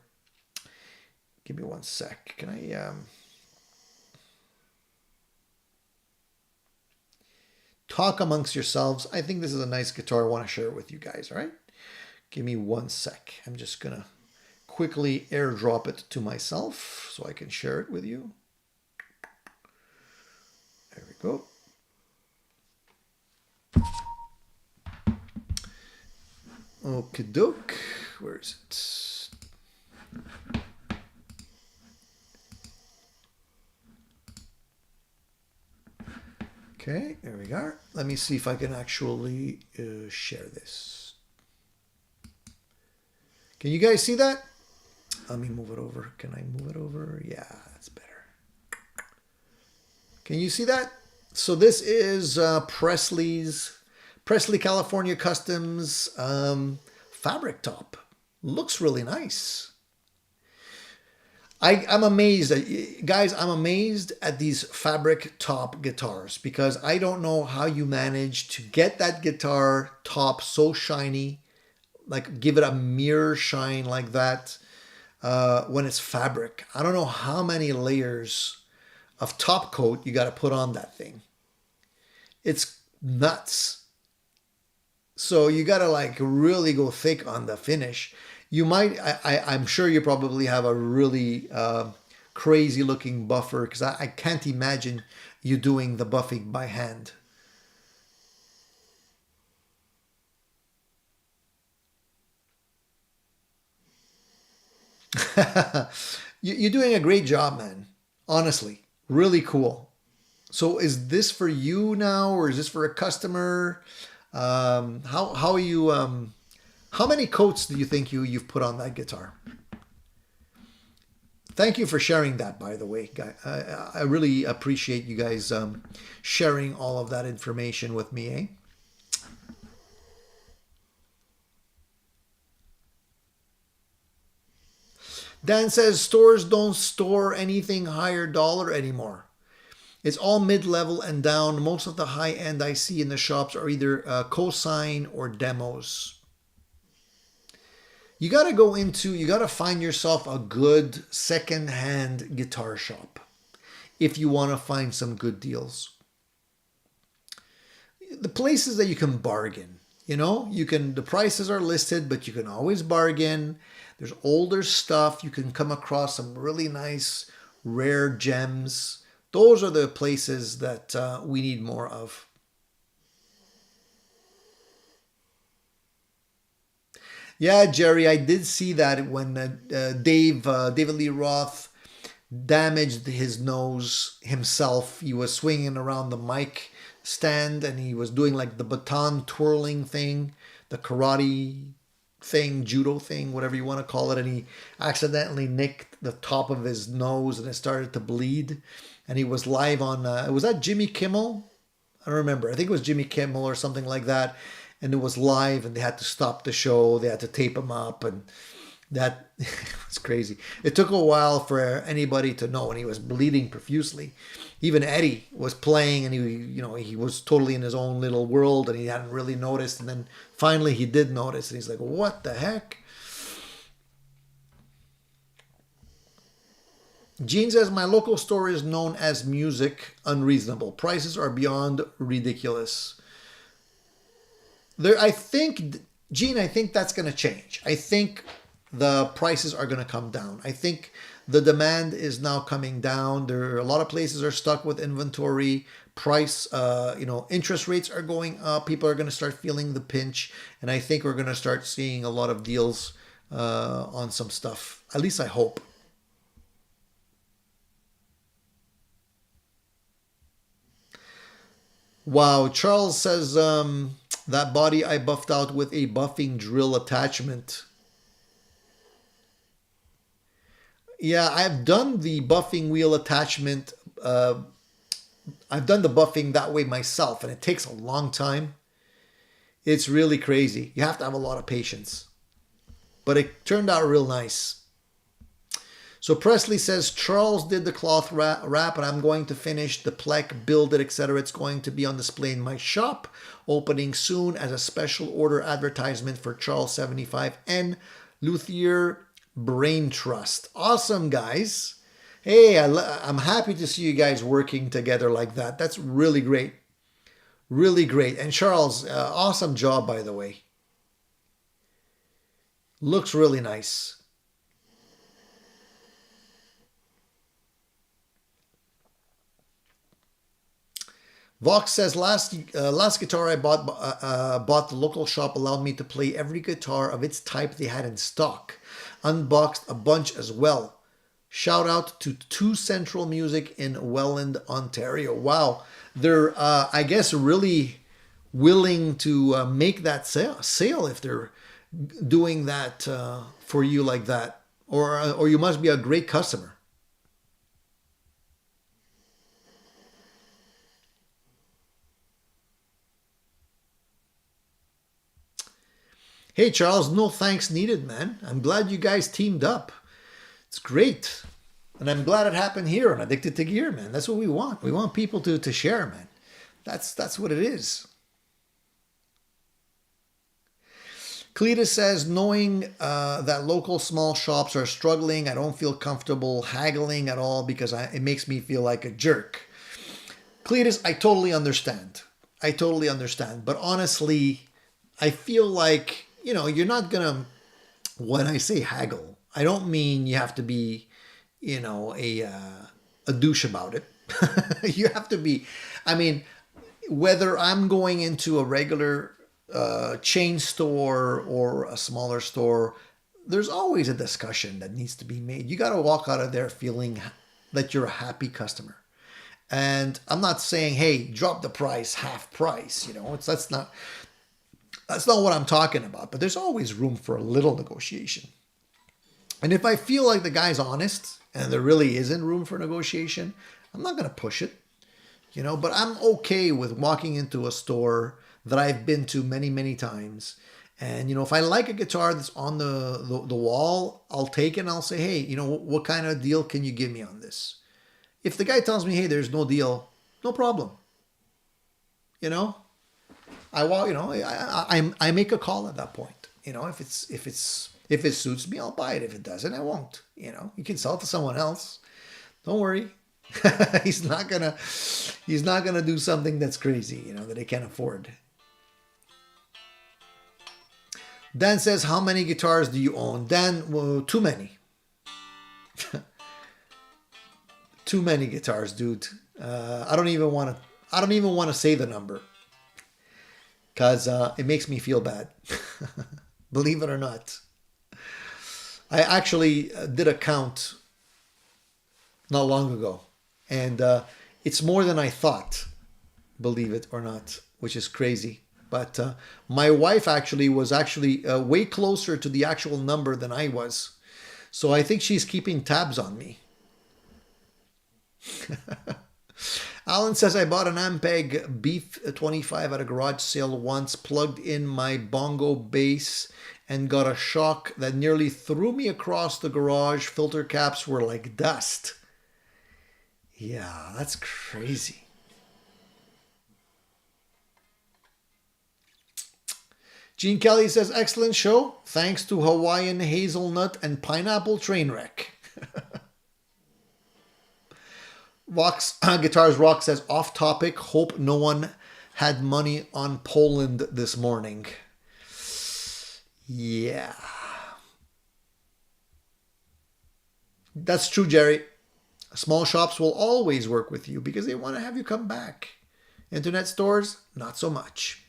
Give me one sec. Can I... Talk amongst yourselves. I think this is a nice guitar. I want to share it with you guys, all right? Give me one sec. I'm just going to quickly airdrop it to myself so I can share it with you. There we go. Okie doke. Where is it? Okay, there we go. Let me see if I can actually share this. Can you guys see that? Let me move it over. Can I move it over? Yeah, that's better. Can you see that? So this is Presley California Customs fabric top. Looks really nice. I'm amazed guys, I'm amazed at these fabric top guitars because I don't know how you manage to get that guitar top so shiny, like give it a mirror shine like that when it's fabric. I don't know how many layers of top coat you got to put on that thing. It's nuts. So you got to like really go thick on the finish. You might, I'm sure you probably have a really crazy looking buffer, because I can't imagine you doing the buffing by hand. You're doing a great job, man. Honestly, really cool. So is this for you now, or is this for a customer? How are you? How many coats do you think you've put on that guitar? Thank you for sharing that, by the way, guy. I really appreciate you guys sharing all of that information with me, eh? Dan says stores don't store anything higher dollar anymore. It's all mid-level and down. Most of the high end I see in the shops are either cosign or demos. You got to find yourself a good second-hand guitar shop if you want to find some good deals. The places that you can bargain, the prices are listed, but you can always bargain. There's older stuff. You can come across some really nice, rare gems. Those are the places that we need more of. Yeah, Jerry, I did see that when David Lee Roth damaged his nose himself. He was swinging around the mic stand and he was doing like the baton twirling thing, the karate thing, judo thing, whatever you want to call it, and he accidentally nicked the top of his nose and it started to bleed. And he was live on, was that Jimmy Kimmel? I don't remember. I think it was Jimmy Kimmel or something like that. And it was live and they had to stop the show. They had to tape him up and that was crazy. It took a while for anybody to know, and he was bleeding profusely. Even Eddie was playing and he was totally in his own little world and he hadn't really noticed. And then finally he did notice and he's like, what the heck? Gene says, my local store is known as Music Unreasonable. Prices are beyond ridiculous. I think that's going to change. I think the prices are going to come down. I think the demand is now coming down. There are a lot of places are stuck with inventory. Interest rates are going up. People are going to start feeling the pinch. And I think we're going to start seeing a lot of deals on some stuff. At least I hope. Wow, Charles says that body I buffed out with a buffing drill attachment. Yeah, I've done the buffing wheel attachment. I've done the buffing that way myself, and it takes a long time. It's really crazy. You have to have a lot of patience. But it turned out real nice. So Presley says, Charles did the cloth wrap and I'm going to finish the plec, build it, etc. It's going to be on display in my shop, opening soon as a special order advertisement for Charles 75 and Luthier Brain Trust. Awesome, guys. Hey, I'm happy to see you guys working together like that. That's really great. Really great. And Charles, awesome job, by the way. Looks really nice. Vox says, last guitar I bought the local shop allowed me to play every guitar of its type they had in stock. Unboxed a bunch as well. Shout out to 2 Central Music in Welland, Ontario. Wow, they're I guess really willing to make that sale if they're doing that for you like that, or you must be a great customer. Hey, Charles, no thanks needed, man. I'm glad you guys teamed up. It's great. And I'm glad it happened here on Addicted to Gear, man. That's what we want. We want people to share, man. That's what it is. Cletus says, knowing that local small shops are struggling, I don't feel comfortable haggling at all because it makes me feel like a jerk. Cletus, I totally understand. But honestly, I feel like, you're not going to, when I say haggle, I don't mean you have to be, a douche about it. You have to be, I mean, whether I'm going into a regular chain store or a smaller store, there's always a discussion that needs to be made. You got to walk out of there feeling that you're a happy customer. And I'm not saying, hey, drop the price, half price. That's not what I'm talking about. But there's always room for a little negotiation. And if I feel like the guy's honest and there really isn't room for negotiation, I'm not going to push it. But I'm okay with walking into a store that I've been to many, many times. And, if I like a guitar that's on the wall, I'll take it and I'll say, hey, what kind of deal can you give me on this? If the guy tells me, hey, there's no deal, no problem. I make a call at that point. If it suits me, I'll buy it. If it doesn't, I won't. You can sell it to someone else. Don't worry. He's not gonna do something that's crazy, that he can't afford. Dan says, how many guitars do you own? Dan, well, too many. Too many guitars, dude. I don't even want to say the number because it makes me feel bad. Believe it or not. I actually did a count not long ago, and it's more than I thought, believe it or not, which is crazy. But my wife was way closer to the actual number than I was. So I think she's keeping tabs on me. Alan says, I bought an Ampeg Beef 25 at a garage sale once, plugged in my bongo bass, and got a shock that nearly threw me across the garage. Filter caps were like dust. Yeah, that's crazy. Gene Kelly says, excellent show. Thanks to Hawaiian hazelnut and pineapple train wreck. Guitars Rock says, off topic. Hope no one had money on Poland this morning. Yeah. That's true, Jerry. Small shops will always work with you because they want to have you come back. Internet stores, not so much.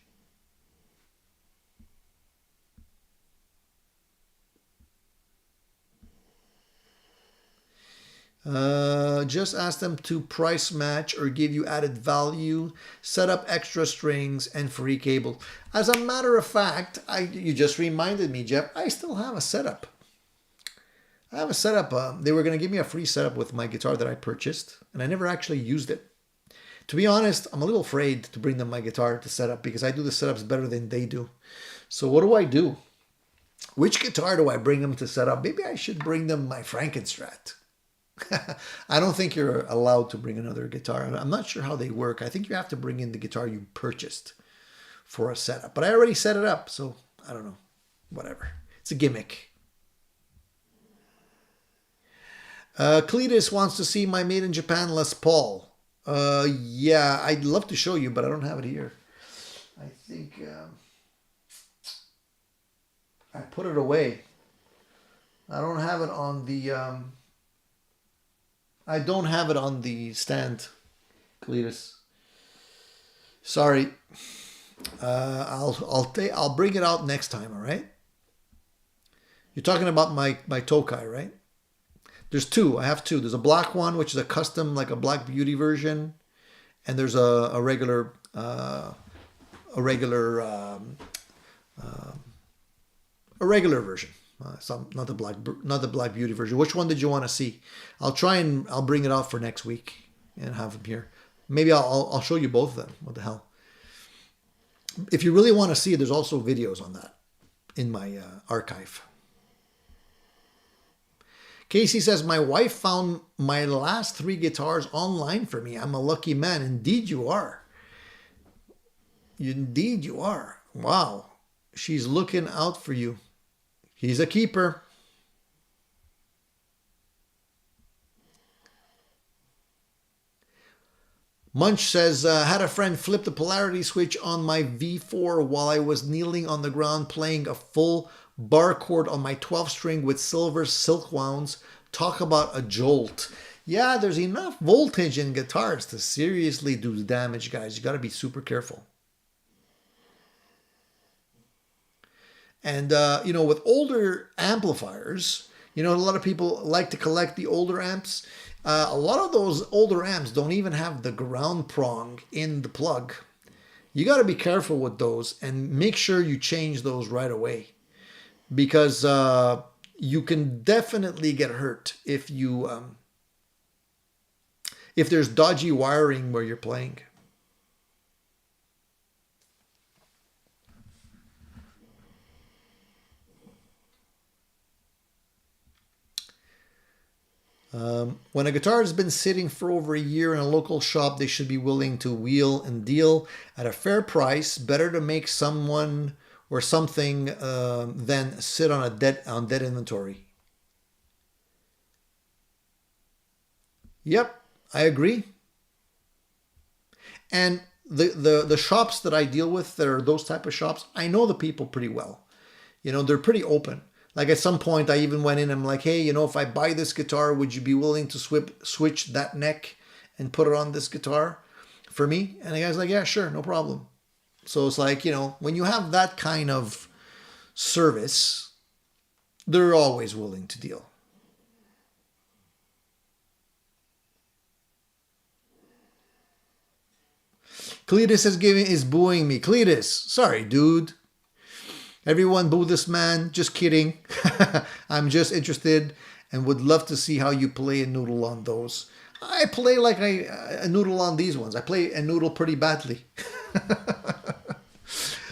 Just ask them to price match or give you added value, set up extra strings and free cable. As a matter of fact, you just reminded me, Jeff, I still have a setup. I have a setup. They were going to give me a free setup with my guitar that I purchased, and I never actually used it. To be honest, I'm a little afraid to bring them my guitar to set up because I do the setups better than they do. So what do I do? Which guitar do I bring them to set up? Maybe I should bring them my Frankenstrat. I don't think you're allowed to bring another guitar. I'm not sure how they work. I think you have to bring in the guitar you purchased for a setup. But I already set it up, so I don't know. Whatever. It's a gimmick. Cletus wants to see my Made in Japan Les Paul. Yeah, I'd love to show you, but I don't have it here. I think I put it away. I don't have it on the... I don't have it on the stand, Cletus. Sorry. I'll bring it out next time. All right. You're talking about my Tokai, right? There's two. I have two. There's a black one, which is a custom, like a Black Beauty version, and there's a regular version. Not the Black Beauty version. Which one did you want to see? I'll bring it out for next week and have them here. Maybe I'll show you both of them. What the hell? If you really want to see it, there's also videos on that in my archive. Casey says, my wife found my last 3 guitars online for me. I'm a lucky man. Indeed you are. Indeed you are. Wow. She's looking out for you. He's a keeper. Munch says, had a friend flip the polarity switch on my V4 while I was kneeling on the ground playing a full bar chord on my 12 string with silver silk wounds. talk about a jolt. Yeah, there's enough voltage in guitars to seriously do damage, guys. You got to be super careful. And, with older amplifiers, a lot of people like to collect the older amps. A lot of those older amps don't even have the ground prong in the plug. You got to be careful with those and make sure you change those right away, because you can definitely get hurt if there's dodgy wiring where you're playing. When a guitar has been sitting for over a year in a local shop, they should be willing to wheel and deal at a fair price. Better to make someone or something than sit on dead inventory. Yep, I agree. And the shops that I deal with that are those type of shops, I know the people pretty well. They're pretty open. Like at some point, I even went in and I'm like, hey, if I buy this guitar, would you be willing to switch that neck and put it on this guitar for me? And the guy's like, yeah, sure, no problem. So it's like, when you have that kind of service, they're always willing to deal. Cletus is booing me. Cletus, sorry, dude. Everyone boo this man. Just kidding. I'm just interested and would love to see how you play a noodle on those. I play like a noodle on these ones. I play a noodle pretty badly.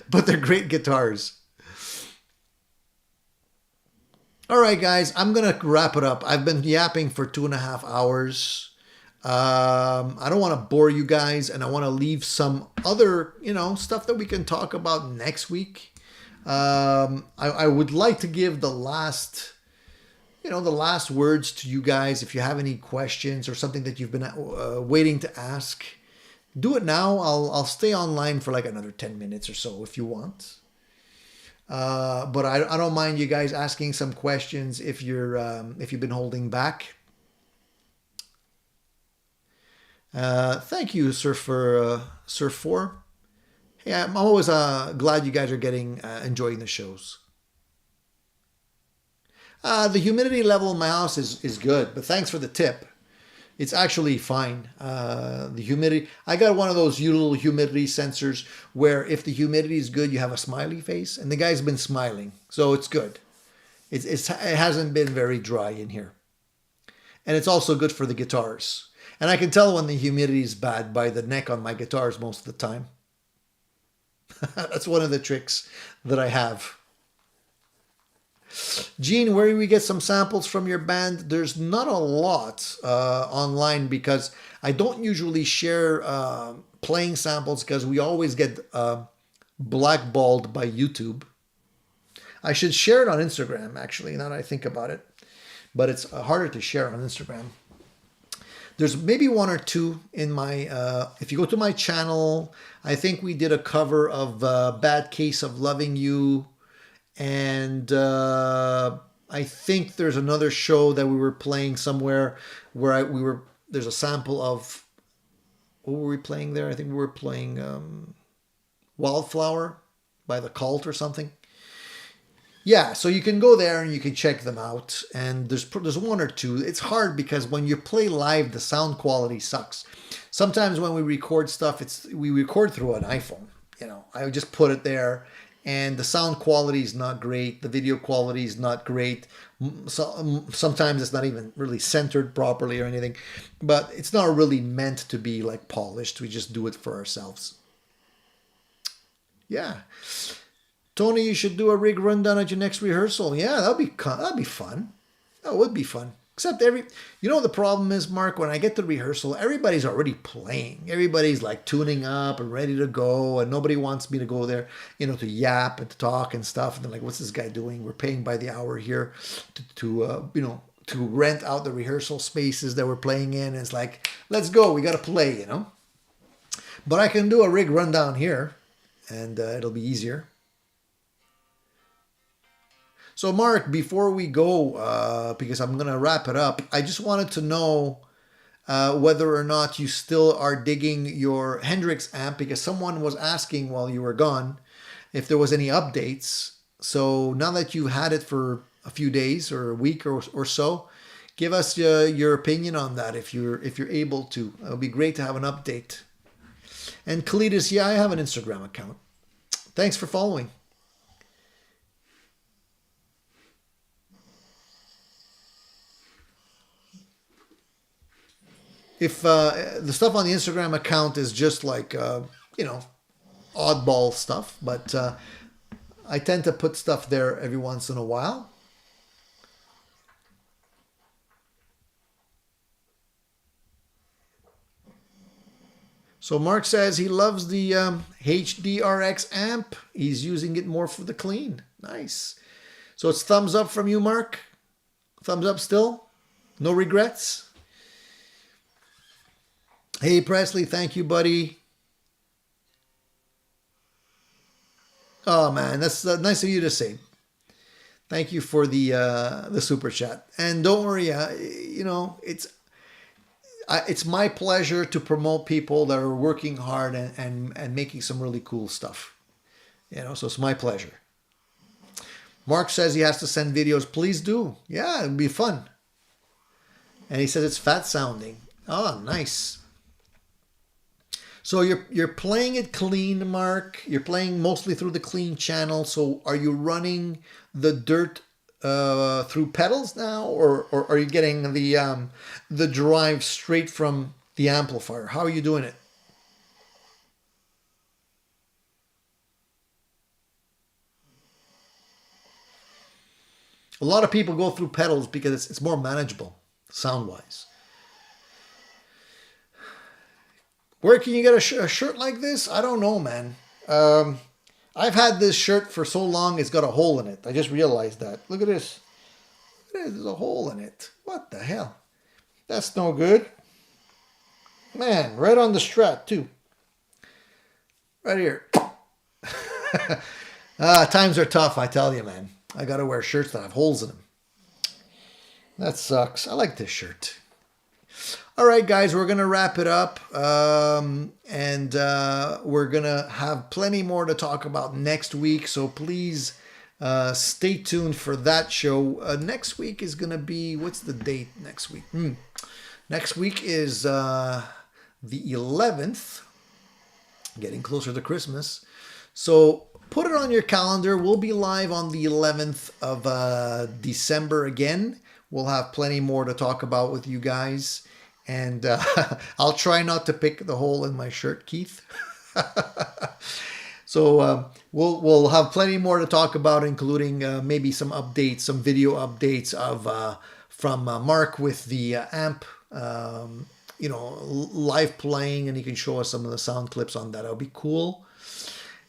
But they're great guitars. All right, guys. I'm going to wrap it up. I've been yapping for 2.5 hours. I don't want to bore you guys, and I want to leave some other, stuff that we can talk about next week. I would like to give the last words to you guys. If you have any questions or something that you've been waiting to ask, do it now. I'll stay online for like another 10 minutes or so if you want. But I don't mind you guys asking some questions if you've been holding back. Thank you, Surf 4. Hey, I'm always glad you guys are enjoying the shows. The humidity level in my house is good, but thanks for the tip. It's actually fine. The humidity, I got one of those little humidity sensors where if the humidity is good, you have a smiley face, and the guy's been smiling, so it's good. It hasn't been very dry in here. And it's also good for the guitars. And I can tell when the humidity is bad by the neck on my guitars most of the time. That's one of the tricks that I have. Gene, where do we get some samples from your band? There's not a lot online because I don't usually share playing samples because we always get blackballed by YouTube. I should share it on Instagram, actually, now that I think about it. But it's harder to share on Instagram. There's maybe one or two in my, if you go to my channel, I think we did a cover of Bad Case of Loving You. And I think there's another show that we were playing somewhere where there's a sample of, what were we playing there? I think we were playing Wildflower by The Cult or something. Yeah, so you can go there and you can check them out. And there's one or two. It's hard because when you play live, the sound quality sucks. Sometimes when we record stuff, we record through an iPhone. I would just put it there, and the sound quality is not great. The video quality is not great. So, sometimes it's not even really centered properly or anything. But it's not really meant to be like polished. We just do it for ourselves. Yeah. Tony, you should do a rig rundown at your next rehearsal. Yeah, that'd be fun. That would be fun. Except the problem is, Mark, when I get to rehearsal, everybody's already playing. Everybody's like tuning up and ready to go, and nobody wants me to go there, to yap and to talk and stuff. And they're like, "What's this guy doing? We're paying by the hour here to rent out the rehearsal spaces that we're playing in." And it's like, let's go. We got to play, But I can do a rig rundown here, and it'll be easier. So Mark, before we go, because I'm going to wrap it up, I just wanted to know whether or not you still are digging your Hendrix amp, because someone was asking while you were gone if there was any updates. So now that you've had it for a few days or a week or so, give us your opinion on that if you're able to. It would be great to have an update. And Kalidas, yeah, I have an Instagram account. Thanks for following. If the stuff on the Instagram account is just like, oddball stuff, but I tend to put stuff there every once in a while. So Mark says he loves the HDRX amp. He's using it more for the clean. Nice. So it's thumbs up from you, Mark? Thumbs up still? No regrets? Hey, Presley, thank you, buddy. Oh, man, that's nice of you to say. Thank you for the super chat. And don't worry, it's my pleasure to promote people that are working hard and making some really cool stuff. So it's my pleasure. Mark says he has to send videos. Please do. Yeah, it'd be fun. And he says it's fat sounding. Oh, nice. So you're playing it clean, Mark. You're playing mostly through the clean channel. So are you running the dirt through pedals now, or are you getting the drive straight from the amplifier? How are you doing it? A lot of people go through pedals because it's more manageable sound-wise. Where can you get a shirt like this? I don't know, man. I've had this shirt for so long, it's got a hole in it. I just realized that. Look at this. There's a hole in it. What the hell? That's no good. Man, right on the strap, too. Right here. Times are tough, I tell you, man. I got to wear shirts that have holes in them. That sucks. I like this shirt. All right, guys, we're going to wrap it up. And we're going to have plenty more to talk about next week. So please stay tuned for that show. Next week is going to be, what's the date next week? Next week is the 11th. Getting closer to Christmas. So put it on your calendar. We'll be live on the 11th of December again. We'll have plenty more to talk about with you guys. And I'll try not to pick the hole in my shirt, Keith. So we'll have plenty more to talk about, including maybe some updates, some video updates of from Mark with the amp, live playing, and he can show us some of the sound clips on that. That'll be cool.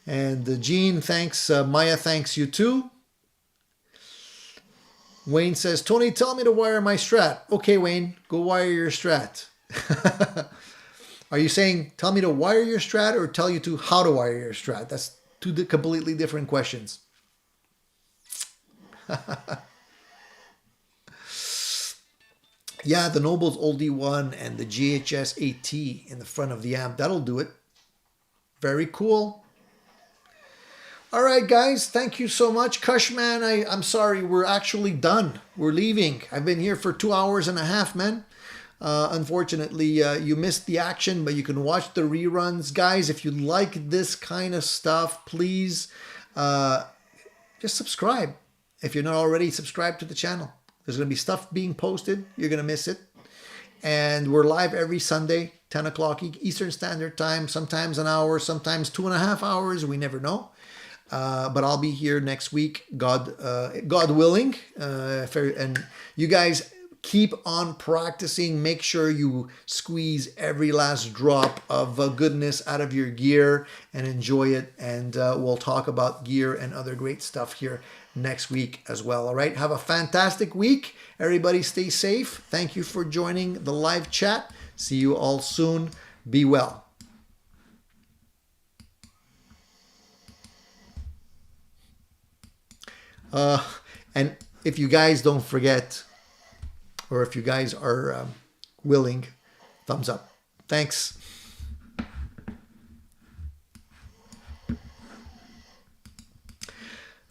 And Gene, thanks. Maya, thanks you too. Wayne says, Tony, tell me to wire my Strat. Okay, Wayne, go wire your Strat. Are you saying, tell me to wire your Strat, or tell you to how to wire your Strat? That's two completely different questions. Yeah, the Noble's Oldie 1 and the GHS AT in the front of the amp. That'll do it. Very cool. All right, guys, thank you so much. Cushman, I'm sorry, we're actually done. We're leaving. I've been here for 2 hours and a half, man. Unfortunately, you missed the action, but you can watch the reruns. Guys, if you like this kind of stuff, please just subscribe. If you're not already subscribed to the channel. There's going to be stuff being posted. You're going to miss it. And we're live every Sunday, 10 o'clock Eastern Standard Time, sometimes an hour, sometimes 2.5 hours. We never know. But I'll be here next week, God willing. And you guys keep on practicing. Make sure you squeeze every last drop of goodness out of your gear and enjoy it. And we'll talk about gear and other great stuff here next week as well. All right. Have a fantastic week. Everybody stay safe. Thank you for joining the live chat. See you all soon. Be well. And if you guys don't forget, or if you guys are willing, thumbs up. Thanks.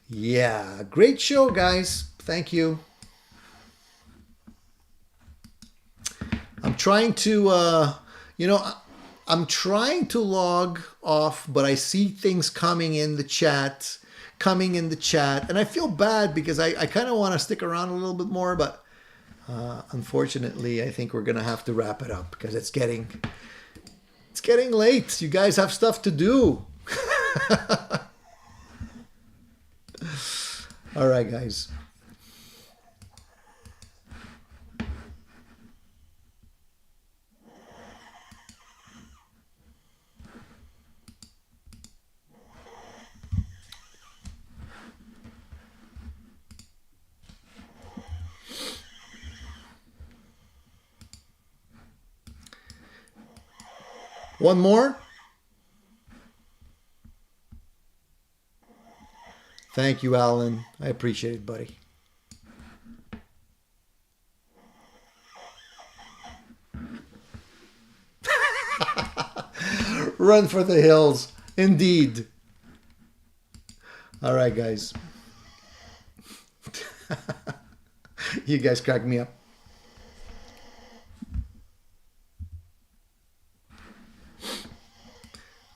Yeah, great show, guys. Thank you. I'm trying to, I'm trying to log off, but I see things coming in the chat, and I feel bad because I kind of want to stick around a little bit more, but unfortunately, I think we're gonna have to wrap it up because it's getting late. You guys have stuff to do. All right, guys. One more? Thank you, Alan. I appreciate it, buddy. Run for the hills. Indeed. All right, guys. You guys crack me up.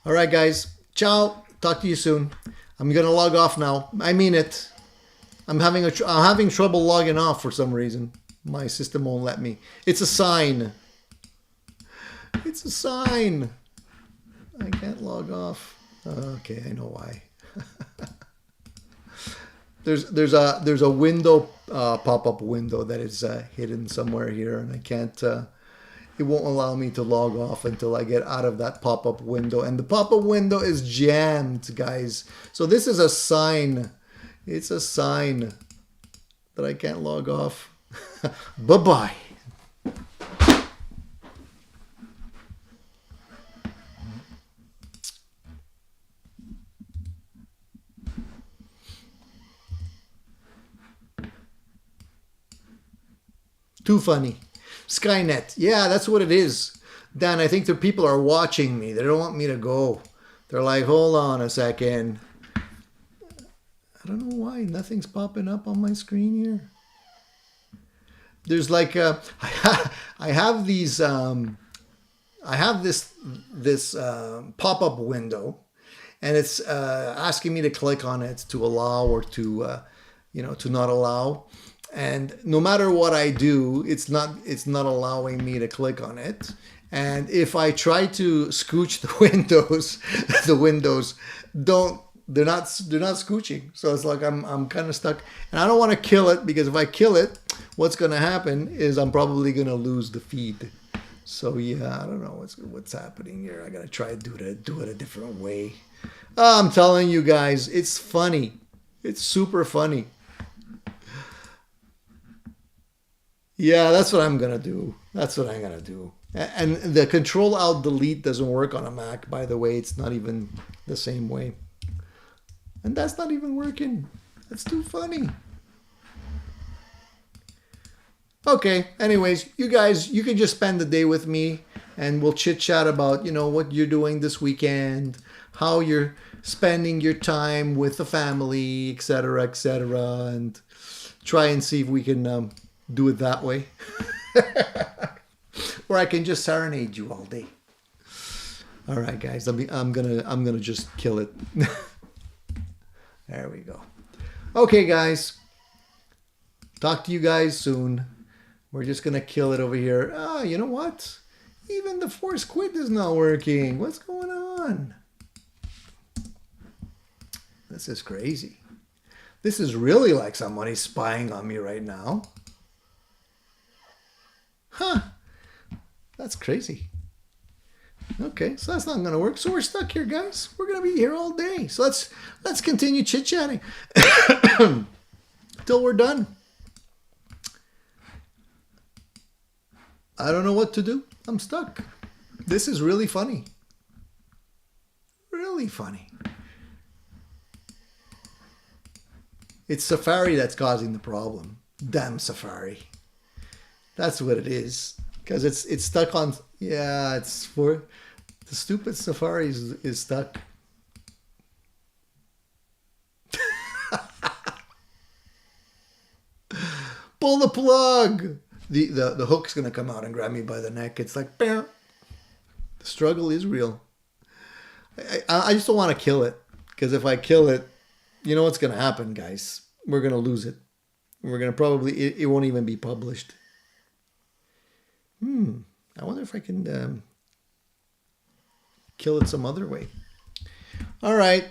All right, guys. Ciao. Talk to you soon. I'm gonna log off now. I mean it. I'm having trouble logging off for some reason. My system won't let me. It's a sign. It's a sign. I can't log off. Okay, I know why. There's a window, pop-up window that is hidden somewhere here, and I can't. It won't allow me to log off until I get out of that pop-up window. And the pop-up window is jammed, guys. So this is a sign. It's a sign that I can't log off. Bye-bye. Too funny. Skynet. Yeah, that's what it is. Dan, I think the people are watching me. They don't want me to go. They're like, hold on a second. I don't know why nothing's popping up on my screen here. There's like I have these I have this pop-up window, and it's asking me to click on it to allow or to to not allow. And no matter what I do, it's not allowing me to click on it. And if I try to scooch the windows, the windows they're not scooching. So it's like I'm kind of stuck, and I don't want to kill it, because if I kill it, what's going to happen is I'm probably going to lose the feed. So yeah, I don't know what's happening here. I got to try to do it a different way. I'm telling you guys, it's funny. It's super funny. Yeah, that's what I'm going to do. That's what I'm going to do. And the Control-Alt-Delete doesn't work on a Mac, by the way. It's not even the same way. And that's not even working. That's too funny. Okay, anyways, you guys, you can just spend the day with me, and we'll chit-chat about, what you're doing this weekend, how you're spending your time with the family, etc., and try and see if we can... do it that way. Or I can just serenade you all day. All right, guys. I'm gonna just kill it. There we go. Okay, guys. Talk to you guys soon. We're just gonna kill it over here. You know what? Even the force quit is not working. What's going on? This is crazy. This is really like somebody's spying on me right now. Huh. That's crazy. Okay, so that's not going to work. So we're stuck here, guys. We're going to be here all day. So let's continue chit-chatting till we're done. I don't know what to do. I'm stuck. This is really funny. Really funny. It's Safari that's causing the problem. Damn Safari. That's what it is. Because it's stuck on... Yeah, it's for... The stupid Safari is stuck. Pull the plug! The hook's going to come out and grab me by the neck. It's like... Bam. The struggle is real. I just don't want to kill it. Because if I kill it, you know what's going to happen, guys. We're going to lose it. We're going to probably... It won't even be published. I wonder if I can kill it some other way. All right.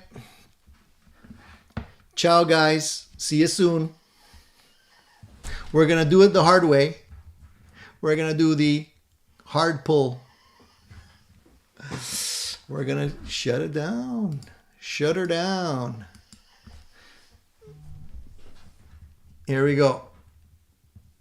Ciao, guys. See you soon. We're going to do it the hard way. We're going to do the hard pull. We're going to shut it down. Shut her down. Here we go.